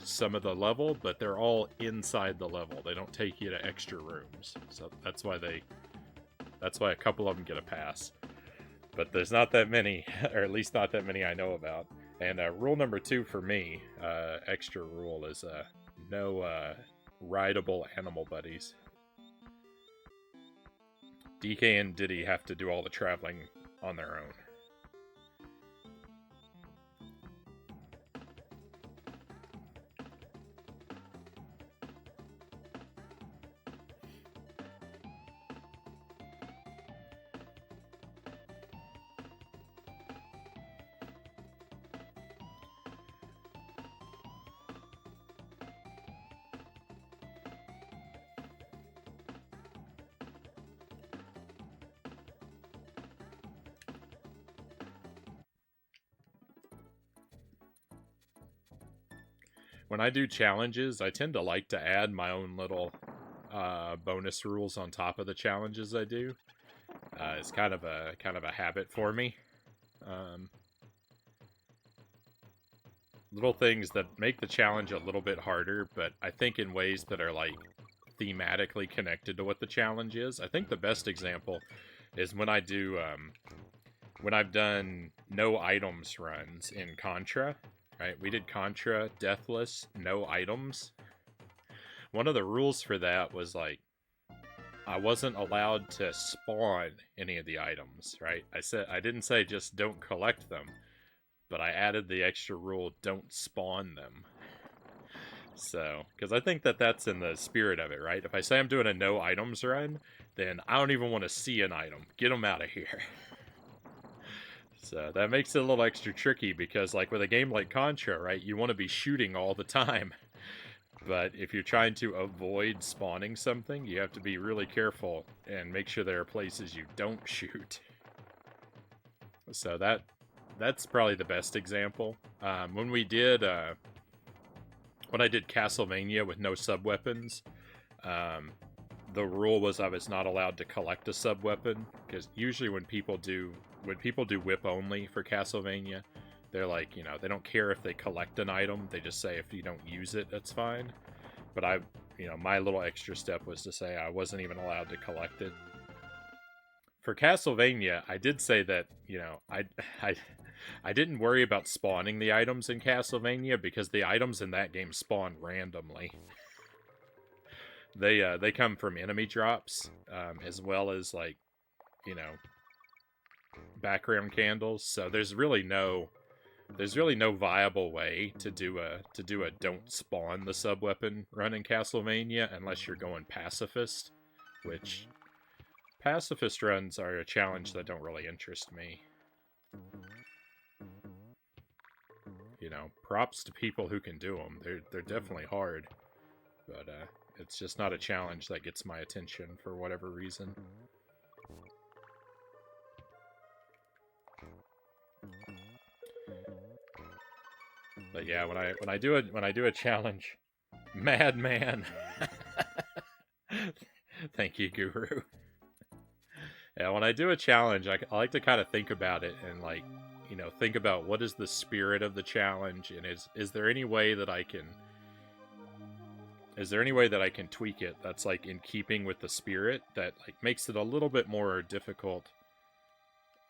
some of the level, but they're all inside the level. They don't take you to extra rooms, so that's why a couple of them get a pass. But there's not that many, or at least not that many I know about. And rule number 2 for me, extra rule, is no rideable animal buddies. DK and Diddy have to do all the traveling on their own. when I do challenges, I tend to like to add my own little bonus rules on top of the challenges I do. It's kind of a habit for me. Um, little things that make the challenge a little bit harder, but I think in ways that are like thematically connected to what the challenge is. I think the best example is when I do when I've done no items runs in Contra. Right, we did Contra, deathless, no items. One of the rules for that was like I wasn't allowed to spawn any of the items, right? I didn't say just don't collect them, but I added the extra rule don't spawn them. So, because I think that that's in the spirit of it, right? If I say I'm doing a no items run, then I don't even want to see an item. Get them out of here. So that makes it a little extra tricky because, like with a game like Contra, right, you want to be shooting all the time. But if you're trying to avoid spawning something, you have to be really careful and make sure there are places you don't shoot. So that's probably the best example. When I did Castlevania with no sub-weapons, the rule was I was not allowed to collect a sub-weapon, because usually when people do whip only for Castlevania, they're like, you know, they don't care if they collect an item, they just say if you don't use it, that's fine. But my little extra step was to say I wasn't even allowed to collect it. For Castlevania, I did say that, you know, I didn't worry about spawning the items in Castlevania because the items in that game spawn randomly. They come from enemy drops, as well as, like, you know, background candles. So there's really no viable way to do a don't spawn the sub weapon run in Castlevania unless you're going pacifist, which pacifist runs are a challenge that don't really interest me. You know, props to people who can do them. They're definitely hard, but it's just not a challenge that gets my attention for whatever reason. But yeah, when I do a challenge, madman. Thank you, Guru. Yeah, when I do a challenge, I like to kind of think about it and, like, you know, think about what is the spirit of the challenge, and is there any way that I can tweak it that's, like, in keeping with the spirit that, like, makes it a little bit more difficult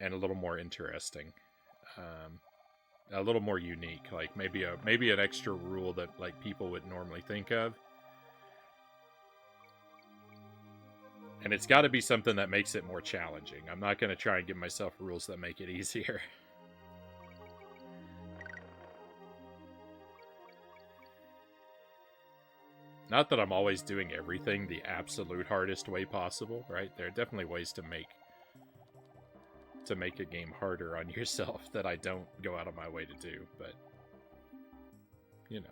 and a little more interesting, a little more unique, like maybe an extra rule that, like, people would normally think of. And it's got to be something that makes it more challenging. I'm not going to try and give myself rules that make it easier. Not that I'm always doing everything the absolute hardest way possible, right? There are definitely ways to make a game harder on yourself that I don't go out of my way to do, but, you know.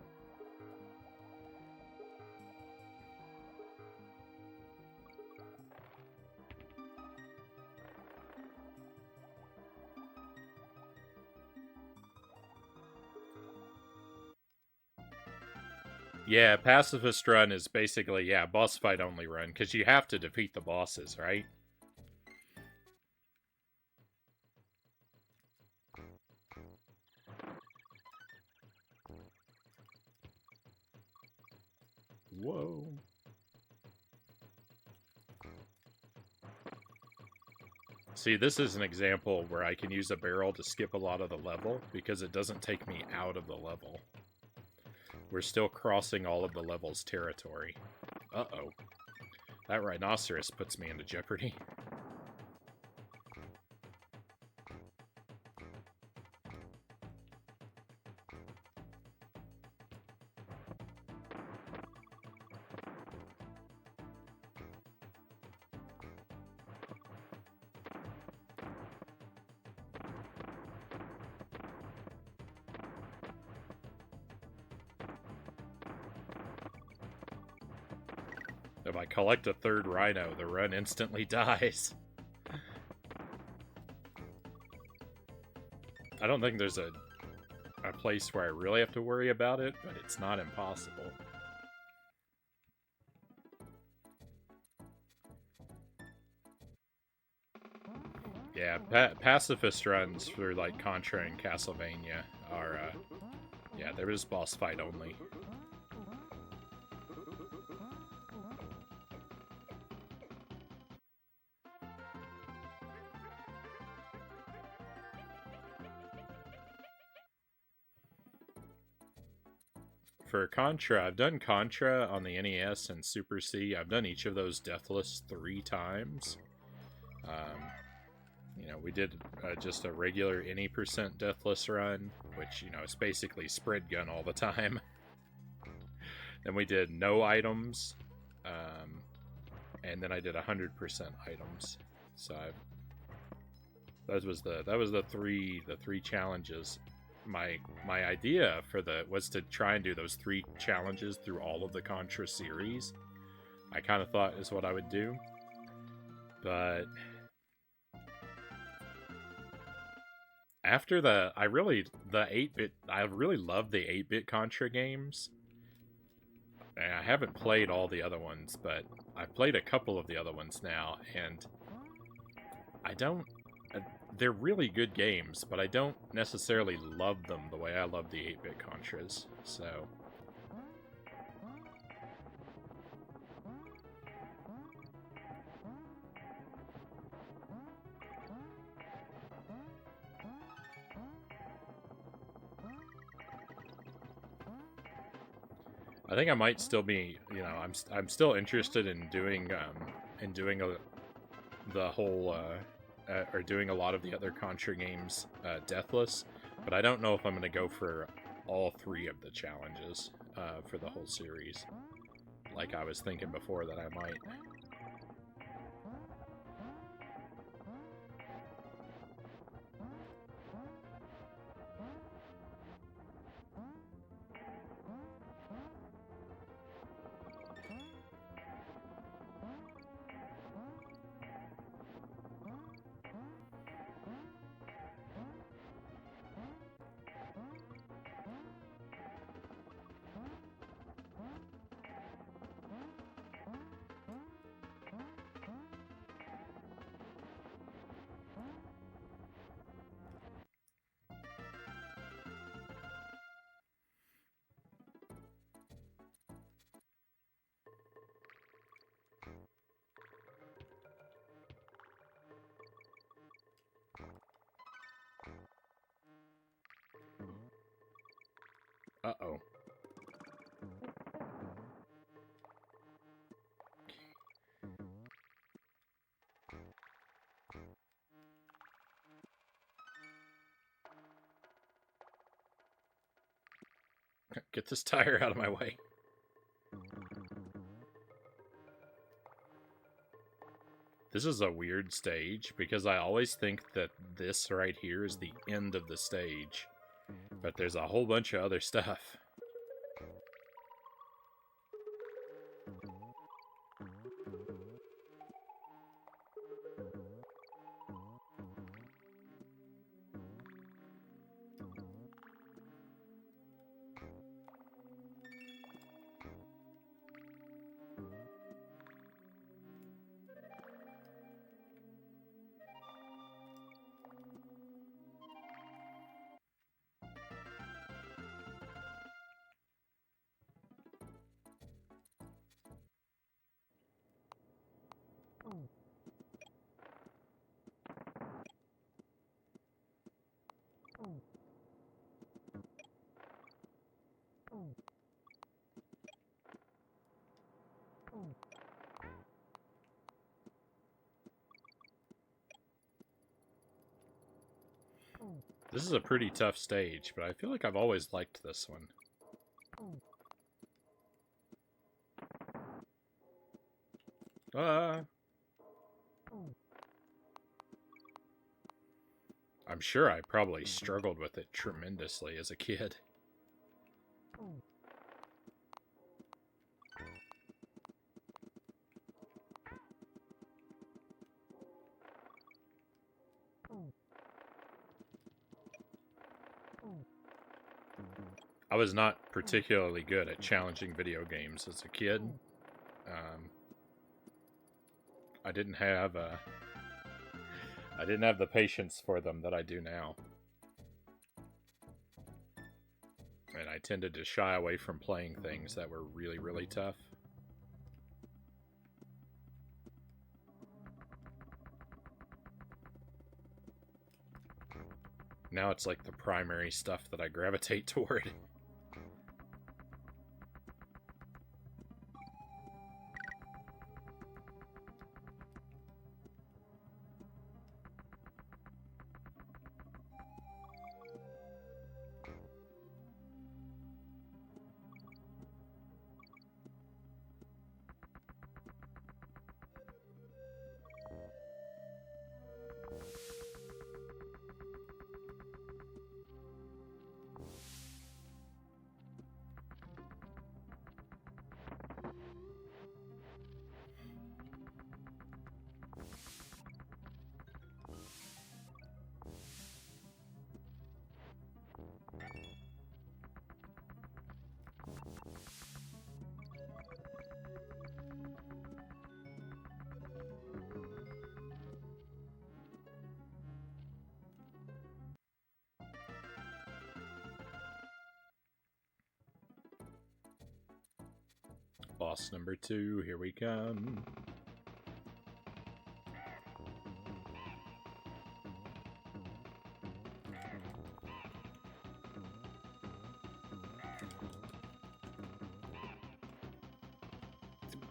Yeah, pacifist run is basically, yeah, boss fight only run, because you have to defeat the bosses, right? Whoa. See, this is an example where I can use a barrel to skip a lot of the level, because it doesn't take me out of the level. We're still crossing all of the level's territory. Uh-oh. That rhinoceros puts me into jeopardy. If I collect a third rhino, the run instantly dies. I don't think there's a place where I really have to worry about it, but it's not impossible. Yeah, pacifist runs for like Contra and Castlevania are, yeah, there is boss fight only. For Contra, I've done Contra on the NES and Super C. I've done each of those deathless 3 times. You know, we did just a regular any percent deathless run, which, you know, is basically spread gun all the time. Then we did no items, and then I did 100% items. So that was the three challenges. My idea for was to try and do those 3 challenges through all of the Contra series. I kind of thought is what I would do, but after I really love the 8-bit Contra games. I haven't played all the other ones, but I've played a couple of the other ones now, and I don't. They're really good games, but I don't necessarily love them the way I love the 8-bit Contras. So I think I might still be, you know, I'm still interested in doing the whole or doing a lot of the other Contra games deathless, but I don't know if I'm going to go for all 3 of the challenges for the whole series, like I was thinking before that I might. Uh-oh. Get this tire out of my way. This is a weird stage, because I always think that this right here is the end of the stage. But there's a whole bunch of other stuff. This is a pretty tough stage, but I feel like I've always liked this one. I'm sure I probably struggled with it tremendously as a kid. I was not particularly good at challenging video games as a kid. I didn't have the patience for them that I do now. And I tended to shy away from playing things that were really, really tough. Now it's like the primary stuff that I gravitate toward. Boss number 2, here we come.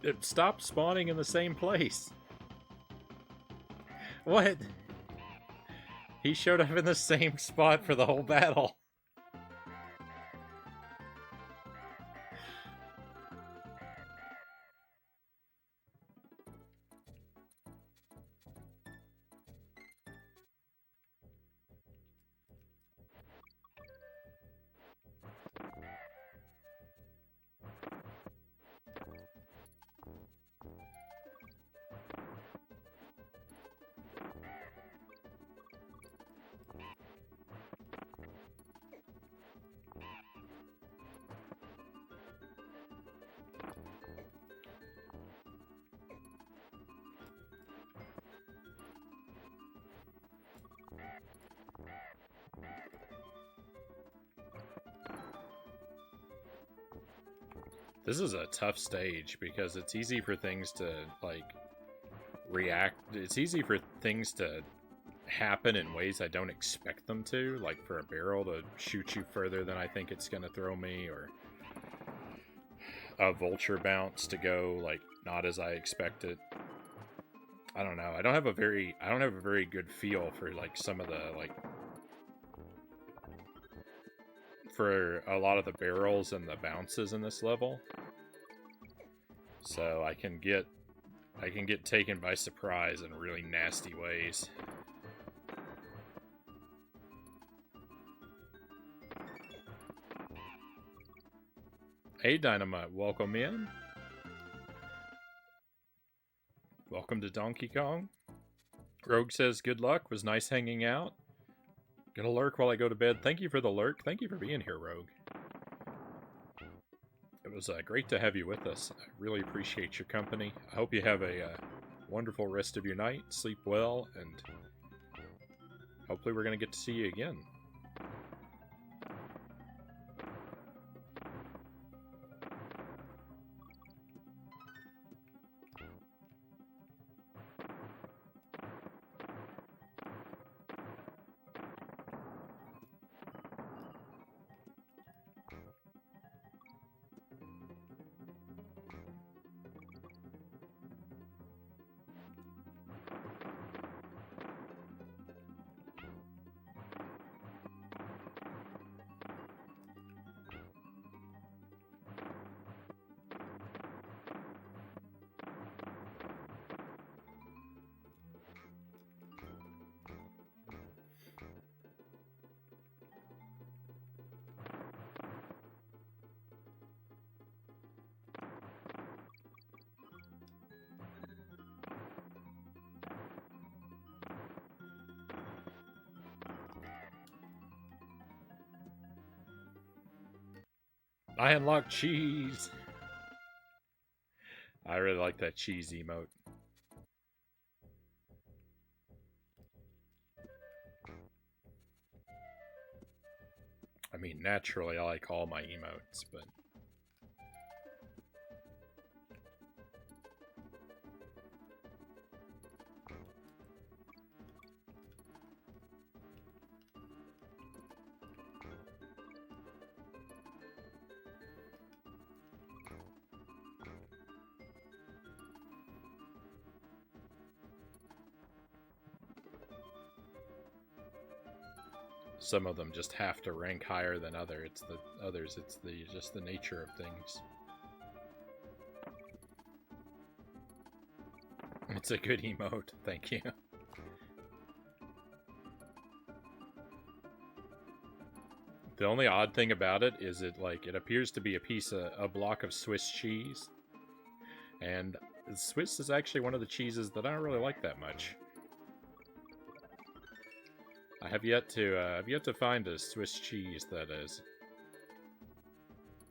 It stopped spawning in the same place. What? He showed up in the same spot for the whole battle. This is a tough stage because it's easy for things to, like, react. It's easy for things to happen in ways I don't expect them to, like for a barrel to shoot you further than I think it's going to throw me, or a vulture bounce to go, like, not as I expected. I don't know. I don't have a very good feel for, like, some of the, like, for a lot of the barrels and the bounces in this level. So I can get taken by surprise in really nasty ways. Hey Dynamite, welcome in. Welcome to Donkey Kong. Rogue says, good luck, was nice hanging out. Gonna lurk while I go to bed. Thank you for the lurk. Thank you for being here, Rogue. It was great to have you with us. I really appreciate your company. I hope you have a wonderful rest of your night. Sleep well, and hopefully we're going to get to see you again. I unlocked cheese. I really like that cheese emote. I mean, naturally, I like all my emotes, but... some of them just have to rank higher than others. It's just the nature of things. It's a good emote, thank you. The only odd thing about it is it appears to be a block of Swiss cheese. And Swiss is actually one of the cheeses that I don't really like that much. I have yet to find a Swiss cheese that is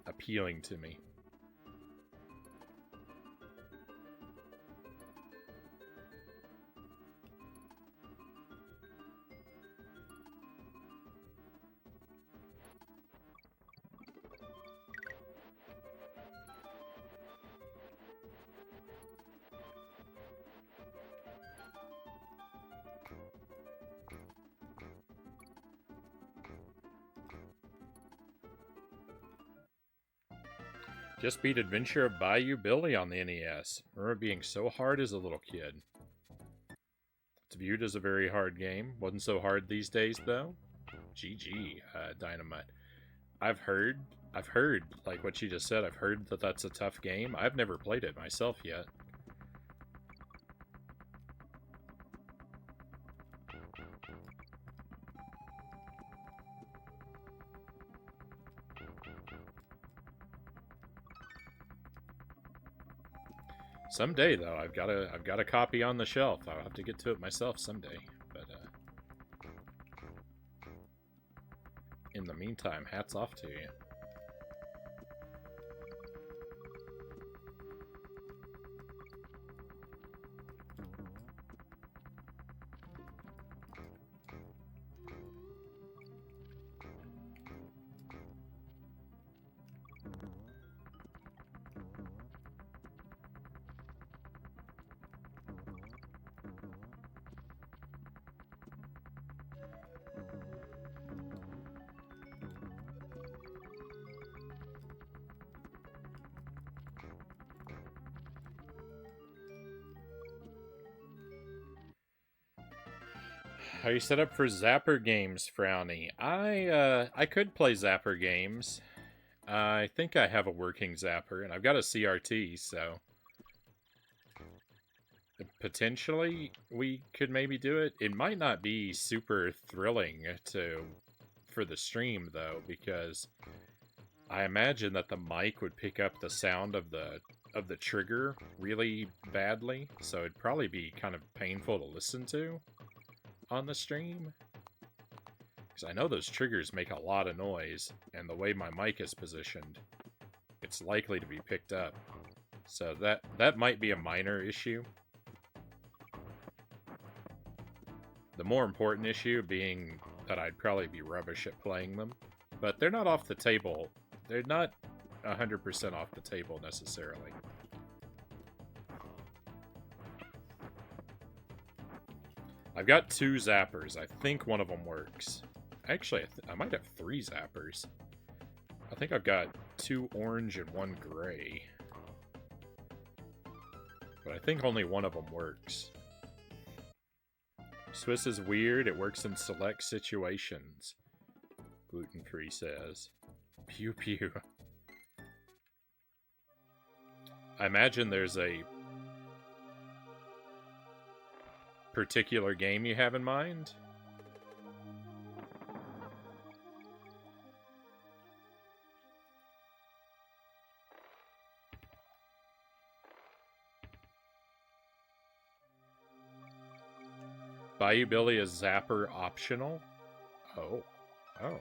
appealing to me. Just beat Adventure of Bayou Billy on the NES. Remember being so hard as a little kid. It's viewed as a very hard game. Wasn't so hard these days, though. GG, Dynamite. I've heard, like what she just said, I've heard that that's a tough game. I've never played it myself yet. Someday, though, I've got a copy on the shelf. I'll have to get to it myself someday. But in the meantime, hats off to you. Are you set up for Zapper games, Frownie? I could play Zapper games. I think I have a working Zapper, and I've got a CRT, so potentially we could maybe do it. It might not be super thrilling for the stream though, because I imagine that the mic would pick up the sound of the trigger really badly, so it'd probably be kind of painful to listen to on the stream. Because I know those triggers make a lot of noise, and the way my mic is positioned, it's likely to be picked up. So that might be a minor issue. The more important issue being that I'd probably be rubbish at playing them. But they're not off the table. They're not 100% off the table necessarily. I've got 2 zappers. I think one of them works. Actually, I might have 3 zappers. I think I've got 2 orange and 1 gray. But I think only one of them works. Swiss is weird. It works in select situations. Gluten-free says. Pew pew. I imagine there's a particular game you have in mind? Bayou Billy is Zapper optional? Oh. Oh.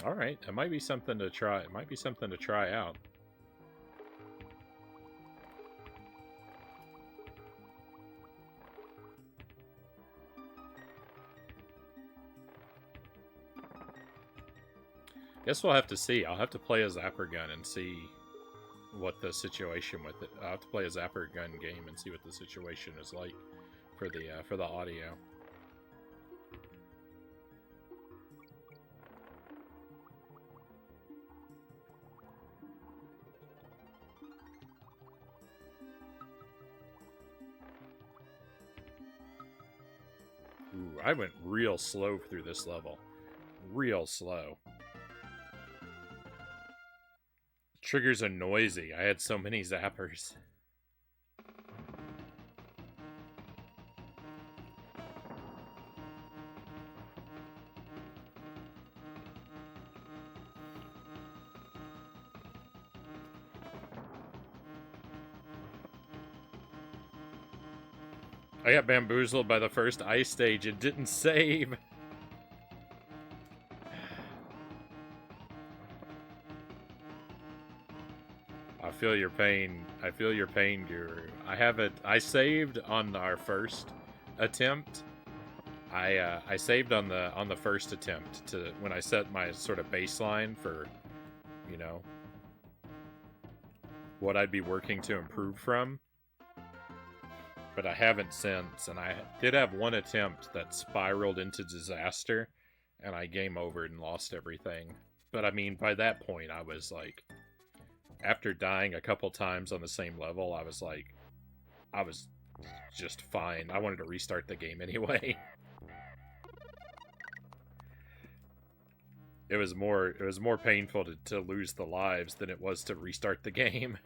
Alright, it might be something to try. It might be something to try out. Guess we'll have to see. I'll have to play a Zapper Gun and see what the situation with it. I'll have to play a Zapper Gun game and see what the situation is like for the audio. Ooh, I went real slow through this level. Real slow. Triggers are noisy. I had so many zappers. I got bamboozled by the first ice stage. It didn't save. I feel your pain. I feel your pain, Guru. I have it. I saved on our first attempt. I saved on the first attempt to when I set my sort of baseline for, you know, what I'd be working to improve from. But I haven't since, and I did have one attempt that spiraled into disaster, and I game overed and lost everything. But I mean, by that point, I was like, after dying a couple times on the same level, I was like, I was just fine. I wanted to restart the game anyway. It was more painful to lose the lives than it was to restart the game.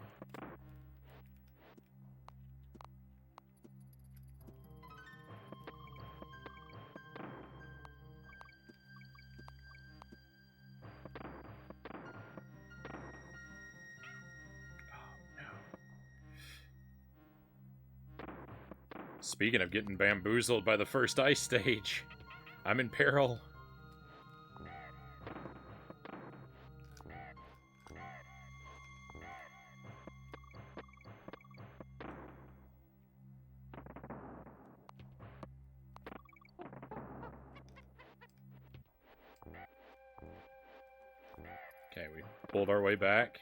Speaking of getting bamboozled by the first ice stage, I'm in peril. Okay, we pulled our way back.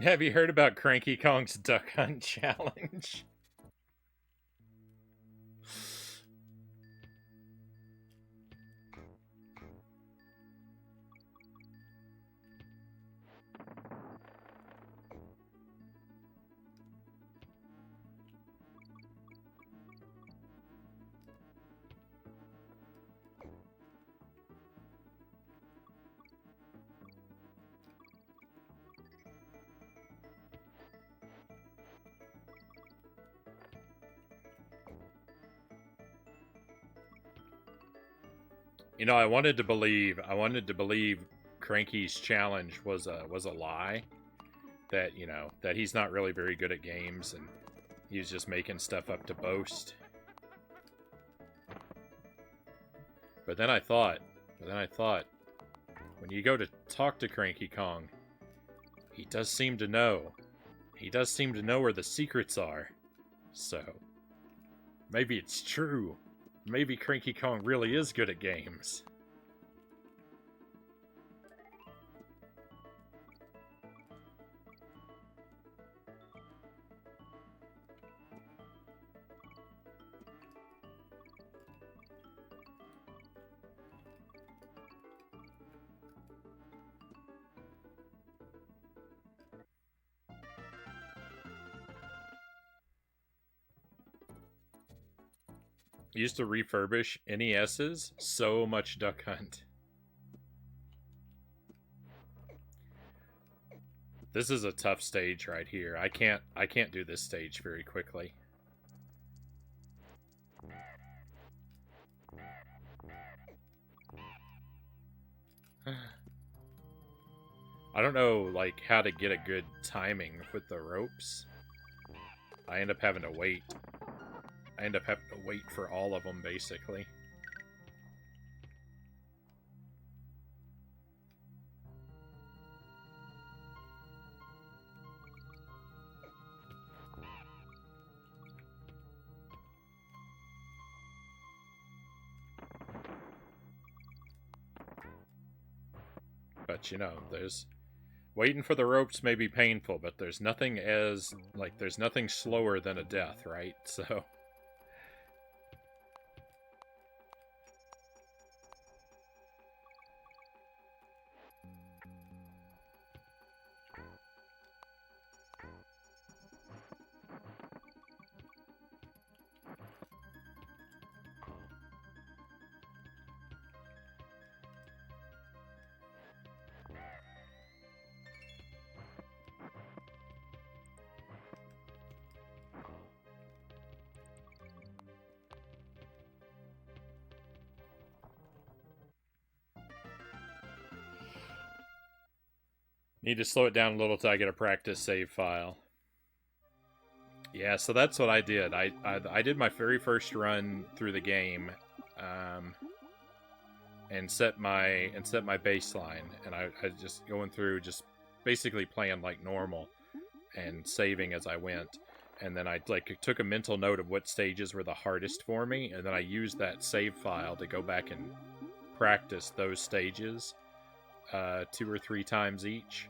Have you heard about Cranky Kong's Duck Hunt Challenge? You know, I wanted to believe Cranky's challenge was a lie. That, you know, that he's not really very good at games and he's just making stuff up to boast. But then I thought, when you go to talk to Cranky Kong, he does seem to know. He does seem to know where the secrets are. So, maybe it's true. Maybe Cranky Kong really is good at games. Used to refurbish NESs. So much Duck Hunt. This is a tough stage right here. I can't do this stage very quickly. I don't know, like, how to get a good timing with the ropes. I end up having to wait. I end up having to wait for all of them, basically. But, you know, there's... Waiting for the ropes may be painful, but there's nothing as... Like, there's nothing slower than a death, right? So... Need to slow it down a little till I get a practice save file. Yeah, so that's what I did. I did my very first run through the game, and set my baseline, and I just going through, just basically playing like normal, and saving as I went. And then I took a mental note of what stages were the hardest for me, and then I used that save file to go back and practice those stages 2 or 3 times each,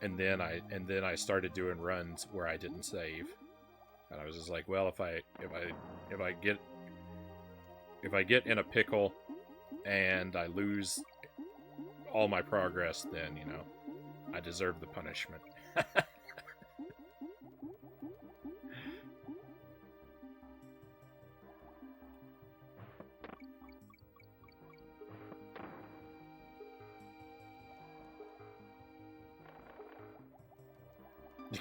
and then I started doing runs where I didn't save, and I was just like, well, if I get in a pickle and I lose all my progress, then, you know, I deserve the punishment.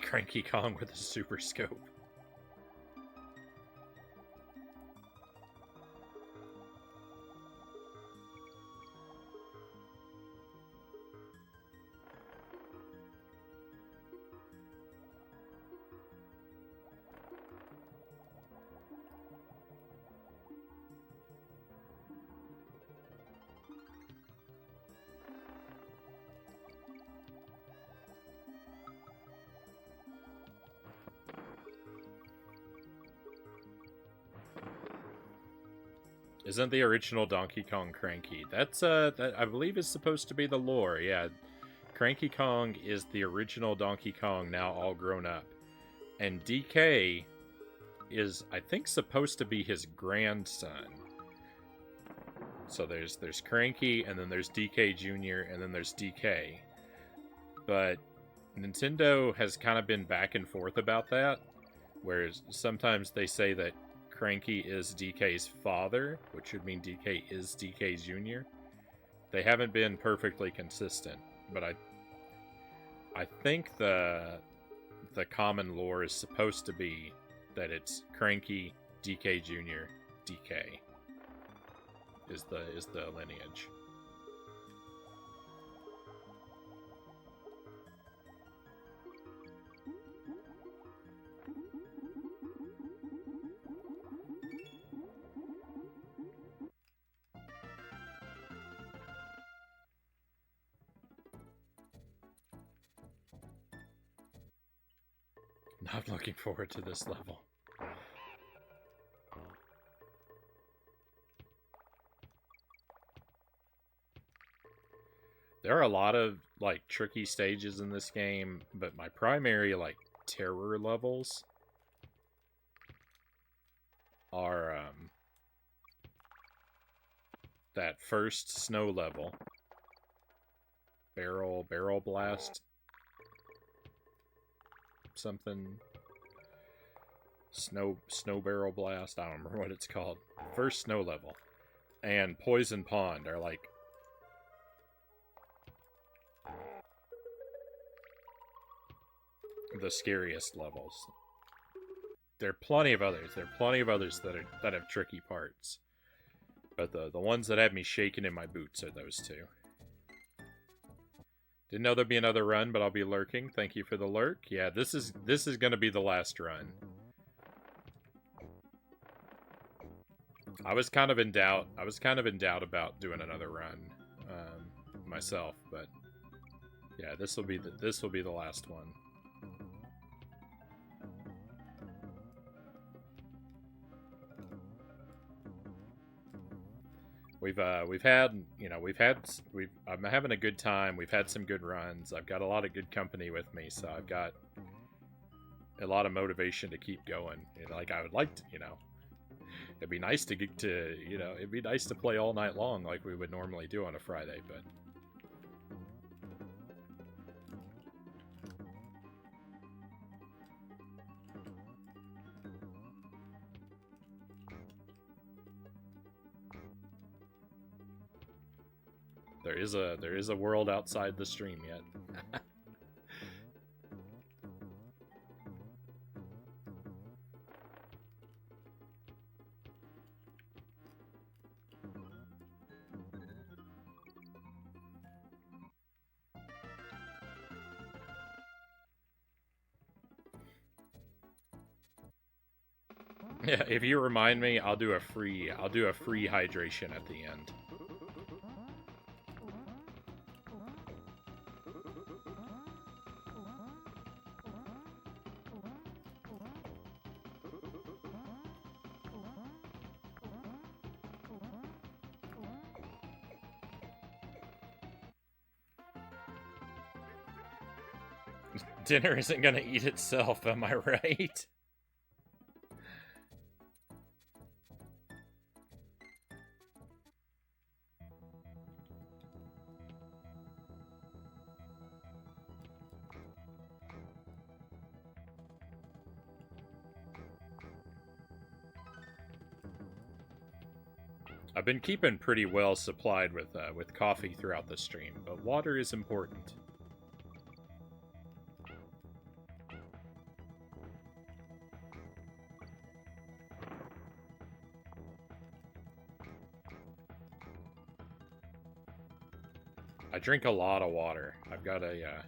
Cranky Kong with a super scope. Isn't the original Donkey Kong Cranky? That's, that I believe is supposed to be the lore, yeah. Cranky Kong is the original Donkey Kong, now all grown up. And DK is, I think, supposed to be his grandson. So there's Cranky, and then there's DK Jr., and then there's DK. But Nintendo has kind of been back and forth about that, whereas sometimes they say that Cranky is DK's father, which would mean DK is DK Jr. They haven't been perfectly consistent, but I think the common lore is supposed to be that it's Cranky, DK Jr., DK is the lineage. Not looking forward to this level. There are a lot of, like, tricky stages in this game, but my primary, like, terror levels are, that first snow level. Barrel blast. Something. Snow barrel blast. I don't remember what it's called. First snow level. And Poison Pond are, like, the scariest levels. There are plenty of others. There are plenty of others that have tricky parts. But the ones that have me shaking in my boots are those two. Didn't know there'd be another run, but I'll be lurking. Thank you for the lurk. Yeah, this is gonna be the last run. I was kind of in doubt. I was kind of in doubt about doing another run myself, but yeah, this will be the last one. We've had, you know, I'm having a good time. We've had some good runs. I've got a lot of good company with me, so I've got a lot of motivation to keep going. You know, like I would like to, you know, it'd be nice to get to, you know, it'd be nice to play all night long like we would normally do on a Friday, but there is a world outside the stream yet. Yeah, if you remind me, I'll do a free hydration at the end. Dinner isn't gonna eat itself, am I right? I've been keeping pretty well supplied with coffee throughout the stream, but water is important. I drink a lot of water. I've got a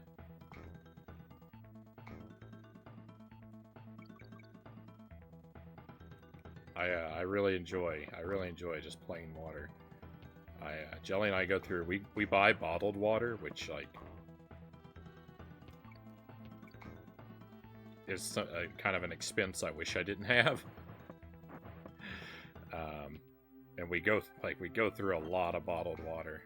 I really enjoy just plain water. Jelly and I go through. We buy bottled water, which like is kind of an expense I wish I didn't have. And we go through a lot of bottled water.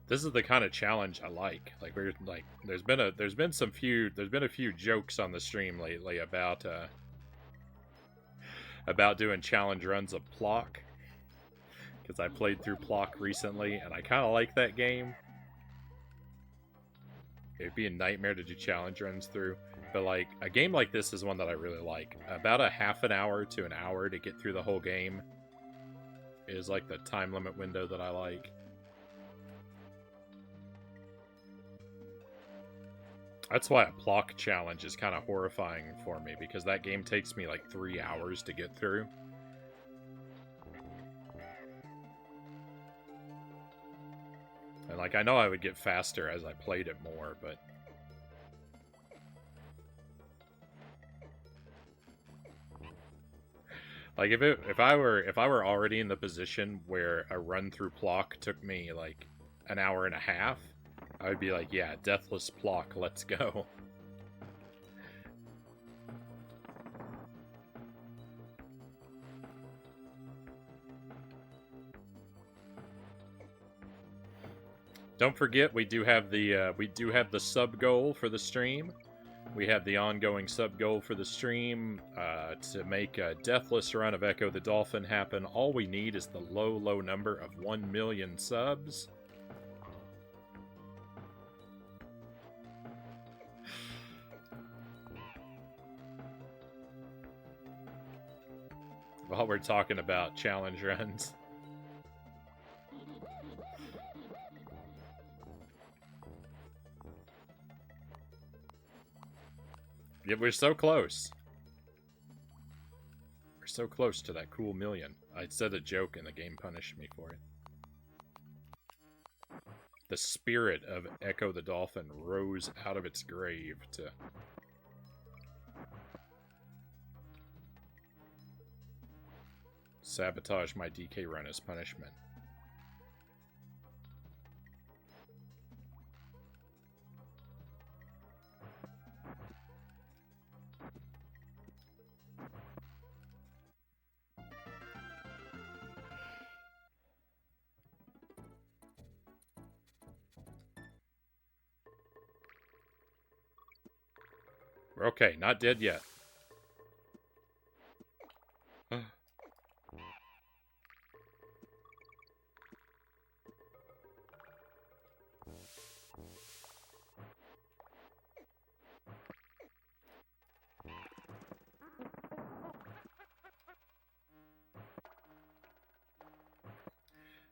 This is the kind of challenge I like. Like we're like, there's been a few jokes on the stream lately about doing challenge runs of Plock, because I played through Plock recently and I kind of like that game. It'd be a nightmare to do challenge runs through, but like a game like this is one that I really like. About a half an hour to an hour to get through the whole game is like the time limit window that I like. That's why a Plock challenge is kind of horrifying for me, because that game takes me like 3 hours to get through. And like, I know I would get faster as I played it more, but like if I were already in the position where a run through Plock took me like an hour and a half, I would be like, yeah, deathless Plock, let's go. Don't forget, we do have the sub goal for the stream. We have the ongoing sub goal for the stream to make a deathless run of Echo the Dolphin happen. All we need is the low number of 1 million subs. While we're talking about challenge runs. Yeah, we're so close. We're so close to that cool million. I said a joke and the game punished me for it. The spirit of Echo the Dolphin rose out of its grave to... sabotage my DK run as punishment. We're okay, not dead yet.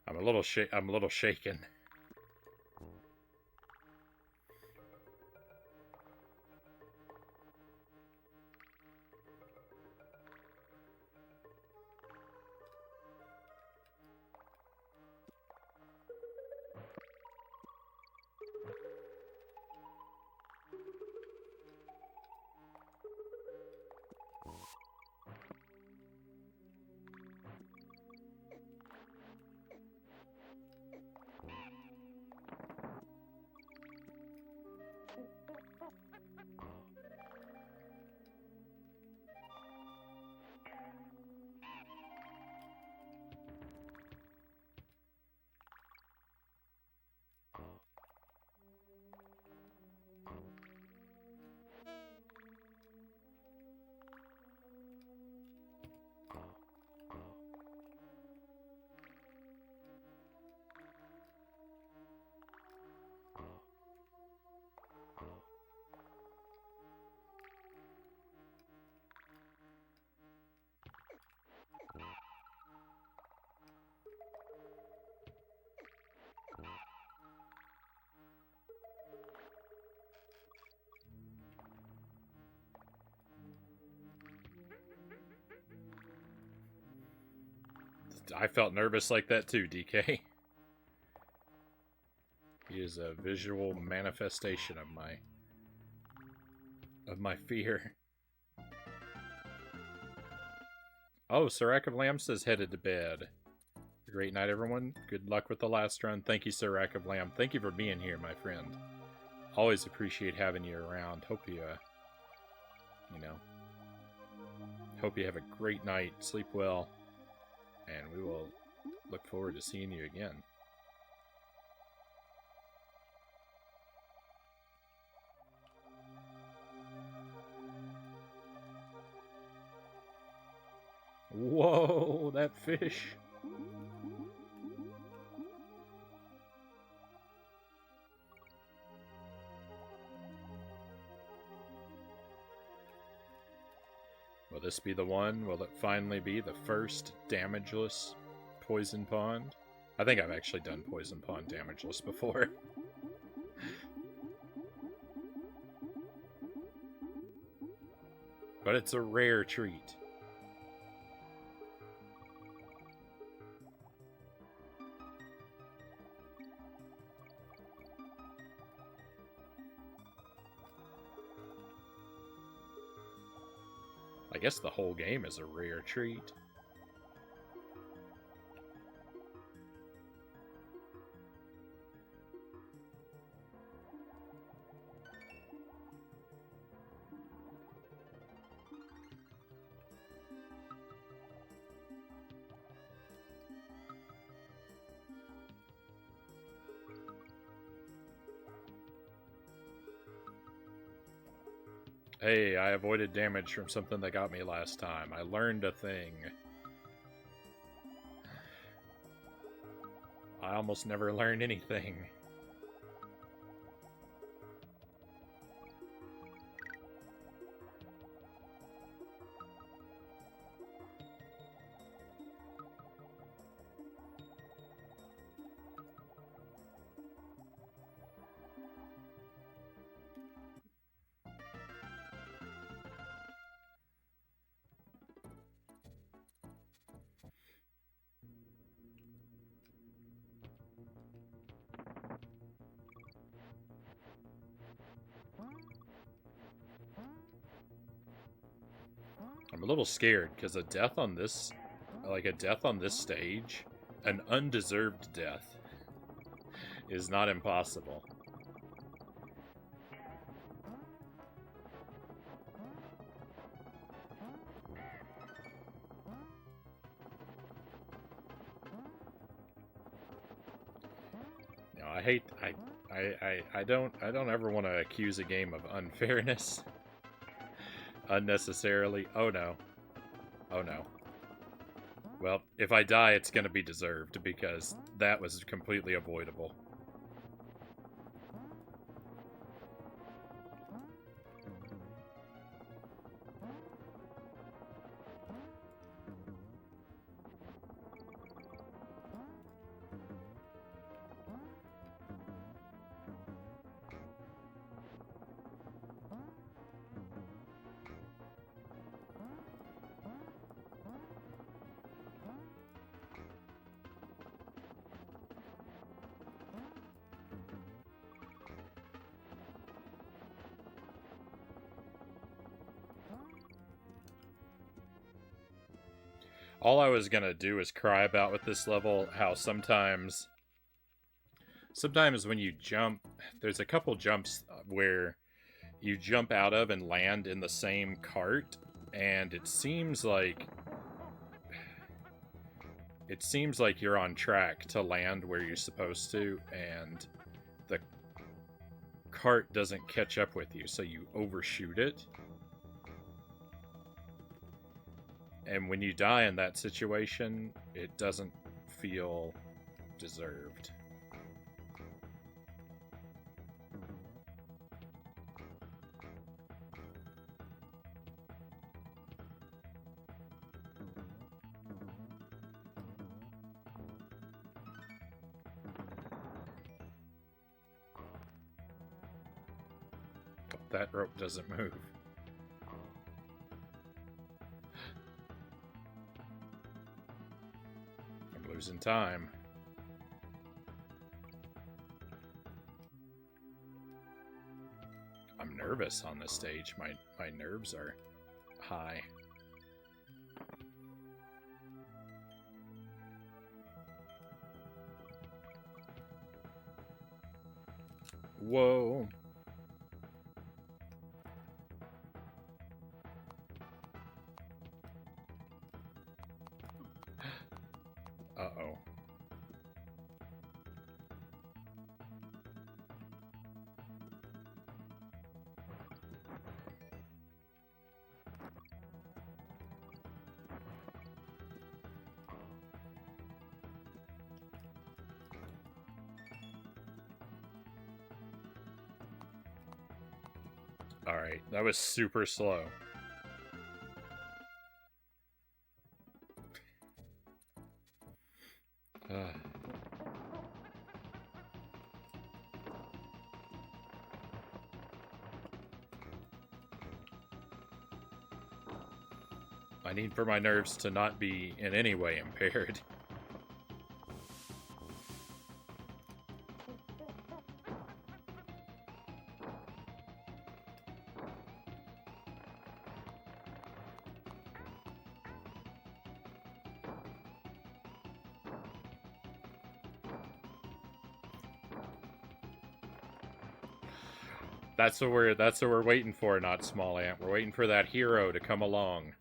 I'm a little shaken. I felt nervous like that too, DK. He is a visual manifestation of my fear. Oh, Sirac of Lamb says headed to bed. Great night, everyone. Good luck with the last run. Thank you, Sirac of Lamb. Thank you for being here, my friend. Always appreciate having you around. Hope you, hope you have a great night. Sleep well. And we will look forward to seeing you again. Whoa, that fish. Will this be the one? Will it finally be the first damageless poison pond? I think I've actually done poison pond damageless before. But it's a rare treat. I guess the whole game is a rare treat. Hey, I avoided damage from something that got me last time. I learned a thing. I almost never learn anything. I'm a little scared because a death on this, stage, an undeserved death, is not impossible. You know, I don't ever want to accuse a game of unfairness unnecessarily. Oh no. Oh no. Well, if I die, it's going to be deserved because that was completely avoidable. All I was gonna do is cry about with this level how sometimes when you jump, there's a couple jumps where you jump out of and land in the same cart, and it seems like you're on track to land where you're supposed to, and the cart doesn't catch up with you, so you overshoot it. And when you die in that situation, it doesn't feel deserved. That rope doesn't move. I'm losing time. I'm nervous on this stage. My nerves are high. Whoa. Uh-oh. Alright, that was super slow. I need for my nerves to not be in any way impaired. That's what we're waiting for, not Small Ant. We're waiting for that hero to come along.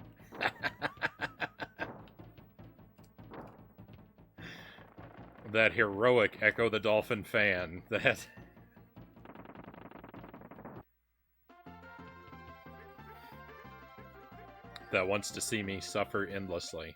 That heroic Echo the Dolphin fan that that wants to see me suffer endlessly.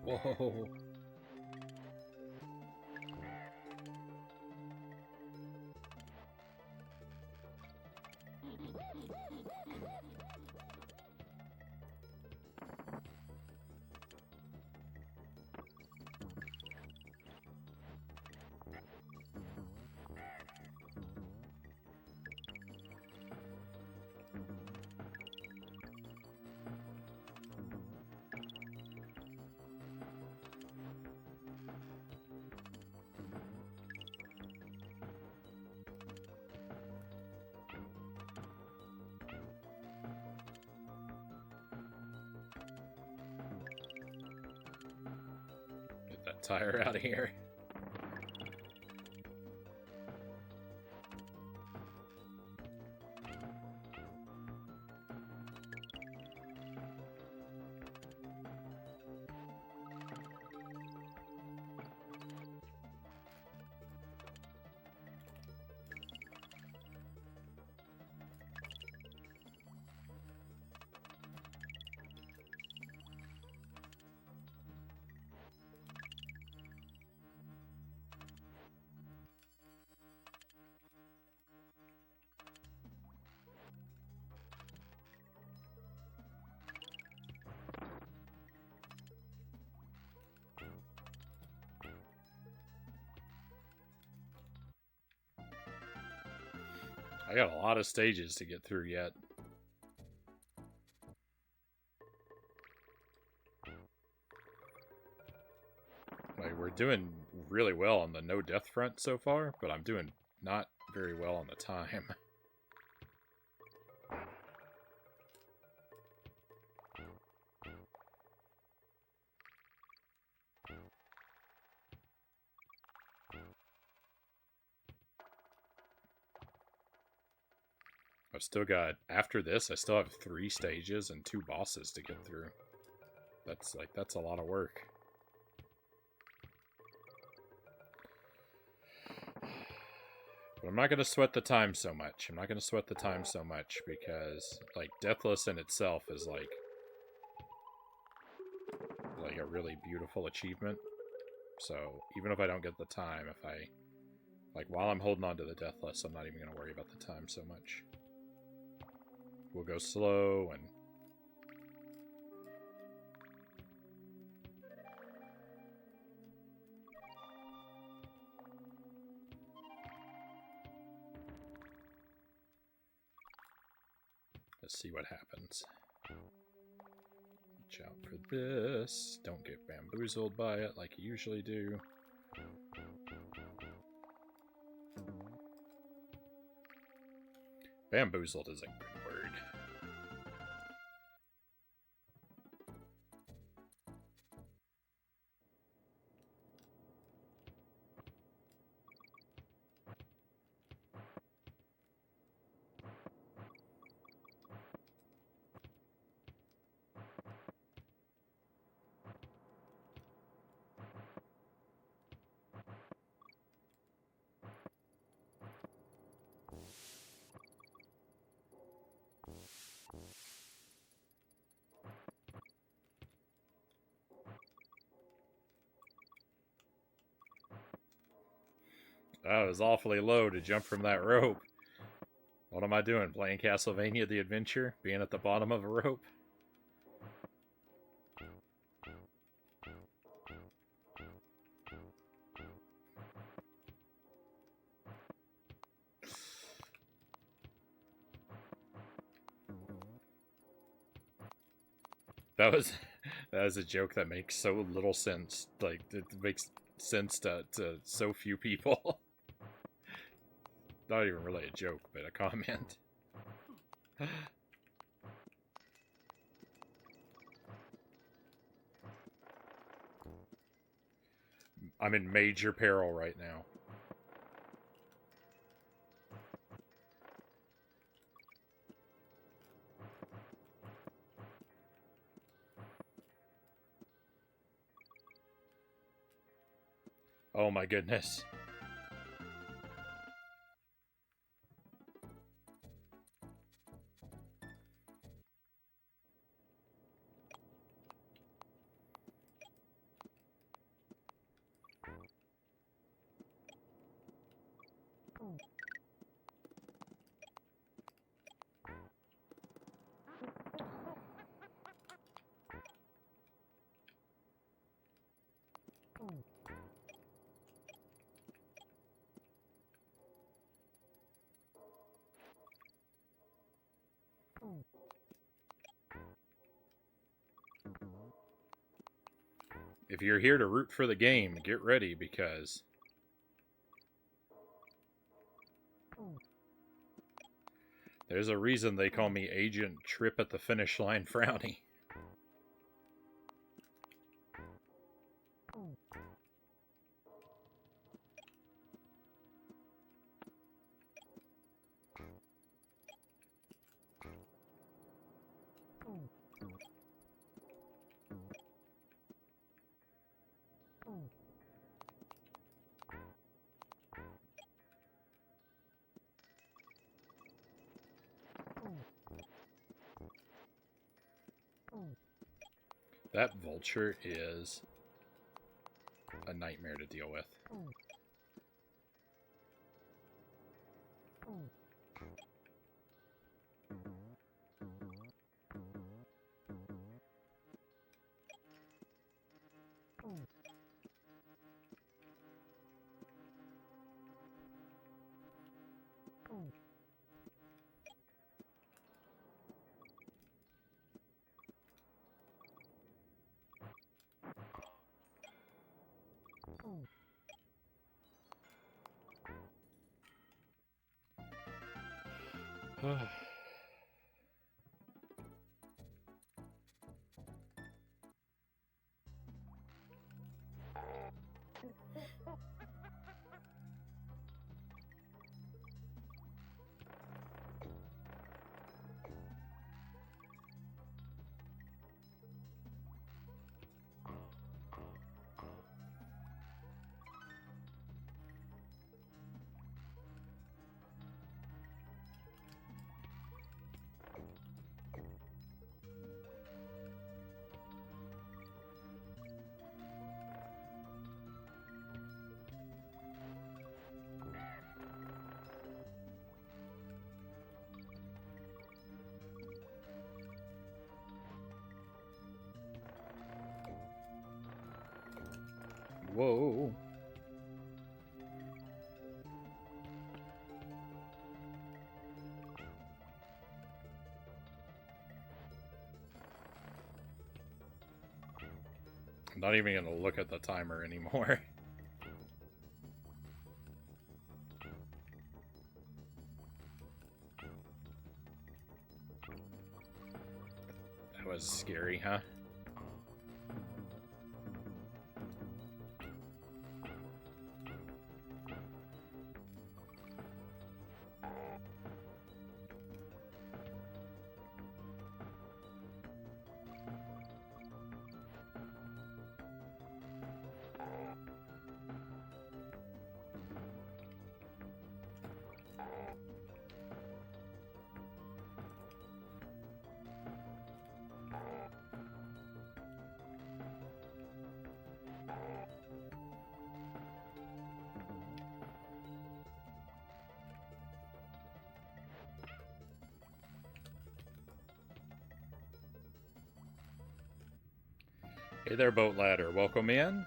Whoa. Get that tire out of here. I got a lot of stages to get through yet. Like, we're doing really well on the no death front so far, but I'm doing not very well on the time. I've still got, after this, I still have 3 stages and 2 bosses to get through. That's a lot of work. But I'm not going to sweat the time so much. I'm not going to sweat the time so much because, like, Deathless in itself is, like a really beautiful achievement. So, even if I don't get the time, if I, like, while I'm holding on to the Deathless, I'm not even going to worry about the time so much. We'll go slow and let's see what happens. Watch out for this. Don't get bamboozled by it like you usually do. Bamboozled is a good word. That was awfully low to jump from that rope. What am I doing? Playing Castlevania the Adventure? Being at the bottom of a rope? That was that was a joke that makes so little sense. Like it makes sense to so few people. Not even really a joke, but a comment. I'm in major peril right now. Oh my goodness. If you're here to root for the game, get ready because there's a reason they call me Agent Trip at the Finish Line Frownie. That vulture is a nightmare to deal with. Whoa. I'm not even gonna look at the timer anymore. That was scary, huh? Hey there, Boat Ladder. Welcome in.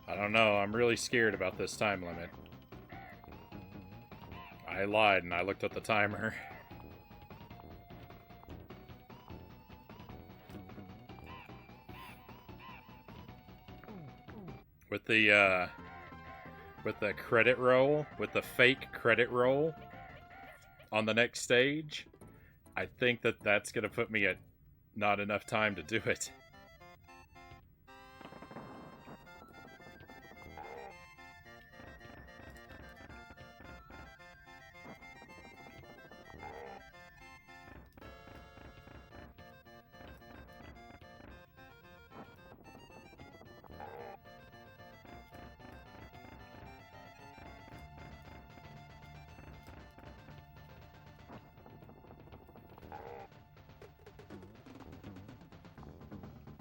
I don't know. I'm really scared about this time limit. I lied and I looked at the timer. With the credit roll, with the fake credit roll on the next stage, I think that that's going to put me at not enough time to do it.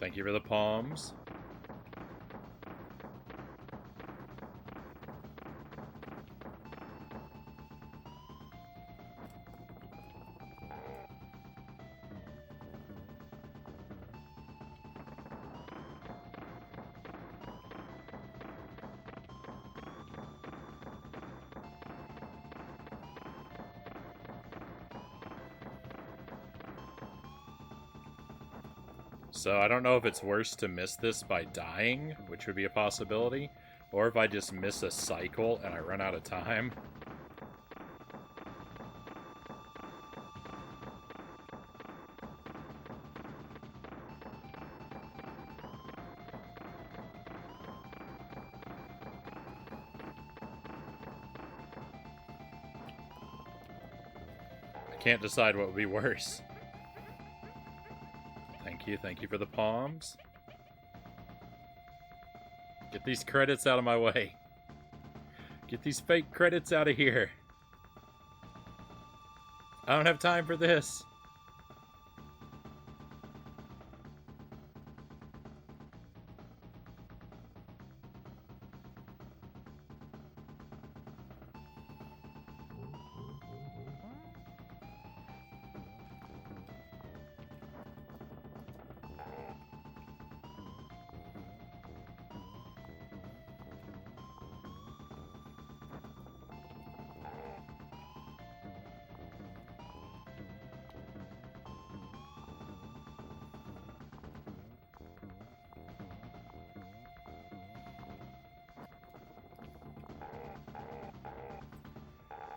Thank you for the palms. So I don't know if it's worse to miss this by dying, which would be a possibility, or if I just miss a cycle and I run out of time. I can't decide what would be worse. Thank you for the palms. Get these credits out of my way. Get these fake credits out of here. I don't have time for this.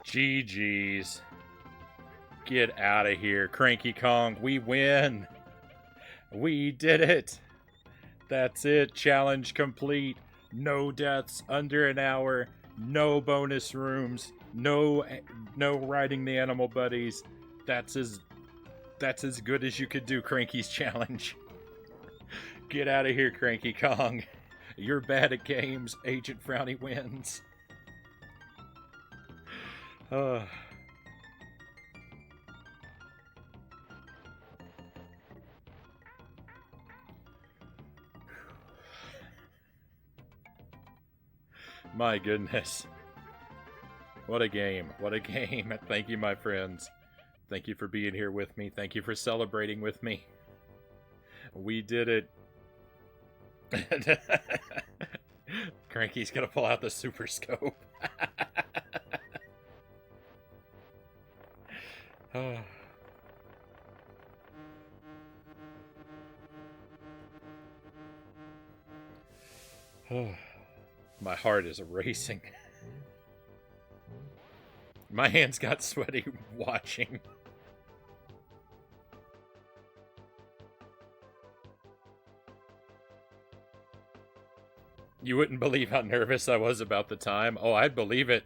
GG's. Get out of here, Cranky Kong. We win. We did it. That's it. Challenge complete. No deaths under an hour. No bonus rooms. No riding the animal buddies. That's as good as you could do, Cranky's challenge. Get out of here, Cranky Kong. You're bad at games. Agent Frownie wins. My goodness. What a game. What a game. Thank you, my friends. Thank you for being here with me. Thank you for celebrating with me. We did it. Cranky's gonna pull out the super scope. My heart is racing. My hands got sweaty watching. You wouldn't believe how nervous I was about the time. Oh, I'd believe it.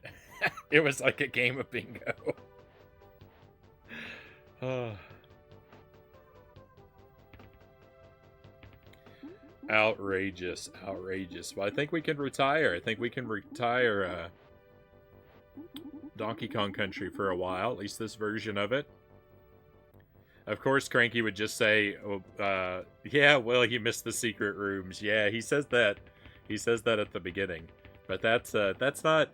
It was like a game of bingo. Outrageous, outrageous. Well, I think we can retire. I think we can retire Donkey Kong Country for a while, at least this version of it. Of course, Cranky would just say, yeah, well, you missed the secret rooms. Yeah, he says that. He says that at the beginning. But that's not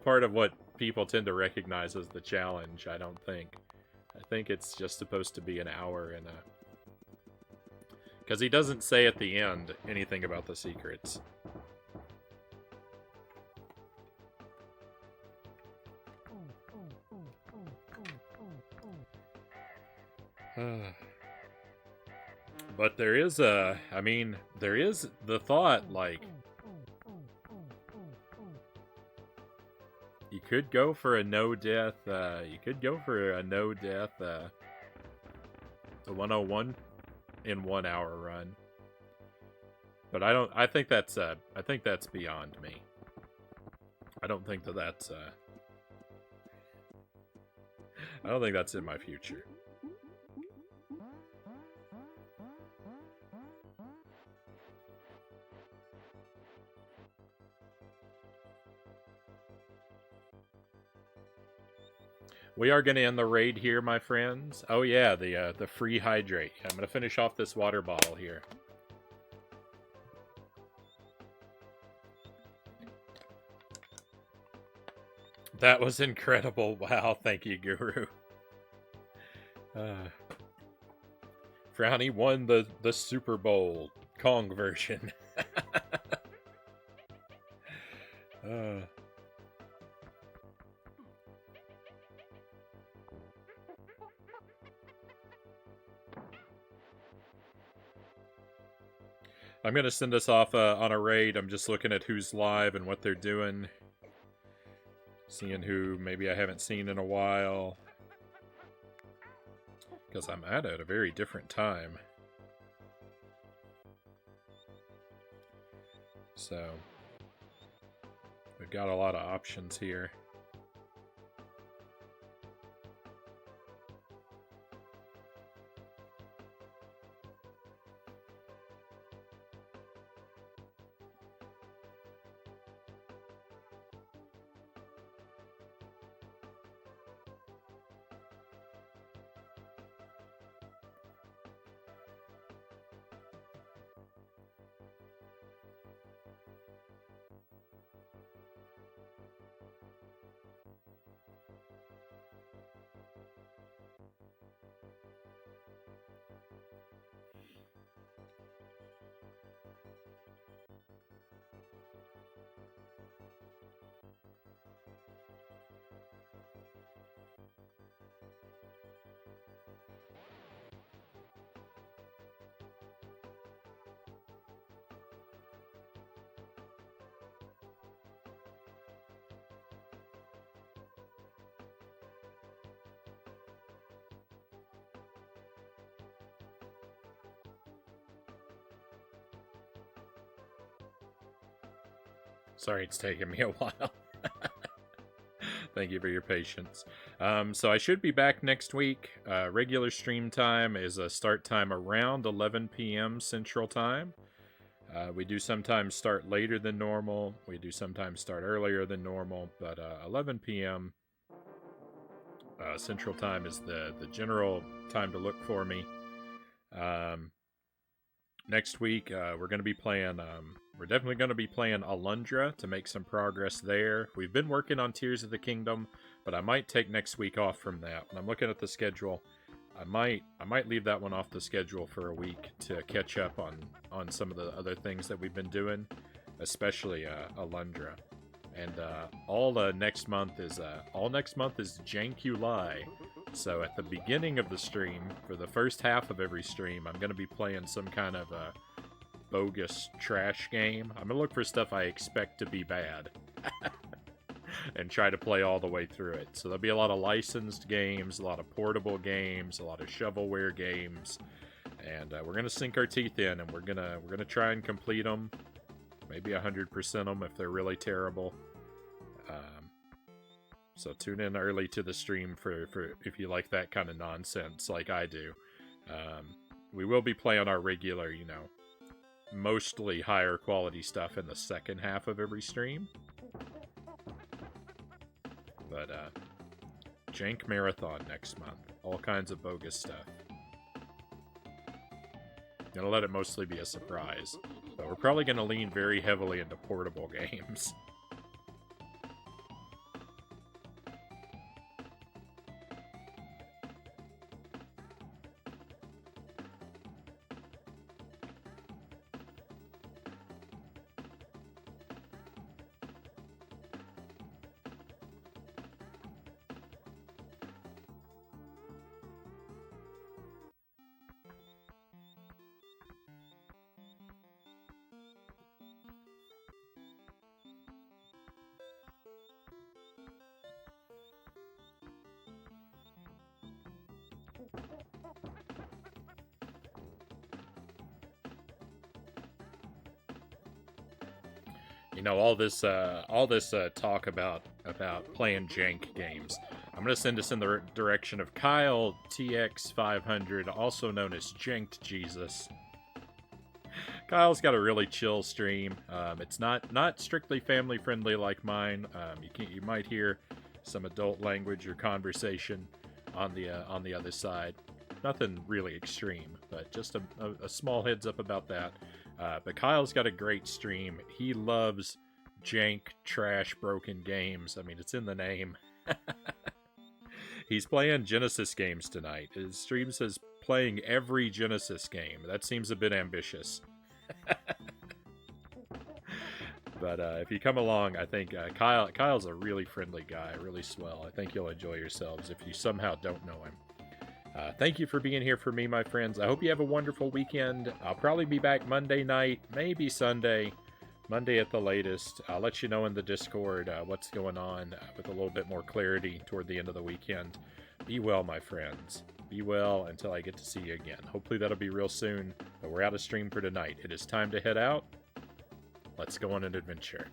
part of what people tend to recognize as the challenge, I don't think. I think it's just supposed to be an hour and because he doesn't say at the end anything about the secrets. But there is I mean, there is the thought, like, you could go for a no-death, the 101 in 1 hour run. But I think that's beyond me. I don't think that's I don't think that's in my future. We are going to end the raid here, my friends. Oh yeah, the free hydrate. I'm going to finish off this water bottle here. That was incredible. Wow, thank you, Guru. Frownie won the Super Bowl Kong version. I'm going to send us off on a raid. I'm just looking at who's live and what they're doing. Seeing who maybe I haven't seen in a while. Because I'm at a very different time. So, we've got a lot of options here. Sorry it's taken me a while. Thank you for your patience. So I should be back next week. Regular stream time is a start time around 11 p.m. Central Time. We do sometimes start later than normal. We do sometimes start earlier than normal. But 11 p.m. Central Time is the general time to look for me. Next week, we're going to be playing... we're definitely going to be playing Alundra to make some progress there. We've been working on Tears of the Kingdom, but I might take next week off from that. When I'm looking at the schedule, I might leave that one off the schedule for a week to catch up on some of the other things that we've been doing, especially Alundra. And all next month is Jankulai. So at the beginning of the stream, for the first half of every stream, I'm going to be playing some kind of bogus trash game. I'm going to look for stuff I expect to be bad and try to play all the way through it. So there'll be a lot of licensed games, a lot of portable games, a lot of shovelware games, and we're going to sink our teeth in, and we're going to try and complete them. Maybe 100% them if they're really terrible. So tune in early to the stream for if you like that kind of nonsense like I do. We will be playing our regular, mostly higher quality stuff in the second half of every stream. But Jank Marathon next month. All kinds of bogus stuff. Gonna let it mostly be a surprise. But we're probably gonna lean very heavily into portable games. You know, all this talk about playing jank games. I'm gonna send us in the direction of Kyle TX500, also known as Janked Jesus. Kyle's got a really chill stream. It's not strictly family friendly like mine. You might hear some adult language or conversation on the other side. Nothing really extreme, but just a small heads up about that. But Kyle's got a great stream. He loves jank, trash, broken games. I mean, it's in the name. He's playing Genesis games tonight. His stream says playing every Genesis game. That seems a bit ambitious. But if you come along, I think Kyle's a really friendly guy, really swell. I think you'll enjoy yourselves if you somehow don't know him. Thank you for being here for me, my friends. I hope you have a wonderful weekend. I'll probably be back Monday night, maybe Sunday. Monday at the latest. I'll let you know in the Discord what's going on with a little bit more clarity toward the end of the weekend. Be well, my friends. Be well until I get to see you again. Hopefully that'll be real soon, but we're out of stream for tonight. It is time to head out. Let's go on an adventure.